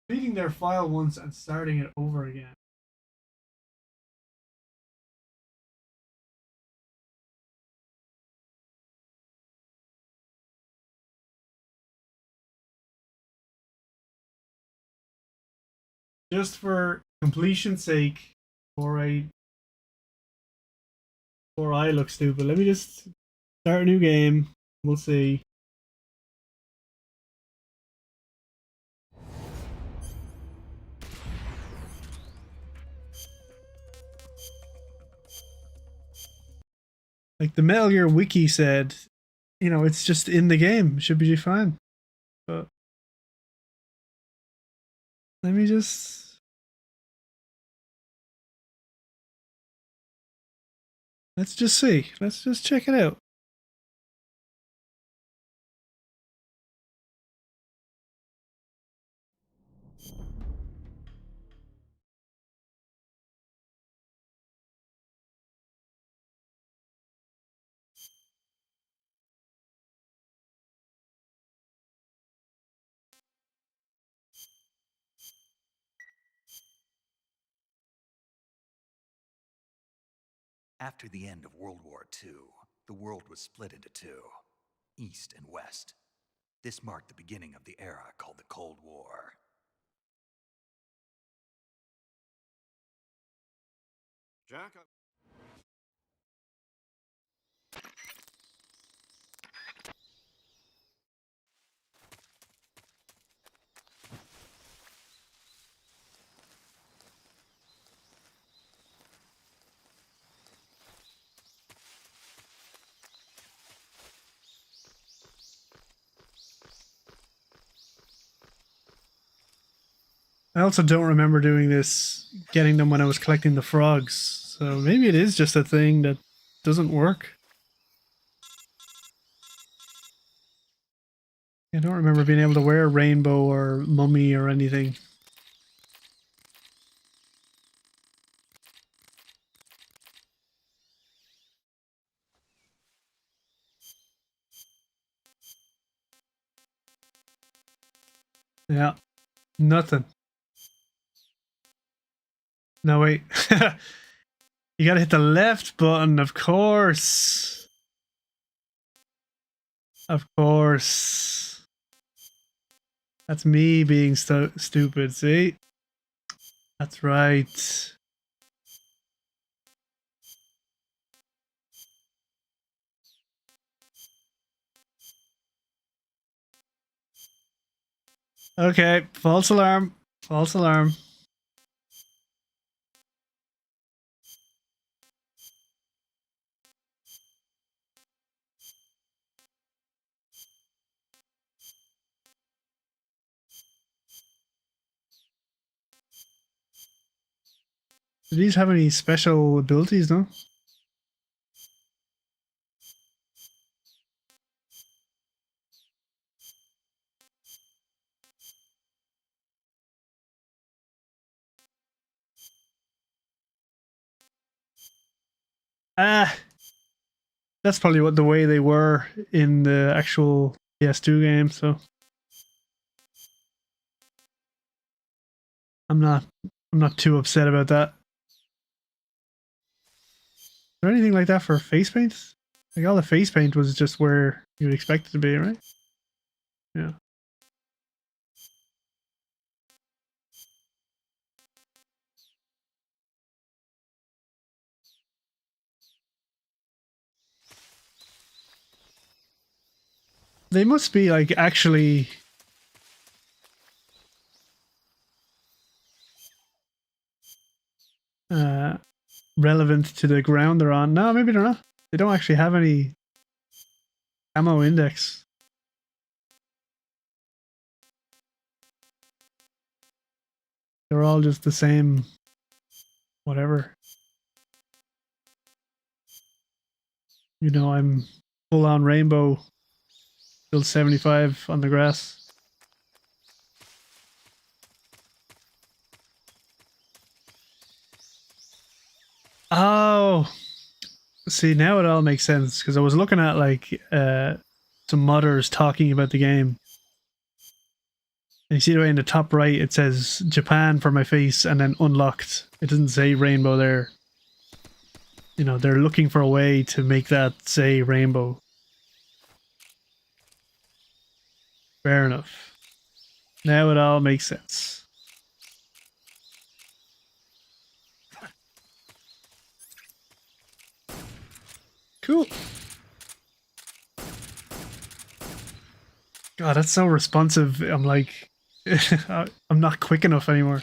Reading their file once and starting it over again. Just for completion's sake, before I look stupid, let me just start a new game. We'll see. Like the Metal Gear Wiki said, you know, it's just in the game. It should be fine. But let me just. Let's just see. Let's just check it out.
After the end of World War II, the world was split into two, East and West. This marked the beginning of the era called the Cold War.
Jack,
I also don't remember doing this, getting them when I was collecting the frogs. So maybe it is just a thing that doesn't work. I don't remember being able to wear rainbow or mummy or anything. Yeah, nothing. No, wait. You gotta hit the left button, of course. Of course. That's me being stupid, see? That's right. Okay, false alarm. False alarm. Do these have any special abilities, no? Ah, that's probably what the way they were in the actual PS2 game, so I'm not too upset about that. Is there anything like that for face paint? Like all the face paint was just where you would expect it to be, right? Yeah. They must be like actually relevant to the ground they're on. No, maybe they're not. They don't actually have any ammo index. They're all just the same whatever. You know, I'm full on rainbow, still 75 on the grass. Oh, see, now it all makes sense because I was looking at like some modders talking about the game. And you see the way in the top right it says Japan for my face and then unlocked. It doesn't say rainbow there. You know, they're looking for a way to make that say rainbow. Fair enough. Now it all makes sense. Cool. God, that's so responsive. I'm like, I'm not quick enough anymore.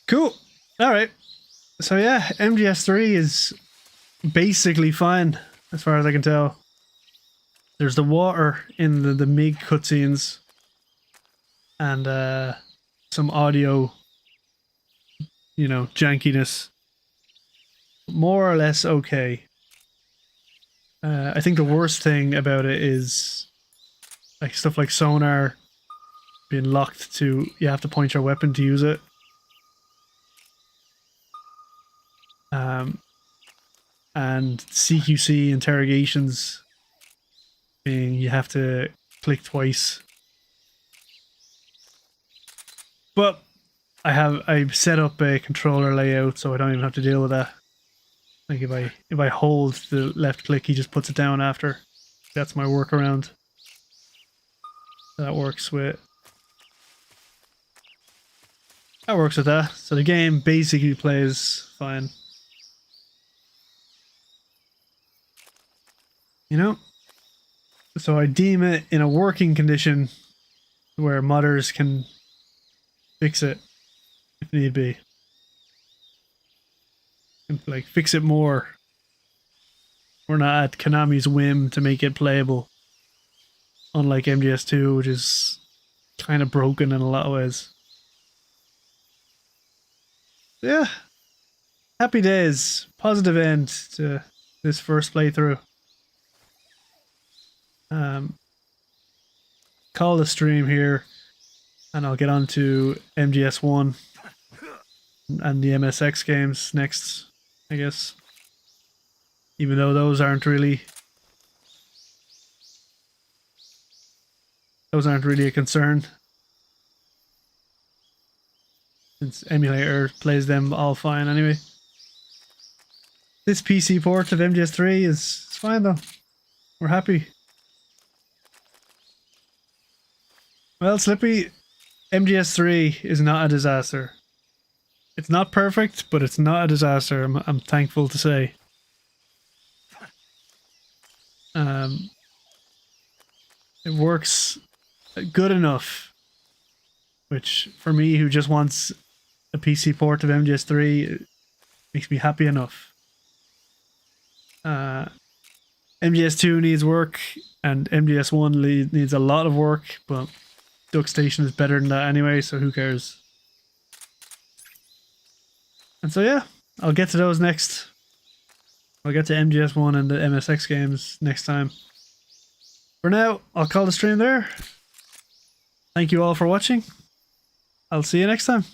Cool. All right. So yeah, MGS3 is basically fine as far as I can tell. There's the water in the MIG cutscenes and some audio, you know, jankiness. More or less okay. I think the worst thing about it is like stuff like sonar being locked to you have to point your weapon to use it. And CQC interrogations being you have to click twice. But I've set up a controller layout so I don't even have to deal with that. Like if I hold the left click, he just puts it down after. That's my workaround. That works with that. So the game basically plays fine. You know? So I deem it in a working condition where modders can fix it if need be. And, like, fix it more. We're not at Konami's whim to make it playable. Unlike MGS2, which is kind of broken in a lot of ways. Yeah. Happy days. Positive end to this first playthrough. Call the stream here, and I'll get on to MGS1 and the MSX games next, I guess. Even though those aren't really a concern, since emulator plays them all fine anyway. This PC port of MGS3 is fine though. We're happy. Well, Slippy, MGS3 is not a disaster. It's not perfect, but it's not a disaster. I'm thankful to say. It works good enough which for me, who just wants a PC port of MGS3, it makes me happy enough. MGS2 needs work, and MGS1 needs a lot of work, but Duck Station is better than that anyway, so who cares? And so yeah, I'll get to those next. I'll get to MGS1 and the MSX games next time. For now, I'll call the stream there. Thank you all for watching. I'll see you next time.